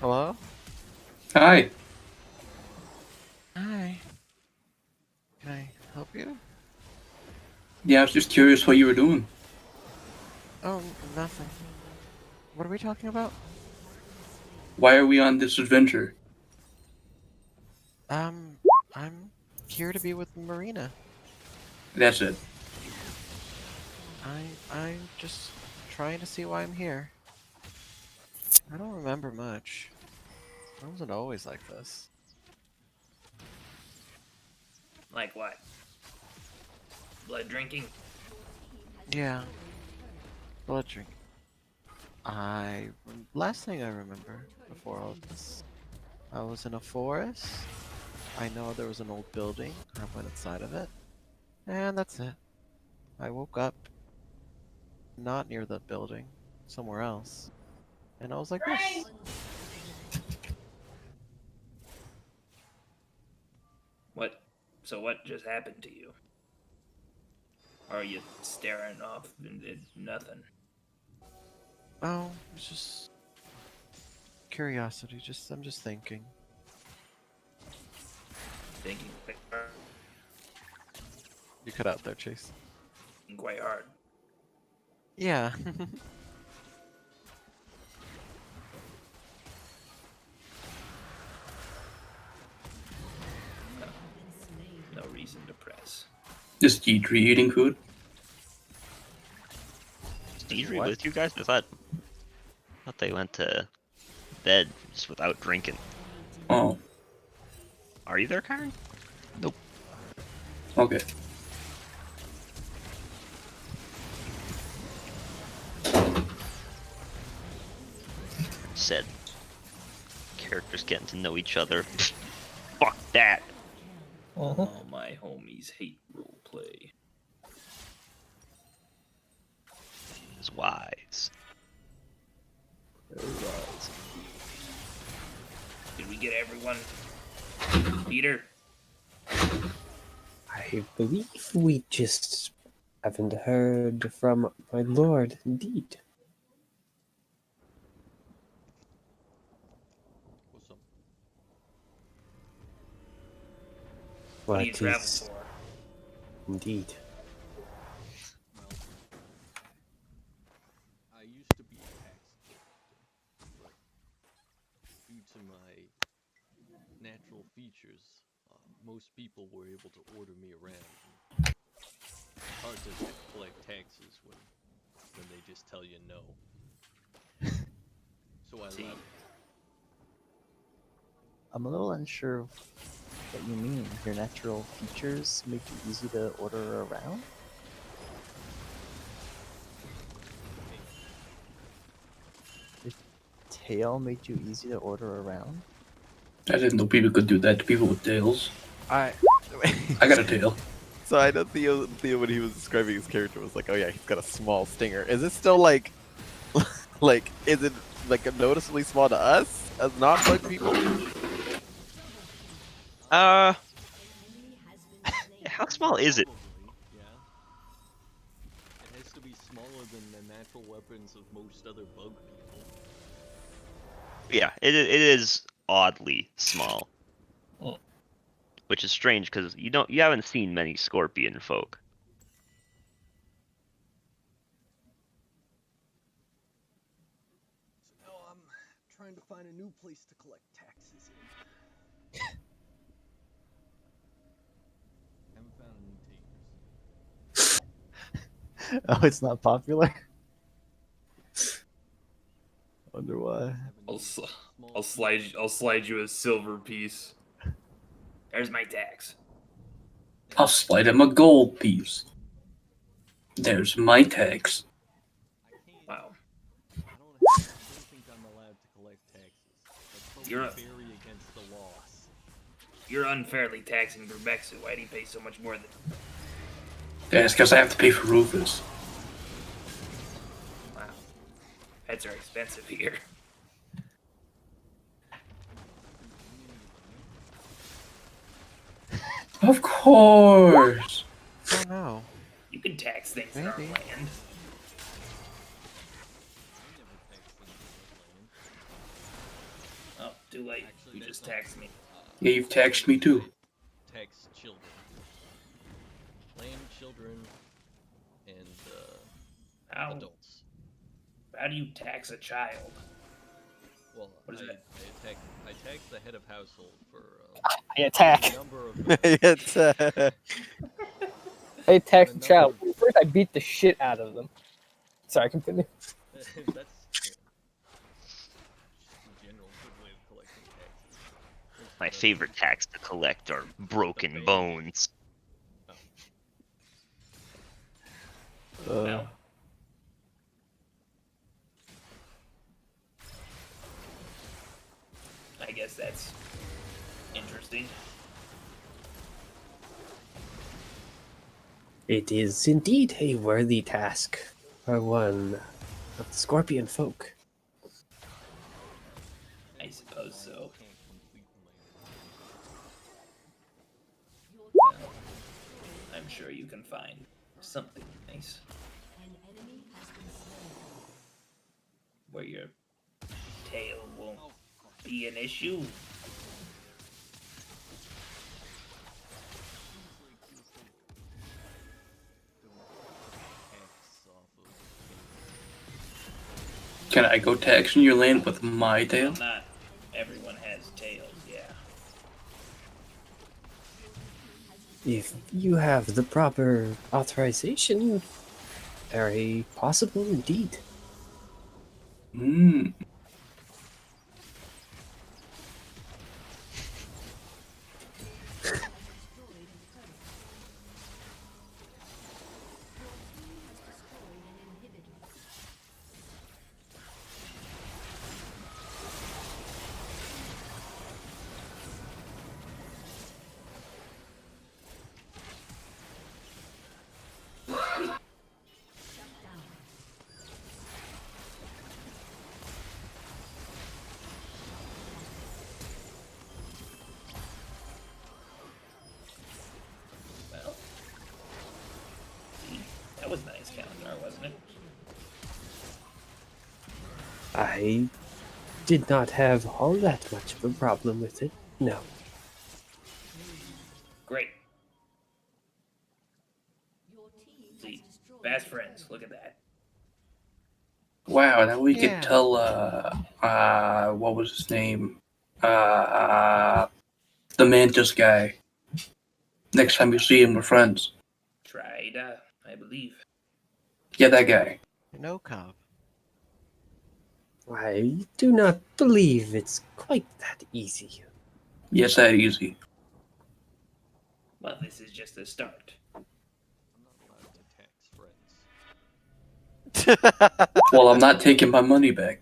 Hello?
Hi.
Hi. Can I help you?
Yeah, I was just curious what you were doing.
Oh, nothing. What are we talking about?
Why are we on this adventure?
I'm here to be with Marina.
That's it.
I'm just trying to see why I'm here. I don't remember much. I wasn't always like this.
Like what? Blood drinking?
Yeah. Blood drink. Last thing I remember before all this, I was in a forest. I know there was an old building. I went inside of it. And that's it. I woke up not near the building, somewhere else. And I was like this.
What? So what just happened to you? Or are you staring off into nothing?
Oh, it's just curiosity. I'm just thinking.
Thinking
You cut out there, Chase.
quite hard.
Yeah.
No reason to press.
Is Deirdre eating food?
Is Deirdre with you guys? I thought they went to bed just without drinking.
Oh.
Are you there, Karen? Nope.
Okay.
Said characters getting to know each other. Fuck that.
All my homies hate roleplay.
It's wise.
Did we get everyone? Peter?
I believe we just haven't heard from my lord, indeed.
What's up?
What are you
What
traveling
is
for?
indeed?
I used to be a tax collector, but due to my natural features, most people were able to order me around. It's hard to collect taxes when they just tell you no. So I left.
I'm a little unsure of what you mean. Your natural features make it easy to order around? Your tail made you easy to order around?
I didn't know people could do that to people with tails. I got a tail.
So I know Theo when he was describing his character was like, oh yeah, he's got a small stinger. Is it still like, is it like noticeably small to us as non-bug people?
How small is it?
Yeah. It has to be smaller than the natural weapons of most other bug people.
Yeah, it is oddly small. Which is strange because you haven't seen many scorpion folk.
So now I'm trying to find a new place to collect taxes in. Haven't found any takers.
Oh, it's not popular? Wonder why.
I'll slide you a silver piece.
There's my tax.
I'll slide him a gold piece. There's my tax.
Wow.
I don't think I'm allowed to collect taxes. That's
You're
very against the laws.
You're unfairly taxing Verbexu. Why do you pay so much more than?
That's because I have to pay for Rufus.
Wow. Pets are expensive here.
Of course.
Oh no.
You can tax things in our
Maybe.
land. Oh, too late.
Actually,
You
that's
just
not
taxed
true.
me.
Yeah, you've taxed me too.
Tax children. Land, children, and
How?
adults.
How do you tax a child?
Well,
What is that?
I tax the head of household for
I attack.
a number of
It's
I attack
a
the child.
number
First, I beat the shit out of them. Sorry, continue.
that's just the general good way of collecting taxes.
My favorite tax to collect are broken bones.
Well, I guess that's interesting.
It is indeed a worthy task for one of the scorpion folk.
I suppose so. I'm sure you can find something nice where your tail won't be an issue.
Can I go taxing your land with my tail?
Well, not everyone has tails, yeah.
If you have the proper authorization, very possible indeed.
Hmm.
Well, that was nice, Calendar, wasn't it?
I did not have all that much of a problem with it, no.
Great. See, fast friends, look at that.
Wow, now we
Yeah.
could tell, what was his name? The Mantis guy. Next time you see him, we're friends.
Tried, I believe.
Yeah, that guy.
No cob.
I do not believe it's quite that easy.
Yes, that easy.
Well, this is just a start.
Well, I'm not taking my money back.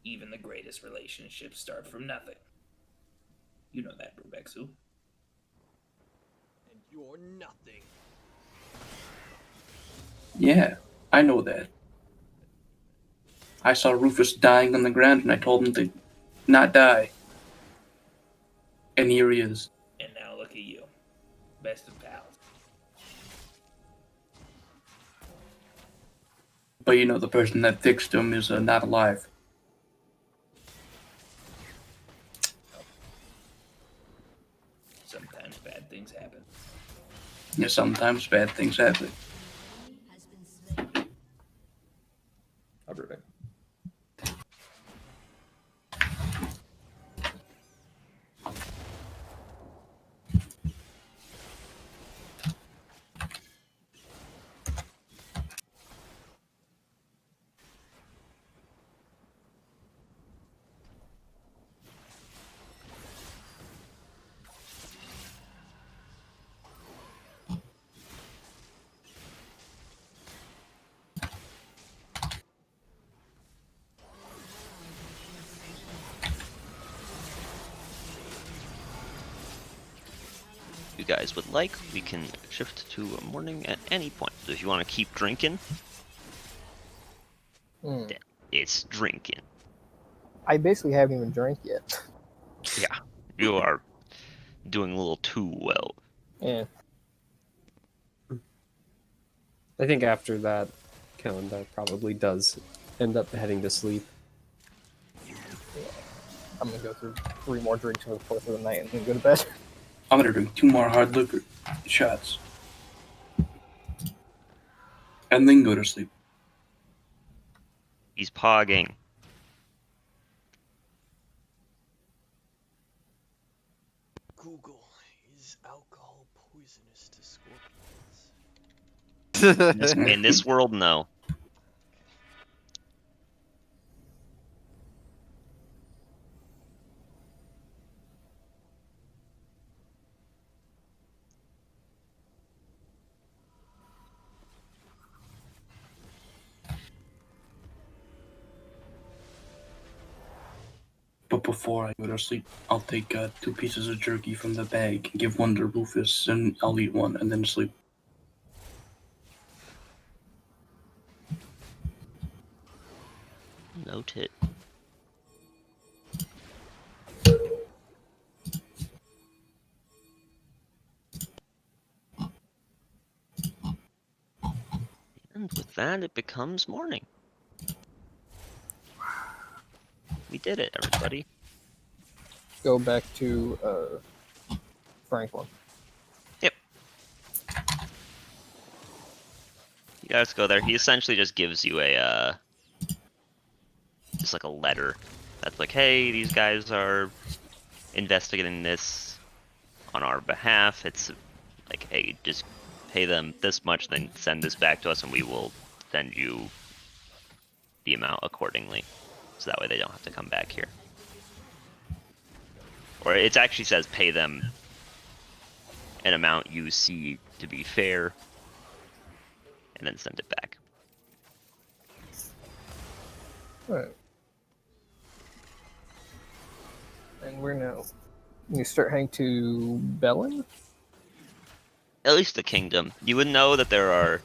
Even the greatest relationships start from nothing. You know that, Brubexu.
And you're nothing.
Yeah, I know that. I saw Rufus dying on the ground and I told him to not die. And here he is.
And now look at you. Best of pals.
But you know, the person that fixed him is not alive.
Sometimes bad things happen.
Yeah, sometimes bad things happen.
I'll be right back.
You guys would like, we can shift to a morning at any point. So if you want to keep drinking, then it's drinking.
I basically haven't even drank yet.
Yeah, you are doing a little too well.
Yeah.
I think after that, Kalenda probably does end up heading to sleep.
I'm gonna go through 3 more drinks over the course of the night and then go to bed.
I'm gonna drink 2 more hard liquor shots. And then go to sleep.
He's pogging.
Google, is alcohol poisonous to scorpions?
In this world, no.
But before I go to sleep, I'll take 2 pieces of jerky from the bag and give one to Rufus, and I'll eat one and then sleep.
Noted. And with that, it becomes morning. We did it, everybody.
Go back to Franklin.
Yep. You guys go there. He essentially just gives you a just like a letter that's like, hey, these guys are investigating this on our behalf. It's like, hey, just pay them this much, then send this back to us, and we will send you the amount accordingly. So that way they don't have to come back here. Or it actually says pay them an amount you see to be fair, and then send it back.
Alright. And we're now. You start heading to Bellin?
At least the kingdom. You would know that there are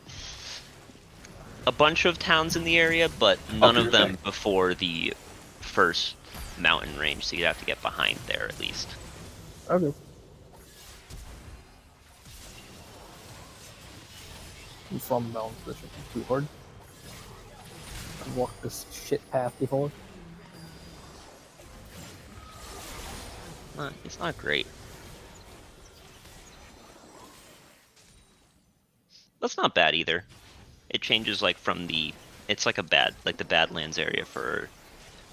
a bunch of towns in the area, but none of them before the first mountain range, so you'd have to get behind there at least.
Okay. I'm from Bellin, so this shouldn't be too hard. I've walked this shit path before.
It's not great. That's not bad either. It changes like from the, it's like the Badlands area for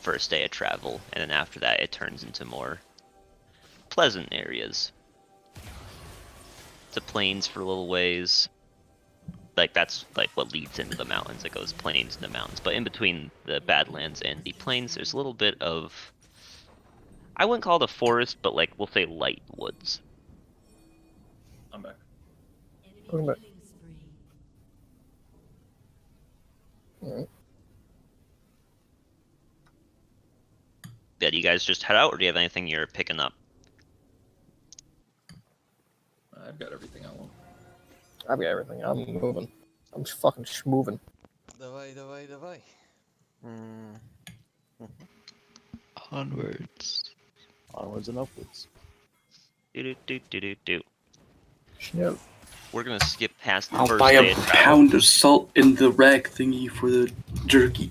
first day of travel, and then after that it turns into more pleasant areas. To plains for a little ways. Like that's like what leads into the mountains. It goes plains into mountains, but in between the Badlands and the plains, there's a little bit of, I wouldn't call it a forest, but like we'll say light woods.
I'm back.
Welcome back. Alright.
Yeah, do you guys just head out, or do you have anything you're picking up?
I've got everything I want.
I've got everything. I'm moving. I'm just fucking schmoving.
Давай.
Onwards.
Onwards and upwards.
Do.
Yep.
We're gonna skip past the
I'll
first
buy
day
a
of travel.
pound of salt in the rack thingy for the jerky.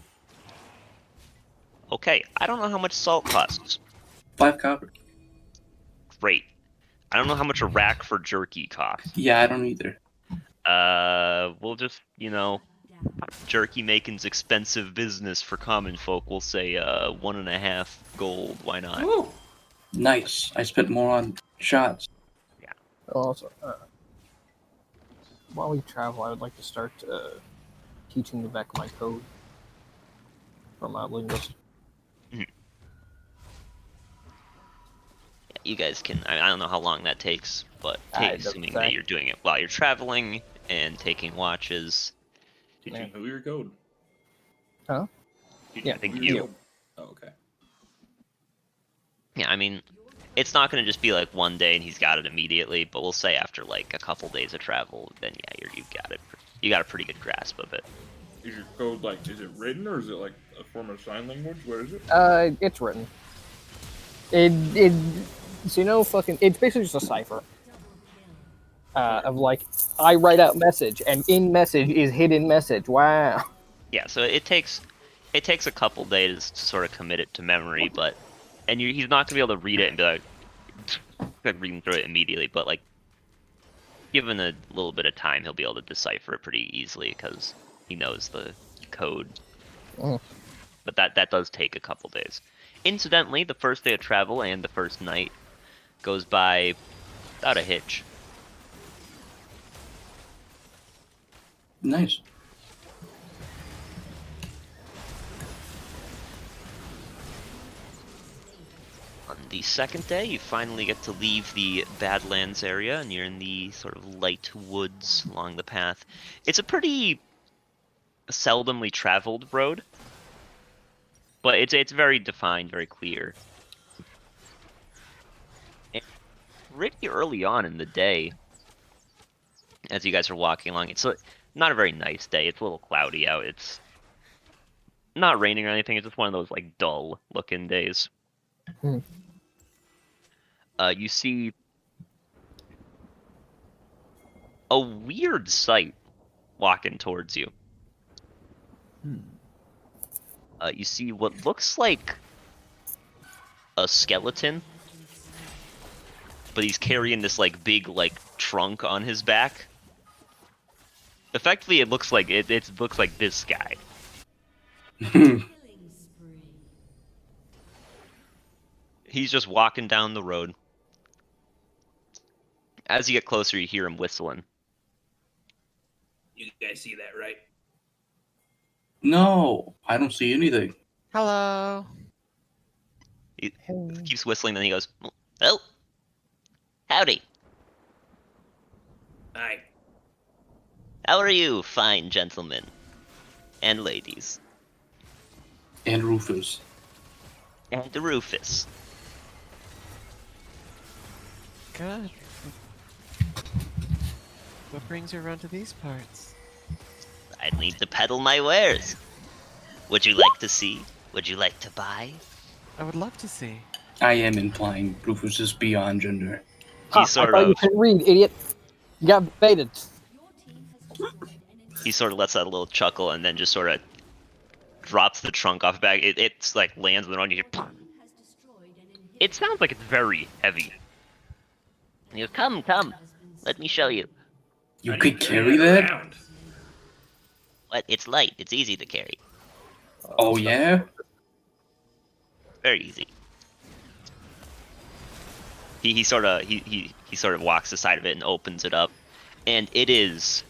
Okay, I don't know how much salt costs.
5 copper.
Great. I don't know how much a rack for jerky costs.
Yeah, I don't either.
We'll just, jerky making's expensive business for common folk. We'll say 1.5 gold. Why not?
Ooh. Nice. I spent more on shots.
Yeah.
Also, while we travel, I would like to start teaching you back my code from my linguist.
You guys can, I don't know how long that takes, but assuming that you're doing it while you're traveling and taking watches.
Teaching who your code?
Huh?
Teaching
I think
who
you.
your code? Oh, okay.
Yeah, I mean, it's not going to just be like one day and he's got it immediately, but we'll say after like a couple days of travel, then yeah, you've got it. You got a pretty good grasp of it.
Is your code like, is it written or is it like a form of sign language? What is it?
It's written. It So you know, fucking, it's basically just a cipher. Of like, I write out message, and in message is hidden message. Wow.
Yeah, so it takes a couple days to sort of commit it to memory, but he's not gonna be able to read it and be like reading through it immediately, but like given a little bit of time, he'll be able to decipher it pretty easily because he knows the code.
Mm.
But that does take a couple days. Incidentally, the first day of travel and the first night goes by without a hitch.
Nice.
On the second day, you finally get to leave the Badlands area, and you're in the sort of light woods along the path. It's a pretty seldomly traveled road, but it's very defined, very clear. And pretty early on in the day, as you guys are walking along, it's not a very nice day. It's a little cloudy out. It's not raining or anything. It's just one of those like dull-looking days.
Hmm.
You see a weird sight walking towards you. You see what looks like a skeleton, but he's carrying this like big like trunk on his back. Effectively, it looks like it looks like this guy. He's just walking down the road. As you get closer, you hear him whistling.
You guys see that, right?
No, I don't see anything.
Hello.
He keeps whistling, then he goes, "Oh, howdy.
Hi.
How are you, fine gentlemen and ladies?
And Rufus.
And Rufus.
Good. What brings you around to these parts?
I need to peddle my wares. Would you like to see? Would you like to buy?
I would love to see.
I am implying Rufus is beyond gender.
Ha, I thought you couldn't read, idiot. You got baited.
He sort of lets out a little chuckle and then just sort of drops the trunk off the back. It's like lands on the road. You hear, it sounds like it's very heavy.
And he goes, come, let me show you.
You could carry that?
What? It's light. It's easy to carry.
Oh yeah?
Very easy.
He sort of walks the side of it and opens it up, and it is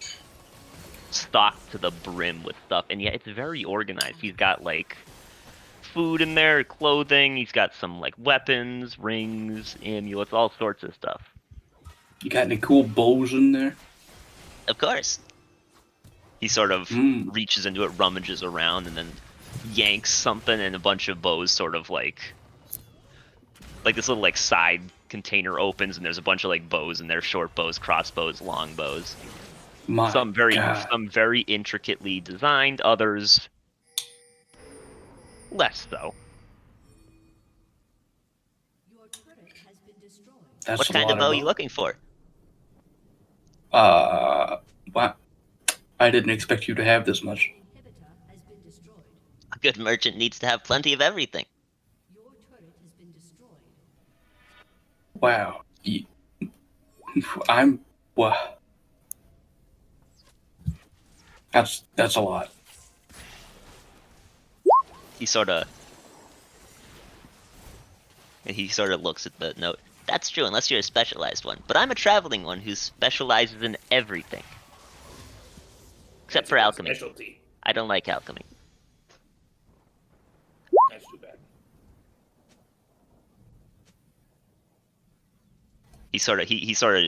stocked to the brim with stuff. And yeah, it's very organized. He's got like food in there, clothing. He's got some like weapons, rings, amulets, all sorts of stuff.
You got any cool bows in there?
Of course.
He sort of reaches into it, rummages around, and then yanks something, and a bunch of bows sort of like this little like side container opens, and there's a bunch of like bows in there, short bows, crossbows, long bows.
My
some very
God.
some very intricately designed, others less so.
That's
What
a
kind
lot
of bow are
of
you looking for?
Wow. I didn't expect you to have this much.
A good merchant needs to have plenty of everything.
Wow. Wow. That's a lot.
He sort of looks at the note.
That's true, unless you're a specialized one. But I'm a traveling one who specializes in everything. Except for alchemy.
Specialty.
I don't like alchemy.
That's too bad.
He sort of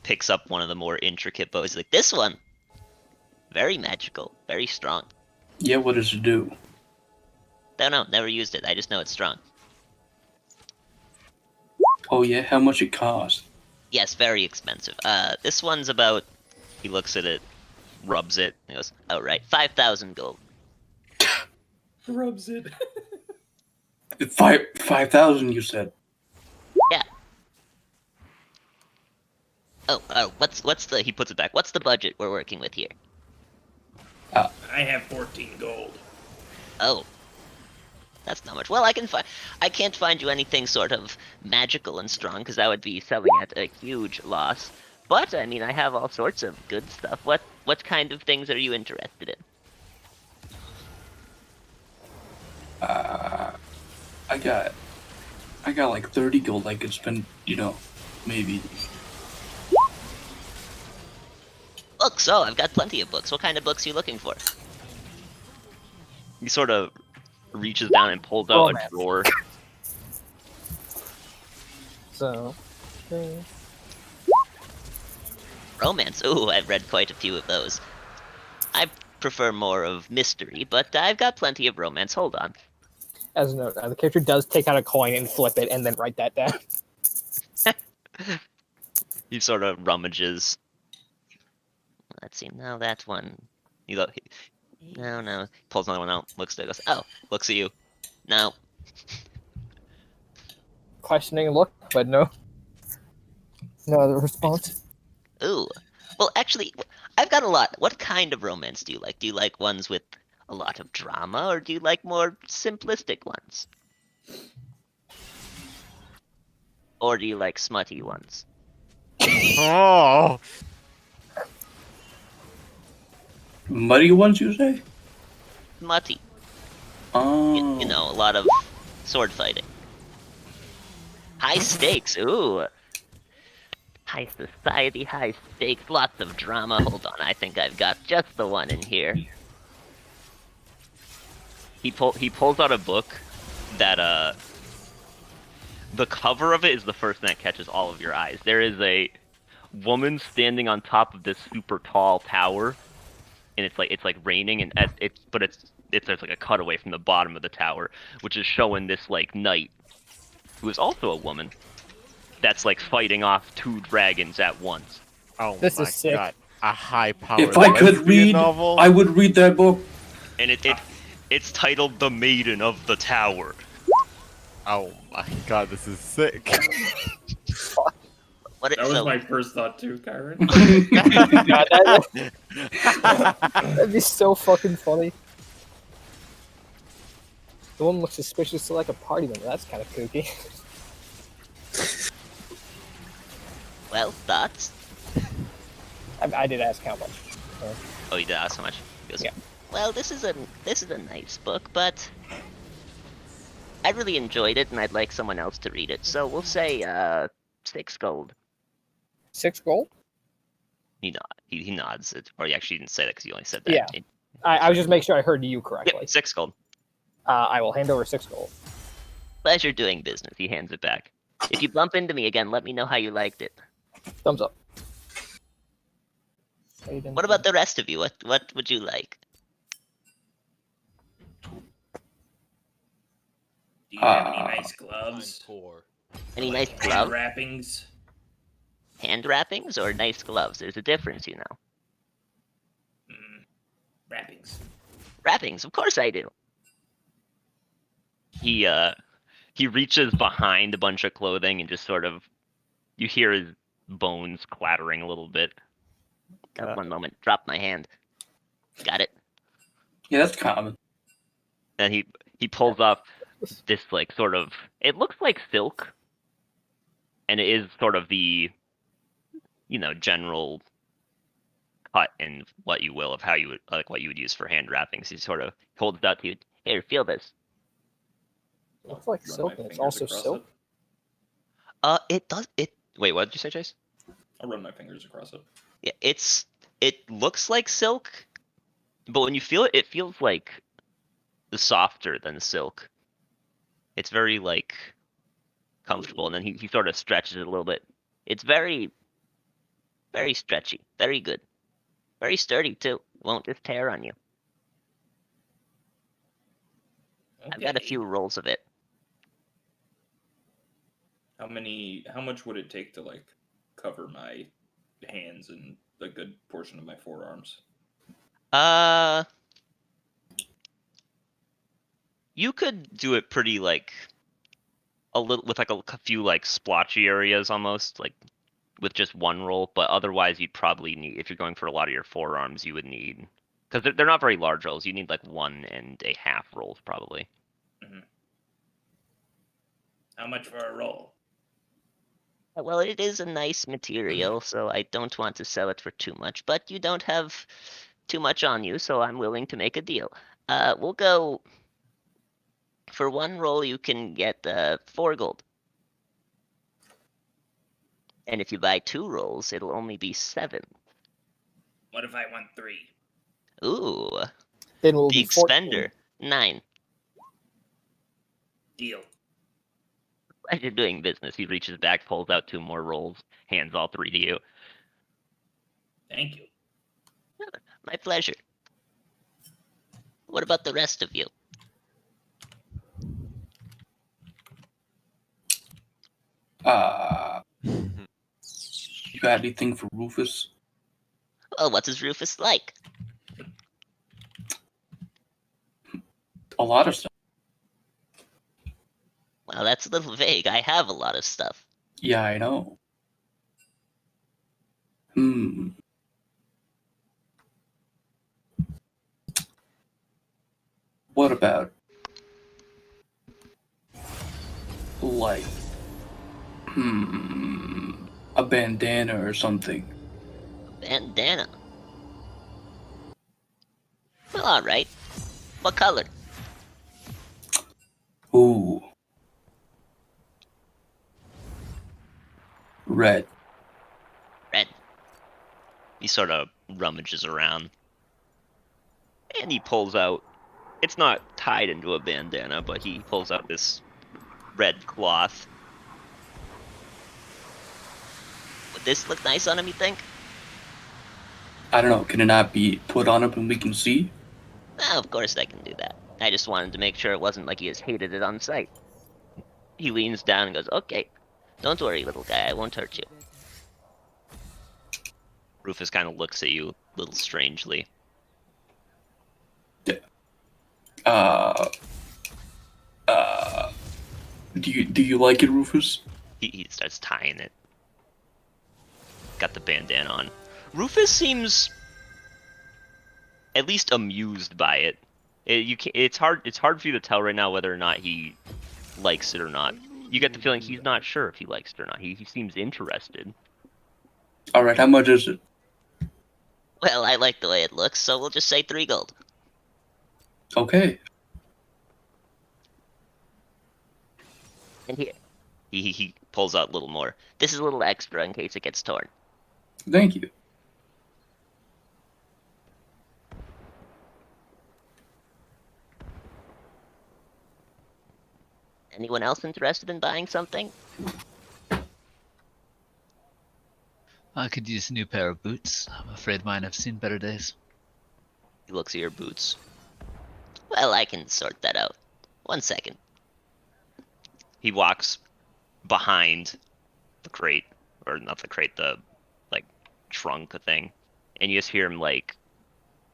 picks up one of the more intricate bows. He's like,
This one, very magical, very strong.
Yeah, what does it do?
Don't know, never used it. I just know it's strong.
Oh yeah, how much it cost?
Yes, very expensive. This one's about.
he looks at it, rubs it, and goes,
Oh right, 5,000 gold.
Rubs it.
5,000, you said.
Yeah, Oh, what's the? He puts it back. What's the budget we're working with here?
I have 14 gold.
Oh, that's not much. Well, I can't find you anything sort of magical and strong because that would be selling at a huge loss. But I mean, I have all sorts of good stuff. What kind of things are you interested in?
I got like 30 gold I could spend, maybe.
Books. Oh, I've got plenty of books. What kind of books are you looking for? He sort of reaches down and pulls out a drawer.
So.
Romance. Ooh, I've read quite a few of those. I prefer more of mystery, but I've got plenty of romance. Hold on.
As a note, the character does take out a coin and flip it, and then write that down.
He sort of rummages. Let's see. Now that one. No. Pulls another one out. Looks at it. Goes. Oh. Looks at you. No.
Questioning look, but no other response.
Ooh. Well, actually, I've got a lot. What kind of romance do you like? Do you like ones with a lot of drama, or do you like more simplistic ones? Or do you like smutty ones?
Oh.
Muddy ones, you say?
Smutty.
Oh.
You know, a lot of sword fighting. High stakes. Ooh. High society, high stakes, lots of drama. Hold on, I think I've got just the one in here. He pulls out a book that the cover of it is the first thing that catches all of your eyes. There is a woman standing on top of this super tall tower, and it's like raining, and there's like a cutaway from the bottom of the tower, which is showing this like knight, who is also a woman, that's like fighting off two dragons at once.
Oh
This
my
is sick.
god. A high-powered
If I could read,
novel?
I would read that book.
And it's titled The Maiden of the Tower.
Oh my god, this is sick.
That was my first thought too, Kyron.
God, that'd be so fucking funny. The one looks suspiciously like a party member. That's kind of kooky.
Well, thoughts?
I did ask how much.
Oh, you did ask how much? He goes,
Yeah.
Well, this is a nice book, but I really enjoyed it, and I'd like someone else to read it. So we'll say 6 gold.
6 gold?
He nods. Or he actually didn't say that because he only said that.
Yeah. I was just making sure I heard you correctly.
Yep, 6 gold.
I will hand over 6 gold.
Pleasure doing business. He hands it back. If you bump into me again, let me know how you liked it.
Thumbs up.
What about the rest of you? What would you like?
Do you have any nice gloves?
Any nice
Hand
gloves?
wrappings?
Hand wrappings or nice gloves? There's a difference, you know.
Wrappings.
Wrappings, of course I do. He reaches behind a bunch of clothing and just sort of, you hear his bones clattering a little bit. One moment, drop my hand. Got it.
Yeah, that's common.
And he pulls up this like sort of, it looks like silk, and it is sort of the, general cut and what you will of how you would what you would use for hand wrappings. He sort of holds it out to you. Here, feel this.
Looks like silk, and it's also silk.
It does. Wait, what did you say, Chase?
I'll run my fingers across it.
Yeah, it looks like silk, but when you feel it, it feels like softer than silk. It's very like comfortable, and then he sort of stretches it a little bit. It's very, very stretchy, very good, very sturdy too. It won't just tear on you.
Okay.
I've got a few rolls of it.
How much would it take to like cover my hands and a good portion of my forearms?
You could do it pretty like a little with like a few like splotchy areas almost like with just one roll, but otherwise you'd probably need, if you're going for a lot of your forearms, you would need, because they're not very large rolls. You need like 1.5 rolls probably.
How much for a roll?
Well, it is a nice material, so I don't want to sell it for too much, but you don't have too much on you, so I'm willing to make a deal. We'll go for one roll. You can get 4 gold, and if you buy 2 rolls, it'll only be 7.
What if I want 3?
Ooh,
Then we'll be
big
14.
spender. 9.
Deal.
As you're doing business, he reaches back, pulls out 2 more rolls, hands all 3 to you.
Thank you.
My pleasure. What about the rest of you?
You got anything for Rufus?
Well, what is Rufus like?
A lot of stuff.
Well, that's a little vague. I have a lot of stuff.
Yeah, I know. What about, like, a bandana or something?
Bandana. Well, alright. What color?
Ooh. Red.
Red.
He sort of rummages around. And he pulls out, it's not tied into a bandana, but he pulls out this red cloth.
Would this look nice on him, you think?
I don't know, can it not be put on up and we can see?
Oh, of course I can do that. I just wanted to make sure it wasn't like he just hated it on sight.
He leans down and goes,
Okay. Don't worry, little guy. I won't hurt you.
Rufus kind of looks at you a little strangely.
Do you like it, Rufus?
He starts tying it. Got the bandana on. Rufus seems at least amused by it. It's hard for you to tell right now whether or not he likes it or not. You get the feeling he's not sure if he likes it or not. He seems interested.
Alright, how much is it?
Well, I like the way it looks, so we'll just say 3 gold.
Okay.
And here. He pulls out a little more. This is a little extra in case it gets torn.
Thank you.
Anyone else interested in buying something?
I could use a new pair of boots. I'm afraid mine have seen better days.
He looks at your boots. Well, I can sort that out. 1 second.
He walks behind the crate, or not the crate, the like trunk thing, and you just hear him like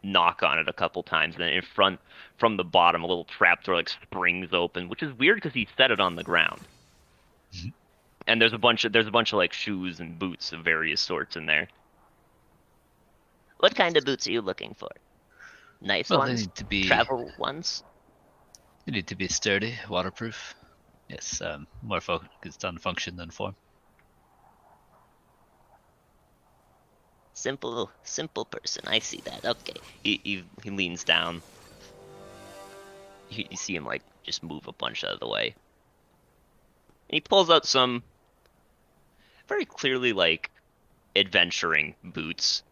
knock on it a couple times, and then in front, from the bottom, a little trapdoor like springs open, which is weird because he set it on the ground. And there's a bunch of like shoes and boots of various sorts in there.
What kind of boots are you looking for? Nice
Well,
ones?
they need to be
Travel ones?
They need to be sturdy, waterproof. Yes, more focused on function than form.
Simple person. I see that. Okay.
He leans down. You see him like just move a bunch out of the way. And he pulls out some very clearly like adventuring boots.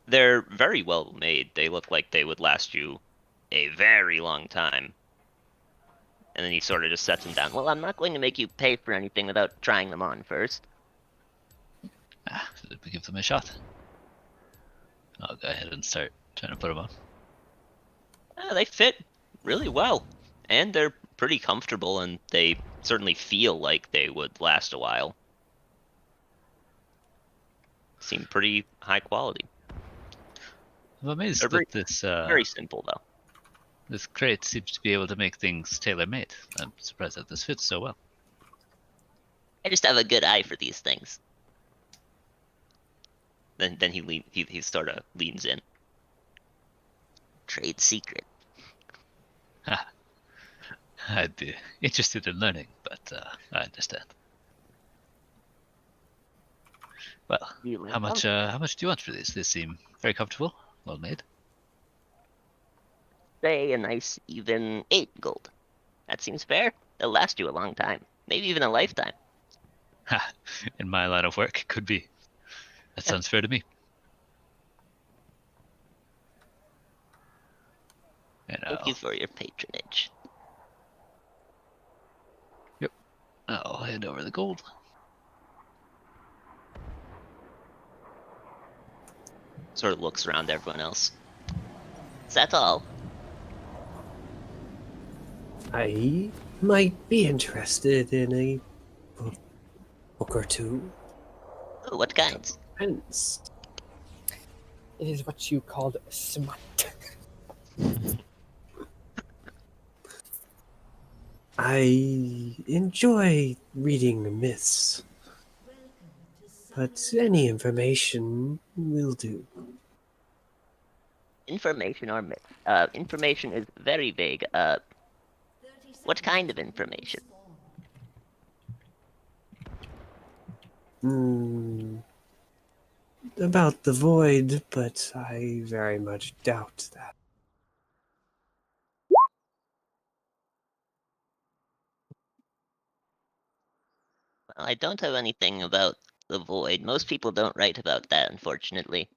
They're very well made. They look like they would last you a very long time. And then he sort of just sets them down.
Well, I'm not going to make you pay for anything without trying them on first.
We give them a shot. I'll go ahead and start trying to put them on.
They fit really well. And they're pretty comfortable, and they certainly feel like they would last a while. Seem pretty high quality.
I'm amazed
They're
with this.
very simple, though.
This crate seems to be able to make things tailor-made. I'm surprised that this fits so well.
I just have a good eye for these things. Then he sort of leans in. Trade secret.
I'd be interested in learning, but I understand. Well, how much do you want for these? They seem very comfortable, well made.
Say a nice even 8 gold. That seems fair. They'll last you a long time, maybe even a lifetime.
Ha! In my line of work, could be. That sounds fair to me.
Thank you for your patronage.
Yep. I'll hand over the gold.
Sort of looks around everyone else. Is that all?
I might be interested in a book or two.
Oh, what kinds?
Hence,
It is what you called smut.
I enjoy reading myths, but any information will do.
Information or myth? Information is very vague. What kind of information?
About the void, but I very much doubt that.
Well, I don't have anything about the void. Most people don't write about that, unfortunately.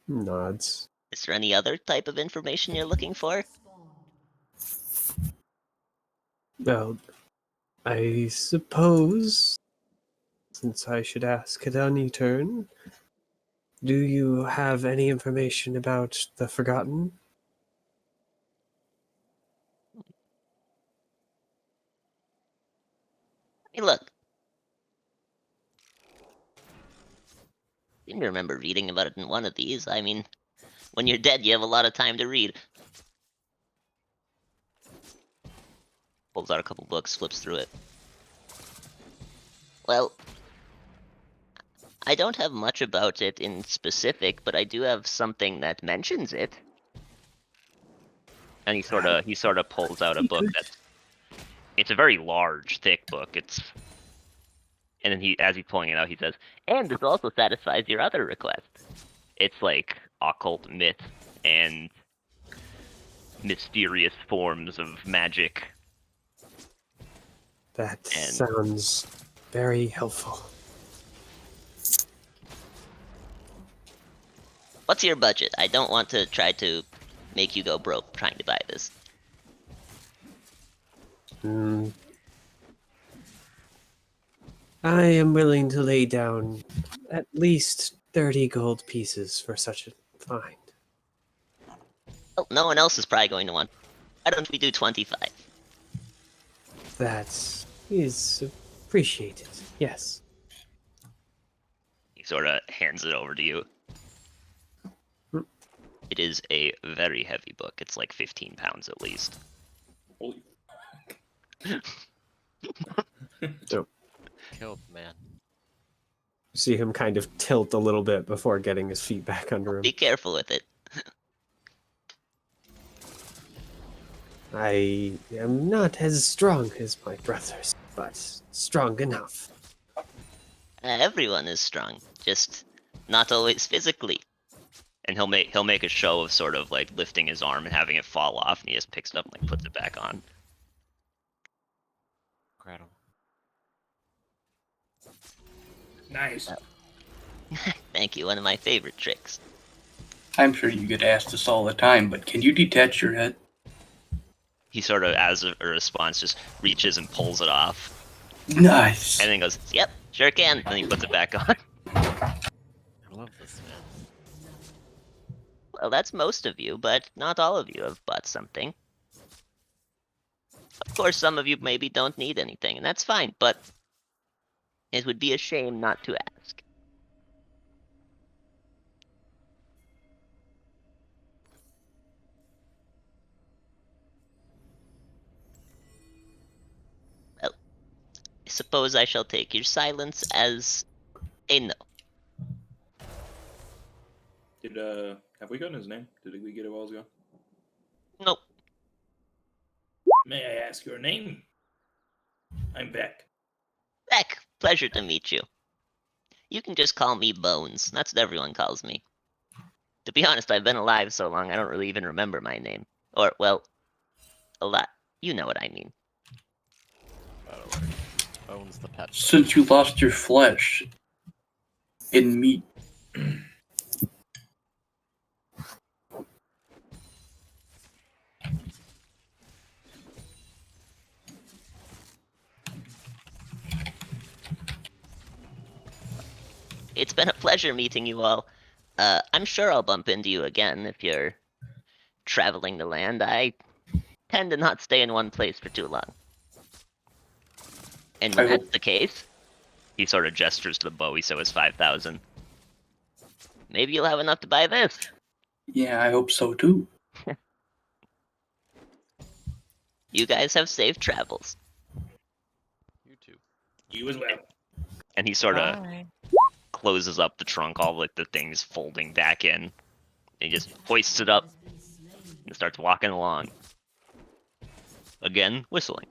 Nods.
Is there any other type of information you're looking for?
Well, I suppose, since I should ask at any turn, do you have any information about the Forgotten?
Hey, look. I seem to remember reading about it in one of these. I mean, when you're dead, you have a lot of time to read. Pulls out a couple books, flips through it. Well, I don't have much about it in specific, but I do have something that mentions it. And he sort of pulls out a book that's it's a very large, thick book. And then as he's pulling it out, he says, "And this also satisfies your other request." It's like occult myth and mysterious forms of magic.
That sounds very helpful.
What's your budget? I don't want to try to make you go broke trying to buy this.
I am willing to lay down at least 30 gold pieces for such a find.
Oh, no one else is probably going to want. Why don't we do 25?
That is appreciated, yes.
He sort of hands it over to you. It is a very heavy book. It's like 15 pounds at least.
Holy
So,
Killed, man.
see him kind of tilt a little bit before getting his feet back under him.
Be careful with it.
I am not as strong as my brothers, but strong enough.
Everyone is strong, just not always physically. And he'll make a show of sort of like lifting his arm and having it fall off, and he just picks it up and like puts it back on.
Incredible.
Nice.
Thank you, one of my favorite tricks.
I'm sure you get asked this all the time, but can you detach your head?
He sort of, as a response, just reaches and pulls it off.
Nice.
And then goes, "Yep, sure can." And then he puts it back on.
I love this, man.
Well, that's most of you, but not all of you have bought something. Of course, some of you maybe don't need anything, and that's fine, but it would be a shame not to ask. Well, I suppose I shall take your silence as No.
Did have we gotten his name? Did we get it while I was gone?
Nope.
May I ask your name? I'm Beck.
Beck, pleasure to meet you. You can just call me Bones. That's what everyone calls me. To be honest, I've been alive so long I don't really even remember my name. Or, well, a lot. You know what I mean.
Owns the pet.
Since you lost your flesh in meat.
It's been a pleasure meeting you all. I'm sure I'll bump into you again if you're traveling the land. I tend to not stay in one place for too long. And when that's the case,
he sort of gestures to the Bowie, so it's 5,000.
Maybe you'll have enough to buy this.
Yeah, I hope so too.
You guys have safe travels.
You too.
You as well.
And he sort of
Bye.
closes up the trunk, all like the things folding back in. And he just hoists it up and starts walking along. Again, whistling.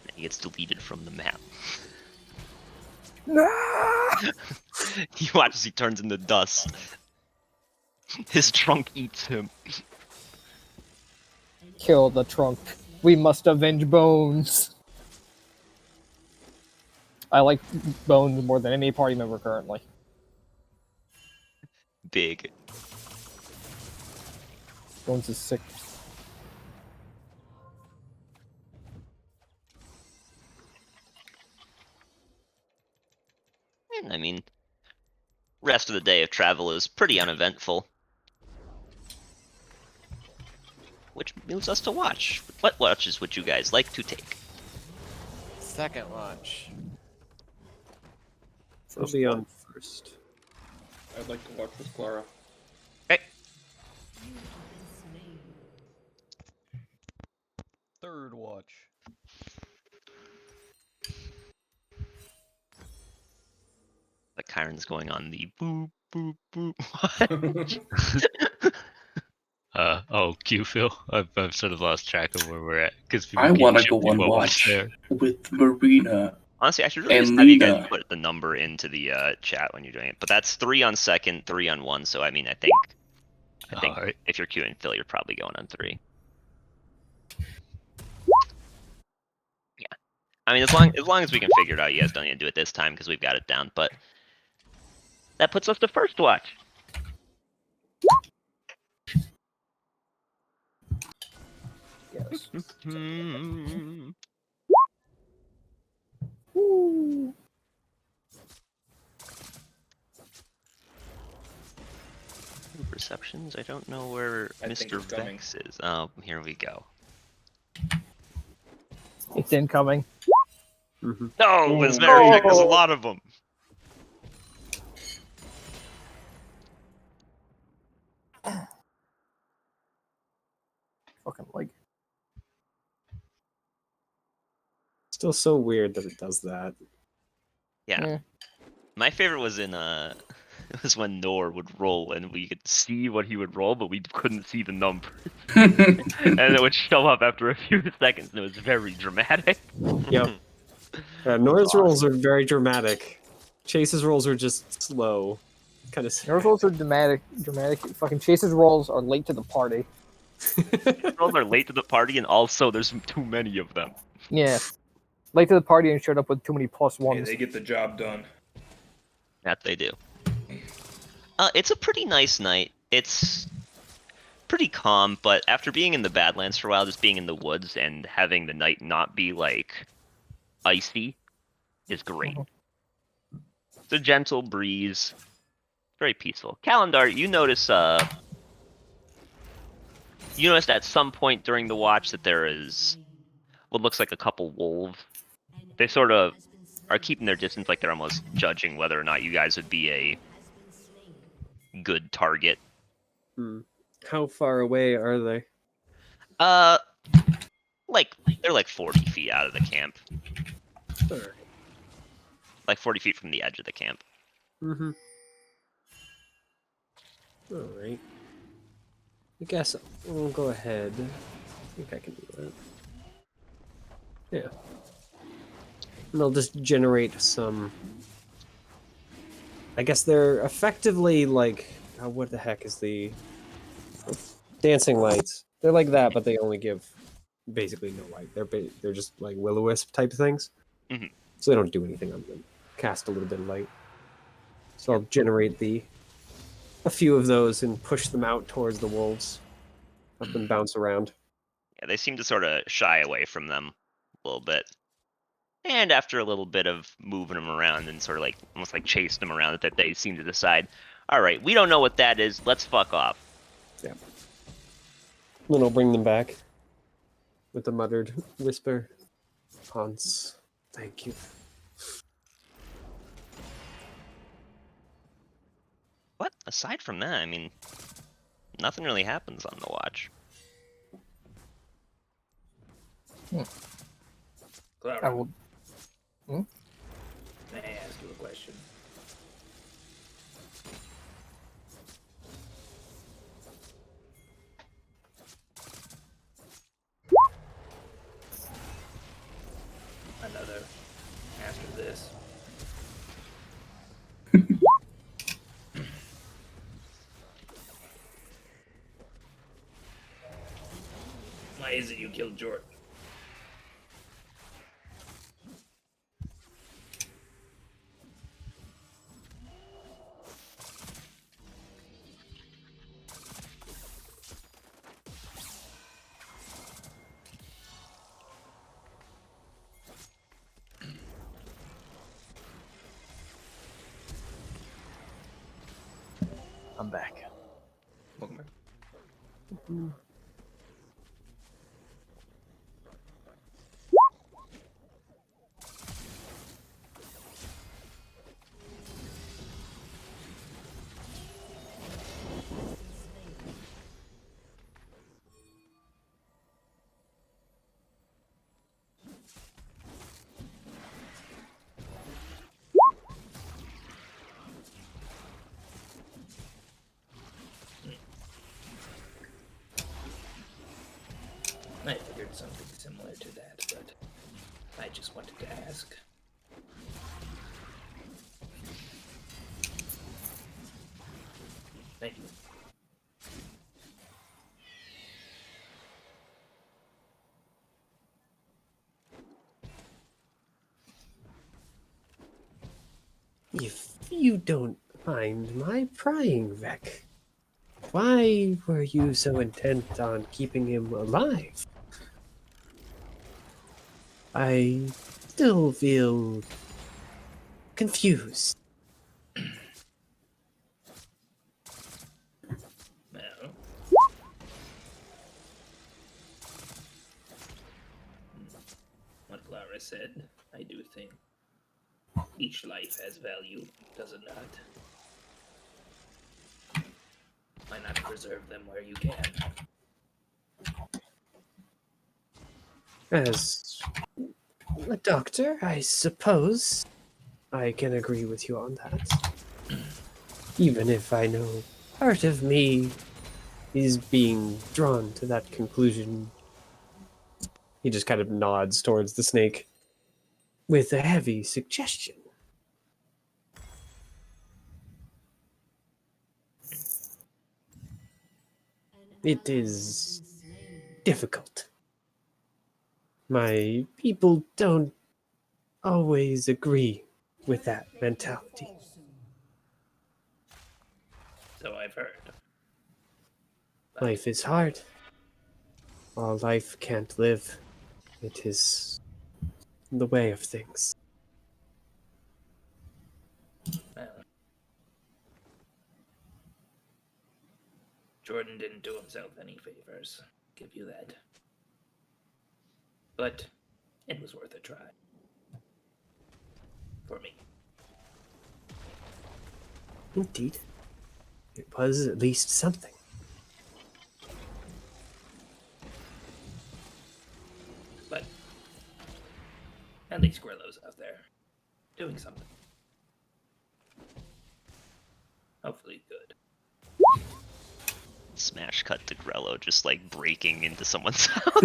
And he gets deleted from the map. You watch as he turns into dust. His trunk eats him.
Kill the trunk. We must avenge Bones. I like Bones more than any party member currently.
Big.
Bones is sick.
I mean, rest of the day of travel is pretty uneventful. Which moves us to watch. What watches would you guys like to take?
Second watch.
I'll be on first.
I'd like to watch with Clara.
Third watch.
Like Kyron's going on the boop, boop, boop.
Oh, Q Phil. I've sort of lost track of where we're at because
I want to go on watch with Marina.
Honestly, I should really
and
just have you guys
Lena.
put the number into the chat when you're doing it. But that's 3 on second, 3 on 1. So I mean, I think
Alright.
if you're queuing Phil, you're probably going on 3. Yeah. I mean, as long as we can figure it out, you guys don't need to do it this time because we've got it down. But that puts us to first watch.
Yes.
Perceptions. I don't know where
I think
Mr.
it's coming.
Vex is. Oh, here we go.
It's incoming.
No, it's very thick. There's a lot of them.
Fucking leg.
Still so weird that it does that.
Yeah. My favorite was in it was when Nor would roll and we could see what he would roll, but we couldn't see the number. And it would show up after a few seconds, and it was very dramatic.
Yep. Nora's rolls are very dramatic. Chase's rolls are just slow. Kind of.
Yours rolls are dramatic. Fucking Chase's rolls are late to the party.
Rolls are late to the party, and also there's too many of them.
Yeah. Late to the party and showed up with too many plus
Hey,
ones.
they get the job done.
That they do. It's a pretty nice night. It's pretty calm, but after being in the Badlands for a while, just being in the woods and having the night not be like icy is great. It's a gentle breeze, very peaceful. Calendar, you noticed at some point during the watch that there is what looks like a couple wolves. They sort of are keeping their distance, like they're almost judging whether or not you guys would be a good target.
How far away are they?
Like they're like 40 feet out of the camp.
Alright.
Like 40 feet from the edge of the camp.
Mm-hmm. Alright. I guess we'll go ahead. I think I can do that. Yeah. And I'll just generate some... I guess they're effectively like... Oh, what the heck is the... Dancing lights. They're like that, but they only give basically no light. They're just like will-o-wisp type things.
Mhm.
So they don't do anything other than cast a little bit of light. So I'll generate a few of those and push them out towards the wolves. Have them bounce around.
Yeah, they seem to sort of shy away from them a little bit. And after a little bit of moving them around and sort of like almost like chasing them around, that they seem to decide, all right, we don't know what that is. Let's fuck off.
Yeah. Then I'll bring them back with a muttered whisper. Hans, thank you.
What? Aside from that, I mean, nothing really happens on the watch.
I will.
May I ask you a question? Another after this. Why is it you killed Jordan?
I'm back.
Welcome back. I figured something similar to that, but I just wanted to ask. Thank you.
If you don't mind my prying, Vec, why were you so intent on keeping him alive? I still feel confused.
Well, what Clara said, I do think each life has value, does it not? Why not preserve them where you can?
As a doctor, I suppose I can agree with you on that. Even if I know part of me is being drawn to that conclusion. He just kind of nods towards the snake with a heavy suggestion. It is difficult. My people don't always agree with that mentality.
So I've heard.
Life is hard. All life can't live. It is the way of things.
Well, Jordan didn't do himself any favors. Give you that. But it was worth a try. For me.
Indeed. It was at least something.
But at least Grillo's out doing something. Hopefully good.
Smash cut to Grello just like breaking into someone's house.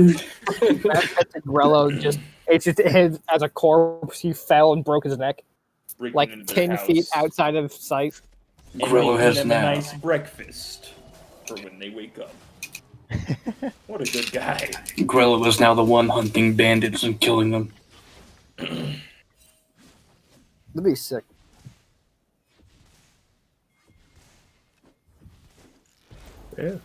Grello just as a corpse, he fell and broke his neck,
Breaking
like
into their
10 feet
house
outside of sight.
and
Grello
making
has
them
now.
a nice breakfast for when they wake up. What a good guy.
Grello is now the one hunting bandits and killing them.
That'd be sick. Yeah.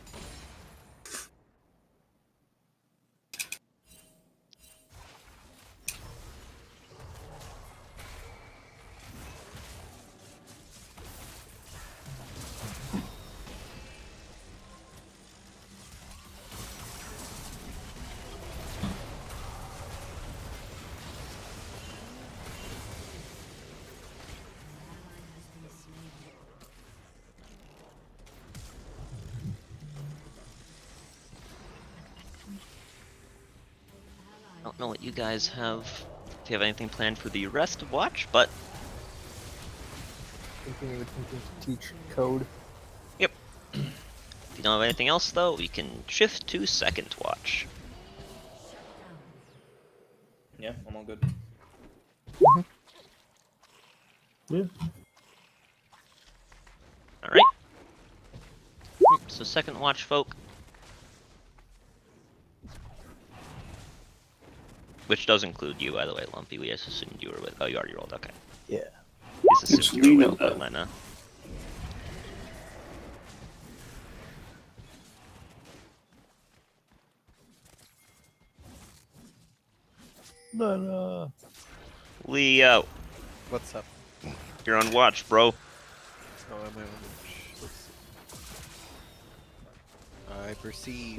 I don't know what you guys have, if you have anything planned for the rest of Watch, but
Continue to teach code.
yep. If you don't have anything else though, we can shift to Second Watch.
Yeah, I'm all good.
Yeah.
Alright. So Second Watch, folk. Which does include you, by the way, Lumpy. We just assumed you were with. Oh, you already rolled. Okay.
Yeah.
We just
It's
assumed you were
Lena,
with
though.
Lena.
No.
Leo,
What's up?
you're on watch, bro.
Oh, am I on watch? Let's see. I perceive.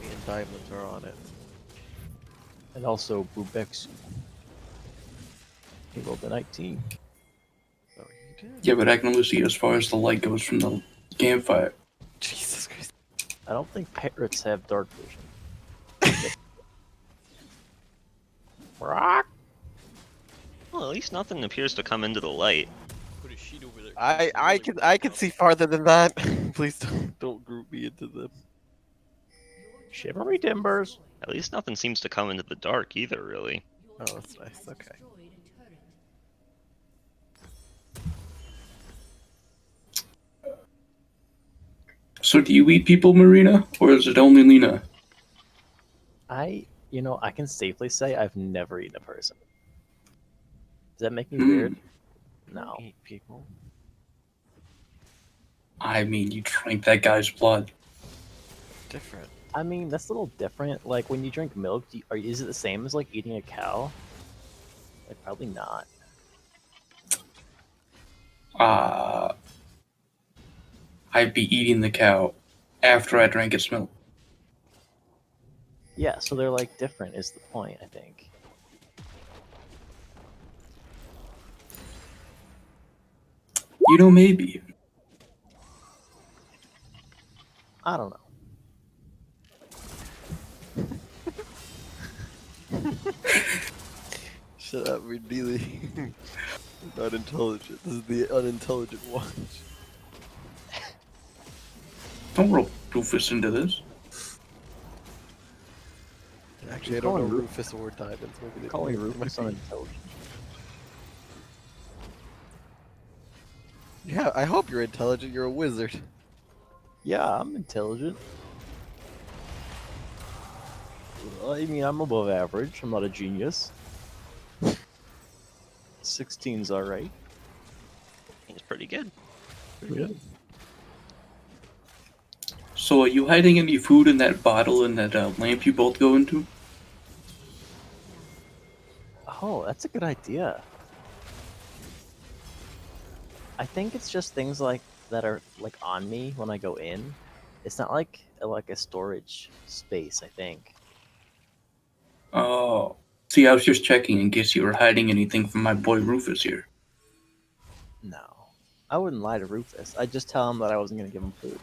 Me and Diamonds are on it.
And also Bubexu. He rolled a 19.
Oh, you did?
Yeah, but I can only see as far as the light goes from the campfire.
Jesus Christ.
I don't think parrots have dark vision.
Rock. Well, at least nothing appears to come into the light.
Put a sheet over there.
I can see farther than that. Please don't group me into them.
Shivery timbers.
At least nothing seems to come into the dark either, really.
Oh, that's nice. Okay.
So do you eat people, Marina? Or is it only Lena?
I can safely say I've never eaten a person. Does that make me
Hmm.
weird? No.
Eat people.
I mean, you drank that guy's blood.
Different.
I mean, that's a little different. Like, when you drink milk, is it the same as, like, eating a cow? Like, probably not.
I'd be eating the cow after I drank its milk.
Yeah, so they're, like, different is the point, I think.
You know, maybe.
I don't know.
Shut up, we're really not intelligent. This is the unintelligent watch.
Don't roll Rufus into this.
Actually, I don't know Rufus or Diamonds. Maybe they
Calling
might
Rufus
be-
unintelligent.
Yeah, I hope you're intelligent. You're a wizard.
Yeah, I'm intelligent. I mean, I'm above average. I'm not a genius. 16's alright.
It's pretty good.
Yeah.
So are you hiding any food in that bottle and that lamp you both go into?
Oh, that's a good idea. I think it's just things like that are like on me when I go in. It's not like a storage space, I think.
Oh. See, I was just checking in case you were hiding anything from my boy Rufus here.
No. I wouldn't lie to Rufus. I'd just tell him that I wasn't going to give him food.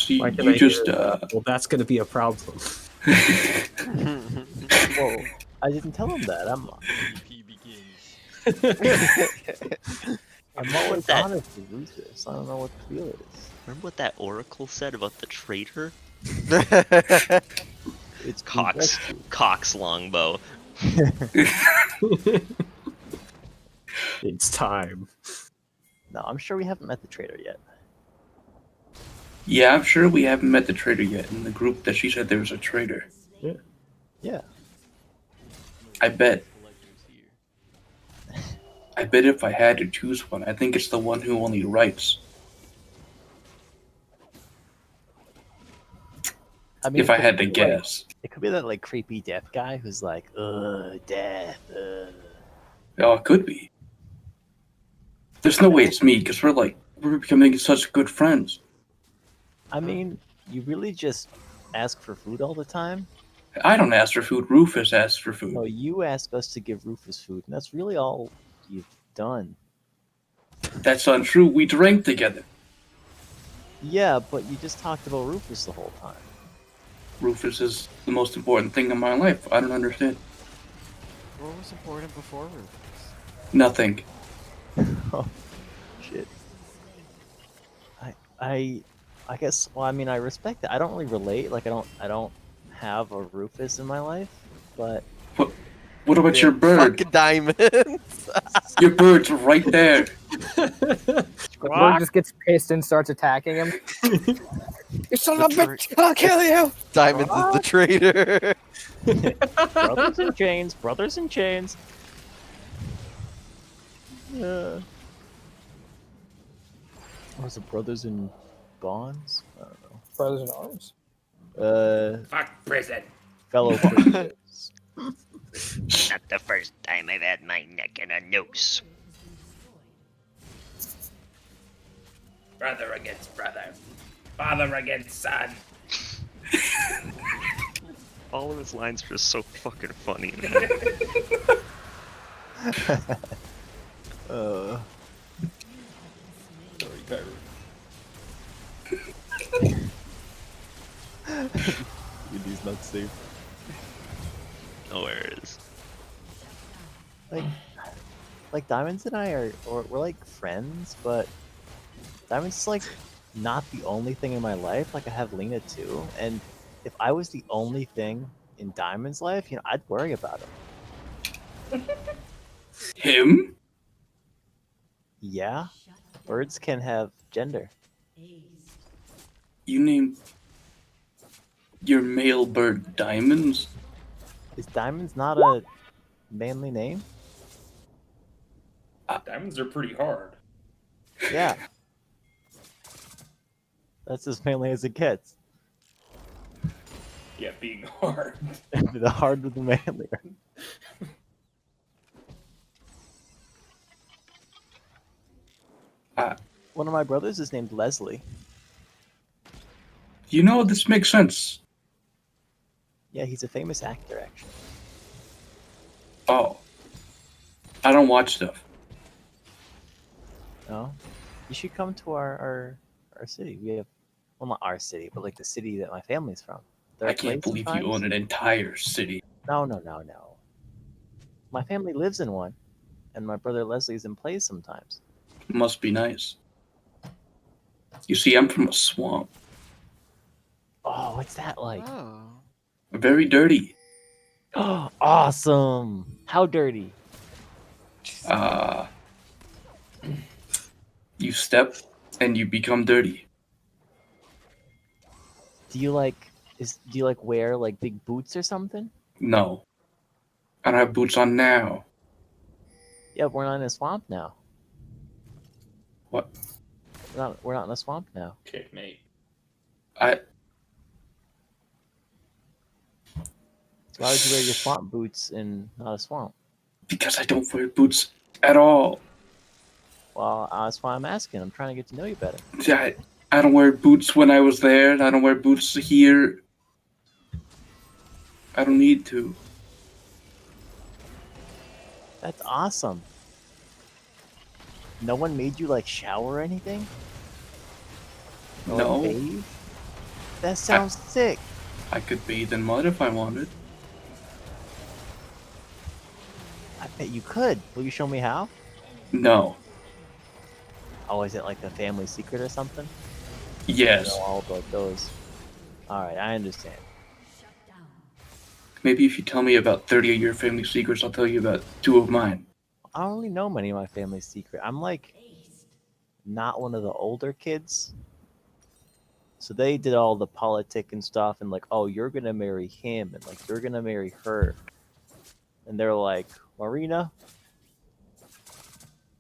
See,
Why can
you
I
just
hear that? Well, that's going to be a problem.
Well, I didn't tell him that.
PvP begins.
I'm always
that-
honest with Rufus. I don't know what the deal is.
Remember what that oracle said about the traitor?
It's
Cox longbow.
It's time.
No, I'm sure we haven't met the traitor yet.
Yeah, I'm sure we haven't met the traitor yet in the group that she said there was a traitor.
Yeah.
Yeah.
I bet if I had to choose one, I think it's the one who only writes.
I mean,
If I
it
had
could
to
be, like-
guess.
it could be that like creepy deaf guy who's like, death.
Oh, it could be. There's no way it's me, because we're becoming such good friends.
I mean, you really just ask for food all the time?
I don't ask for food, Rufus asks for food.
No, you ask us to give Rufus food, and that's really all you've done.
That's untrue, we drank together.
Yeah, but you just talked about Rufus the whole time.
Rufus is the most important thing in my life. I don't understand.
What was important before Rufus?
Nothing.
Oh, shit. I guess. Well, I mean, I respect it. I don't really relate. Like, I don't have a Rufus in my life, but.
What about your bird?
Fucking diamonds.
Your bird's right there.
The bird just gets pissed and starts attacking him. You son of a bitch! I'll kill you!
Diamonds is the traitor.
Brothers in chains. Brothers in chains. Yeah. Was it brothers in bonds? I don't know.
Brothers in arms.
Fuck prison.
Fellow prisoners.
Not the first time I've had my neck in a noose.
Brother against brother. Father against son.
All of his lines are just so fucking funny.
Sorry, Kyrie.
He's not safe.
Nowhere is.
Like Diamonds and I we're like friends, but Diamonds is like not the only thing in my life. Like I have Lena too, and if I was the only thing in Diamond's life, you know, I'd worry about him.
Him?
Yeah, birds can have gender.
You named your male bird Diamonds?
Is Diamonds not a manly name?
Diamonds are pretty hard.
Yeah. That's as manly as it gets.
Yeah, being hard.
The harder the manlier. One of my brothers is named Leslie.
You know, this makes sense.
Yeah, he's a famous actor, actually.
Oh. I don't watch stuff.
No? You should come to our city. We have, well, not our city, but like the city that my family's from. There
I
are
can't
plays
believe
sometimes.
you own an entire city.
No. My family lives in one, and my brother Leslie's in plays sometimes.
Must be nice. You see, I'm from a swamp.
Oh, what's that like?
Oh.
Very dirty.
Oh, awesome! How dirty?
You step and you become dirty.
Do you like wear like big boots or something?
No. I don't have boots on now.
Yeah, we're not in a swamp now.
What?
We're not in a swamp now.
Checkmate.
So why would you wear your swamp boots in not a swamp?
Because I don't wear boots at all.
Well, that's why I'm asking. I'm trying to get to know you better.
I don't wear boots when I was there, and I don't wear boots here. I don't need to.
That's awesome. No one made you like shower or anything? Or,
No.
like, bathe? That sounds sick.
I could bathe in mud if I wanted.
I bet you could. Will you show me how?
No.
Oh, is it like a family secret or something?
Yes.
I know all about those. Alright, I understand.
Maybe if you tell me about 30 of your family secrets, I'll tell you about 2 of mine.
I don't really know many of my family's secret. I'm like not one of the older kids. So they did all the politic and stuff and like, oh, you're gonna marry him and like you're gonna marry her. And they're like, Marina,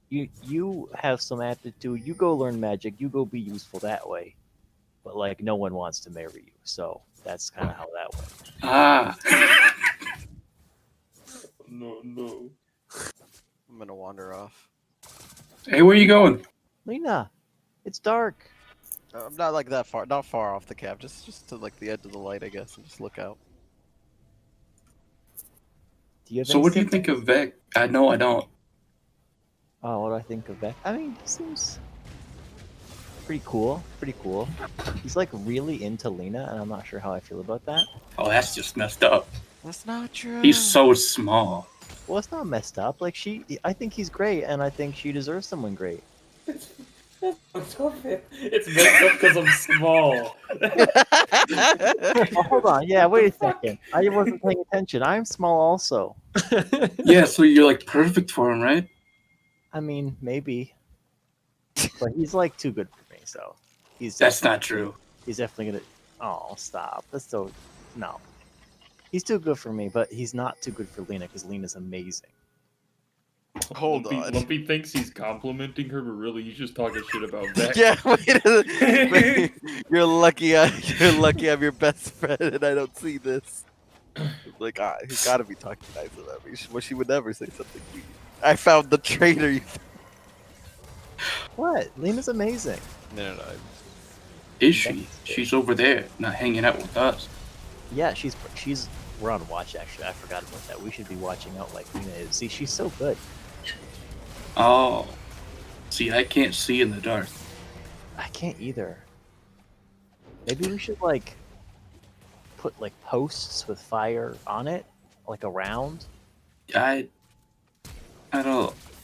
you have some aptitude, you go learn magic, you go be useful that way. But like no one wants to marry you. So that's kinda how that went.
Ah.
No.
I'm gonna wander off.
Hey, where you going?
Lena, it's dark.
I'm not like that far, not far off the cab, just to like the edge of the light, I guess, and just look out.
Do you have
So
any
what do you
siblings?
think of Vec? I know I don't.
Oh, what do I think of Beck? I mean, he seems pretty cool. Pretty cool. He's like really into Lena, and I'm not sure how I feel about that.
Oh, that's just messed up.
That's not true.
He's so small.
Well, it's not messed up. Like I think he's great, and I think she deserves someone great.
It's messed up because I'm small.
Oh, hold on. Yeah, wait a second. I wasn't paying attention. I'm small also.
Yeah, so you're like perfect for him, right?
I mean, maybe. But he's like too good for me, so he's
That's
definitely-
not true.
He's definitely gonna. Oh, stop. That's so. No. He's too good for me, but he's not too good for Lena because Lena's amazing.
Hold on.
Lumpy thinks he's complimenting her, but really he's just talking shit about Vec.
Yeah, wait, you're lucky. You're lucky. I'm your best friend, and I don't see this. Like, he's got to be talking nice about me. She would never say something mean. I found the traitor. You.
What? Lena's amazing.
No.
Is she? She's over there, not hanging out with us.
Yeah, she's. We're on watch actually. I forgot about that. We should be watching out like Lena is. See, she's so good.
Oh. See, I can't see in the dark.
I can't either. Maybe we should like put like posts with fire on it, like around.
I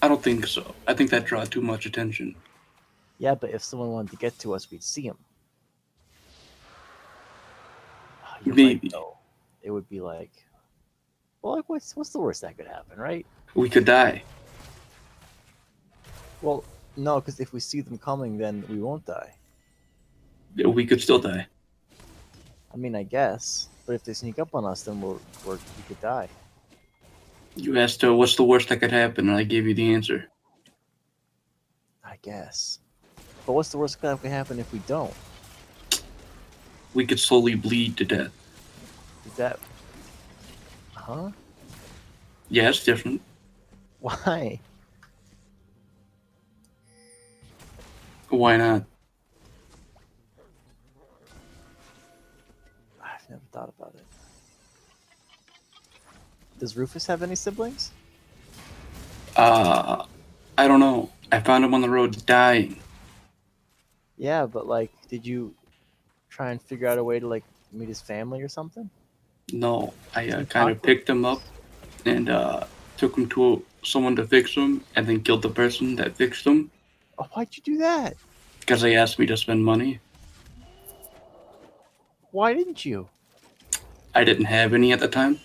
don't think so. I think that draw too much attention.
Yeah, but if someone wanted to get to us, we'd see them.
Maybe.
It would be like, well, like what's the worst that could happen, right?
We could die.
Well, no, because if we see them coming, then we won't die.
We could still die.
I mean, I guess. But if they sneak up on us, then we could die.
You asked her what's the worst that could happen, and I gave you the answer.
I guess. But what's the worst that could happen if we don't?
We could slowly bleed to death.
Is that? Huh?
Yeah, it's different.
Why?
Why not?
I've never thought about it. Does Rufus have any siblings?
I don't know. I found him on the road dying.
Yeah, but like, did you try and figure out a way to like meet his family or something?
No, I kind of picked him up and took him to someone to fix him, and then killed the person that fixed him.
Oh, why'd you do that?
Because they asked me to spend money.
Why didn't you?
I didn't have any at the time,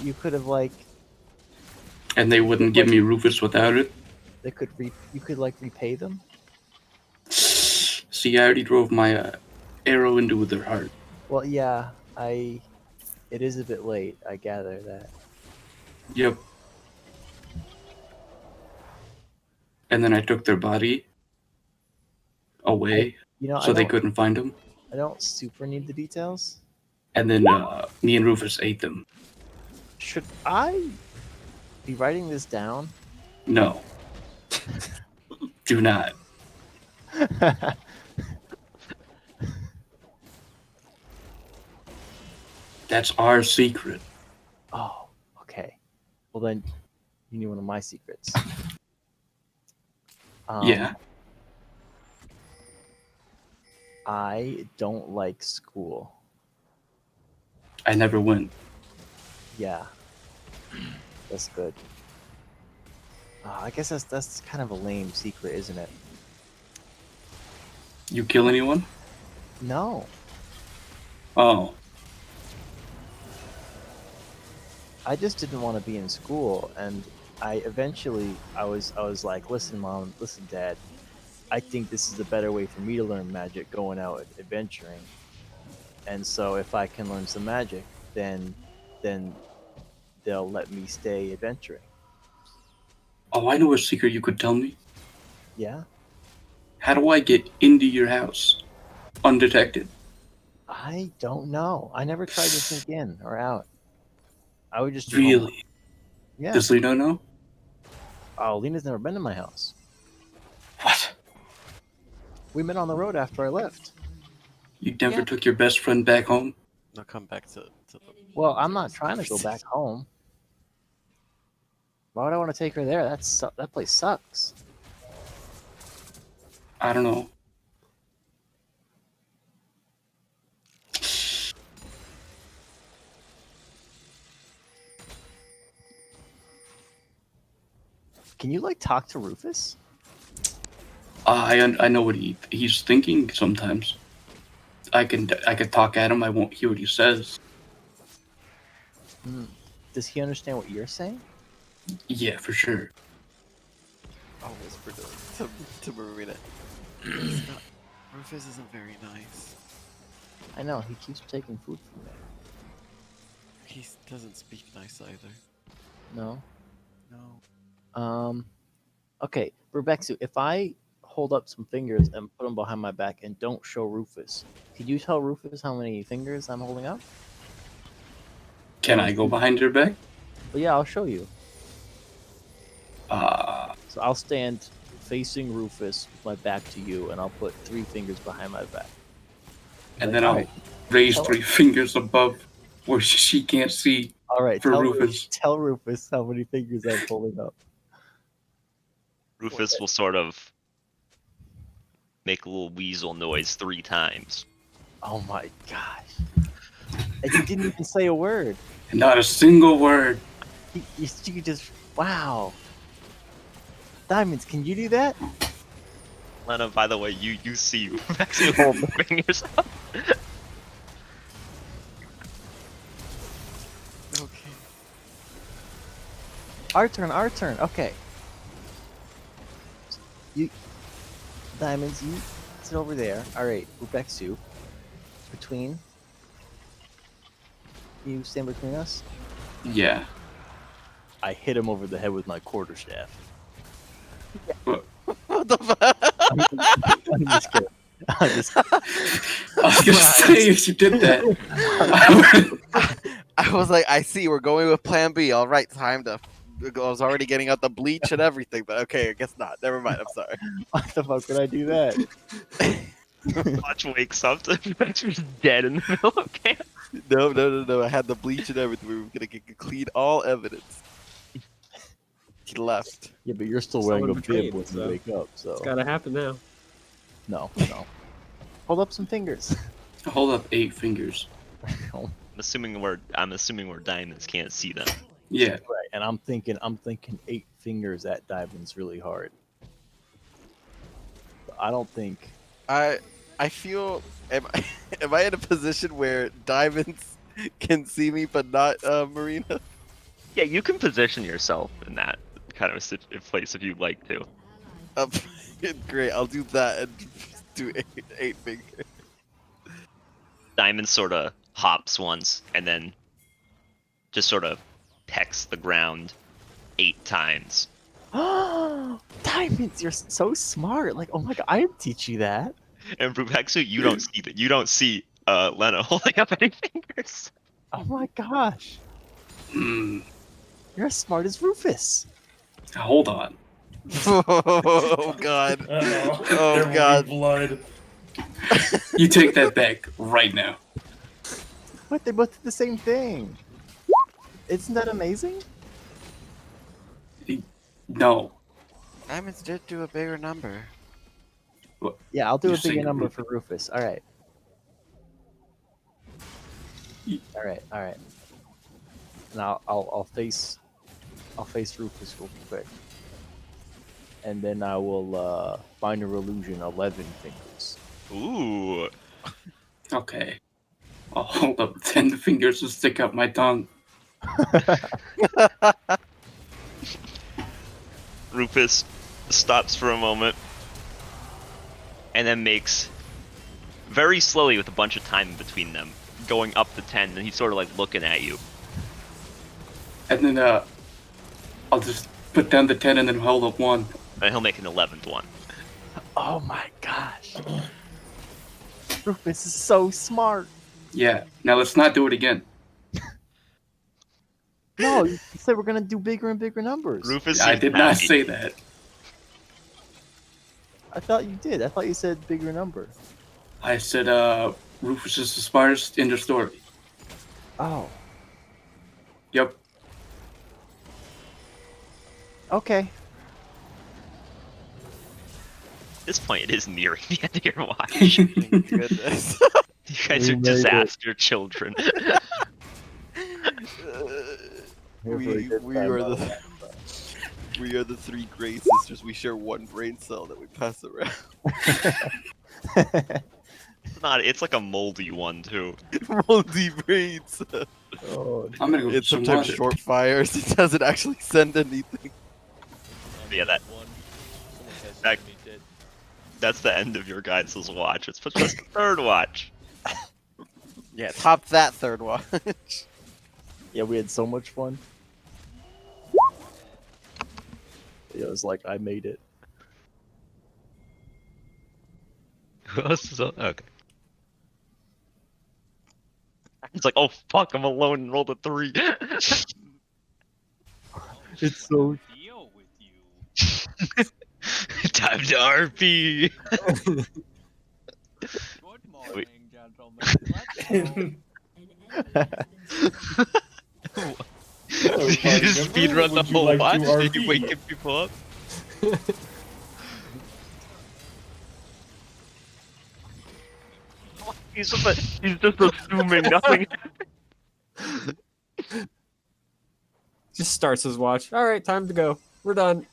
You could have like
and they wouldn't give me Rufus without it.
you could like repay them.
See, I already drove my arrow into their heart.
Well, yeah, it is a bit late. I gather that.
Yep. And then I took their body away, so they couldn't find them.
I don't super need the details.
And then me and Rufus ate them.
Should I be writing this down?
No. Do not. That's our secret.
Oh, okay. Well then, you knew one of my secrets.
Yeah.
I don't like school.
I never went.
Yeah, that's good. I guess that's kind of a lame secret, isn't it?
You kill anyone?
No,
Oh,
I just didn't want to be in school, and I was like, listen, mom, listen, dad, I think this is a better way for me to learn magic, going out adventuring. And so if I can learn some magic, then they'll let me stay adventuring.
oh, I know a secret you could tell me.
Yeah,
How do I get into your house undetected?
I don't know. I never tried to sneak in or out. I would just do homework.
Really?
Yeah.
Does Lino know?
Oh, Lena's never been to my house.
What?
We met on the road after I left.
You never took your best friend back home?
Now come back to the.
Well, I'm not trying to go back home. Why would I want to take her there? That place sucks.
I don't know.
Can you like talk to Rufus?
I know what he's thinking sometimes. I can talk at him. I won't hear what he says.
Does he understand what you're saying?
Yeah, for sure.
I'll whisper to Marina. Rufus isn't very nice.
I know, he keeps taking food from me.
He doesn't speak nice either.
No?
No.
Okay, Rebecca, if I hold up some fingers and put them behind my back and don't show Rufus, could you tell Rufus how many fingers I'm holding up?
Can I go behind your back?
Well, yeah, I'll show you.
Uh,
So I'll stand facing Rufus with my back to you, and I'll put 3 fingers behind my back.
and
Like,
then I'll
alright,
raise
tell-
3 fingers above where she can't see
All right,
for
tell
Rufus.
Tell Rufus how many fingers I'm holding up.
Rufus will sort of make a little weasel noise 3 times.
Oh my gosh! And you didn't even say a word.
Not a single word.
You just wow. Diamonds, can you do that?
Lena, by the way, you see Maxie hold the fingers up.
Okay.
Our turn. Okay. You, Diamonds, you sit over there. All right, Ubexu. Between. You stand between us.
Yeah.
I hit him over the head with my quarterstaff.
What the fuck?
I'm just kidding. I'm just
I was gonna say if you did that.
I was like, I see, we're going with plan B. All right, time to. I was already getting out the bleach and everything, but okay, I guess not. Never mind. I'm sorry.
Why the fuck would I do that?
Watch wakes up to Maxie's dead in the middle of camp.
No. I had the bleach and everything. We were gonna clean all evidence. He left.
Yeah, but you're still
Someone
wearing a
betrayed,
bib when
so
you wake up, so.
It's gotta happen now.
No. Hold up some fingers.
Hold up 8 fingers.
I'm assuming where diamonds can't see them.
Yeah.
Right, and I'm thinking 8 fingers at diamonds really hard. I don't think.
I feel. Am I in a position where diamonds can see me, but not Marina?
Yeah, you can position yourself in that kind of place if you'd like to.
Great, I'll do that and do 8 fingers.
Diamond sort of hops once and then just sort of pecks the ground 8 times.
Diamonds, you're so smart. Like, oh my god, I didn't teach you that.
And Brubexu, you don't see that. You don't see Lena holding up any fingers.
Oh my gosh,
Mm,
you're as smart as Rufus.
hold on.
Oh god.
Uh-oh.
Oh,
There will be
God.
blood.
You take that back right now.
What? They both did the same thing. Isn't that amazing?
No.
Diamonds did do a bigger number.
Yeah, I'll do
You
a bigger
say
number
Rufus.
for Rufus. All right. All right. All right. And I'll face Rufus real quick, and then I will minor illusion 11 fingers.
Ooh.
Okay. I'll hold up 10 fingers and stick out my tongue.
Rufus stops for a moment and then makes very slowly, with a bunch of time in between them, going up the 10, and he's sort of like looking at you.
And then I'll just put down the 10 and then hold up 1.
And he'll make an 11th one.
Oh my gosh. Rufus is so smart.
Yeah. Now let's not do it again.
No, you said we're gonna do bigger and bigger numbers.
Rufus,
I
seems
did not
happy.
say that.
I thought you did. I thought you said bigger number.
I said Rufus is the smartest in the story.
Oh.
Yep.
Okay.
At this point, it is nearing the end of your watch.
Thank goodness.
You guys
We
are
made it.
disaster children.
we are the 3 Grey Sisters. We share one brain cell that we pass around.
It's like a moldy one too.
Moldy brain cell.
Oh,
I'm gonna go
It
get some
sometimes
water.
short fires. It doesn't actually send anything.
Yeah, that-
One. Someone has
that-
me dead.
That's the end of your guys' watch. It's just the 3rd watch.
Yeah, top that 3rd watch.
yeah, we had so much fun. It was like I made it.
Who else is on? Okay. It's like, oh fuck, I'm alone and rolled a 3.
It's so.
Deal with you.
Time to RP.
Good morning, gentlemen. Let's go.
You just speedrun the whole watch? Did you waking people up? He's just assuming nothing.
Just starts his watch. All right, time to go. We're done.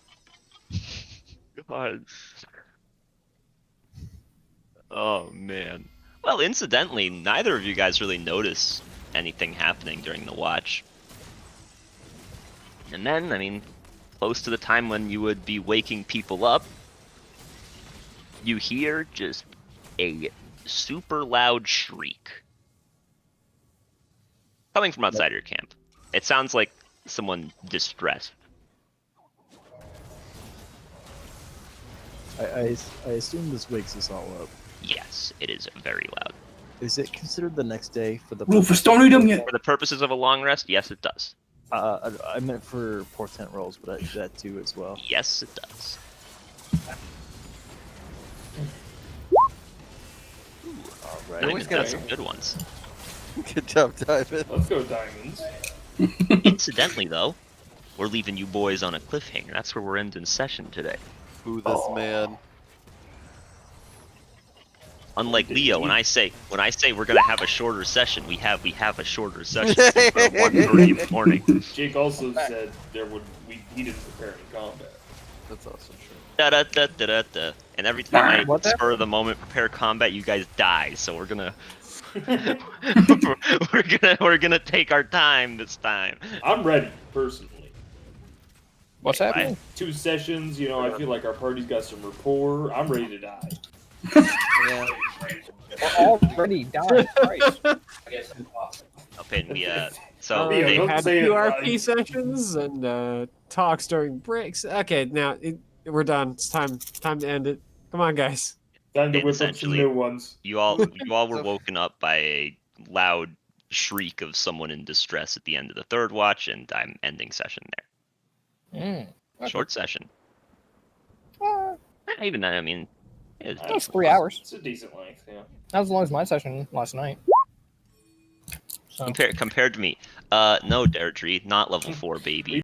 God. Oh man. Well, incidentally, neither of you guys really notice anything happening during the watch. And then, I mean, close to the time when you would be waking people up, you hear just a super loud shriek coming from outside your camp. It sounds like someone distressed.
I assume this wakes us all up.
Yes, it is very loud.
Is it considered the next day for the?
Rufus, don't eat him yet.
For the purposes of a long rest, yes, it does.
I meant for portent rolls, but I do that too as well.
Yes, it does.
All right.
Diamond does some good ones.
Good job, Diamond.
Let's go, Diamonds.
Incidentally, though, we're leaving you boys on a cliffhanger. That's where we're ending session today.
Who this man?
Unlike Leo, when I say we're gonna have a shorter session, we have a shorter session. It's 1:30 in the morning.
Jake also said he didn't prepare any combat.
That's also true.
Da da da da da da. And every time I
What the-
spur of the moment prepare combat, you guys die. So we're gonna we're gonna take our time this time.
I'm ready, personally.
What's happening?
2 sessions, I feel like our party's got some rapport. I'm ready to die.
Yeah. We're already dying. Christ.
Okay, so
Leo,
they
don't
had
say it,
QRP
buddy.
sessions and talks during breaks. Okay, now we're done. It's time to end it. Come on, guys.
Time to whip up some
Essentially,
new ones.
you all were woken up by a loud shriek of someone in distress at the end of the 3rd watch, and I'm ending session there. Short session. Even then, I mean, it's
That was 3 hours.
It's a decent length, yeah.
That was as long as my session last night. So.
compared to me. No, Deirdre, not level 4, baby.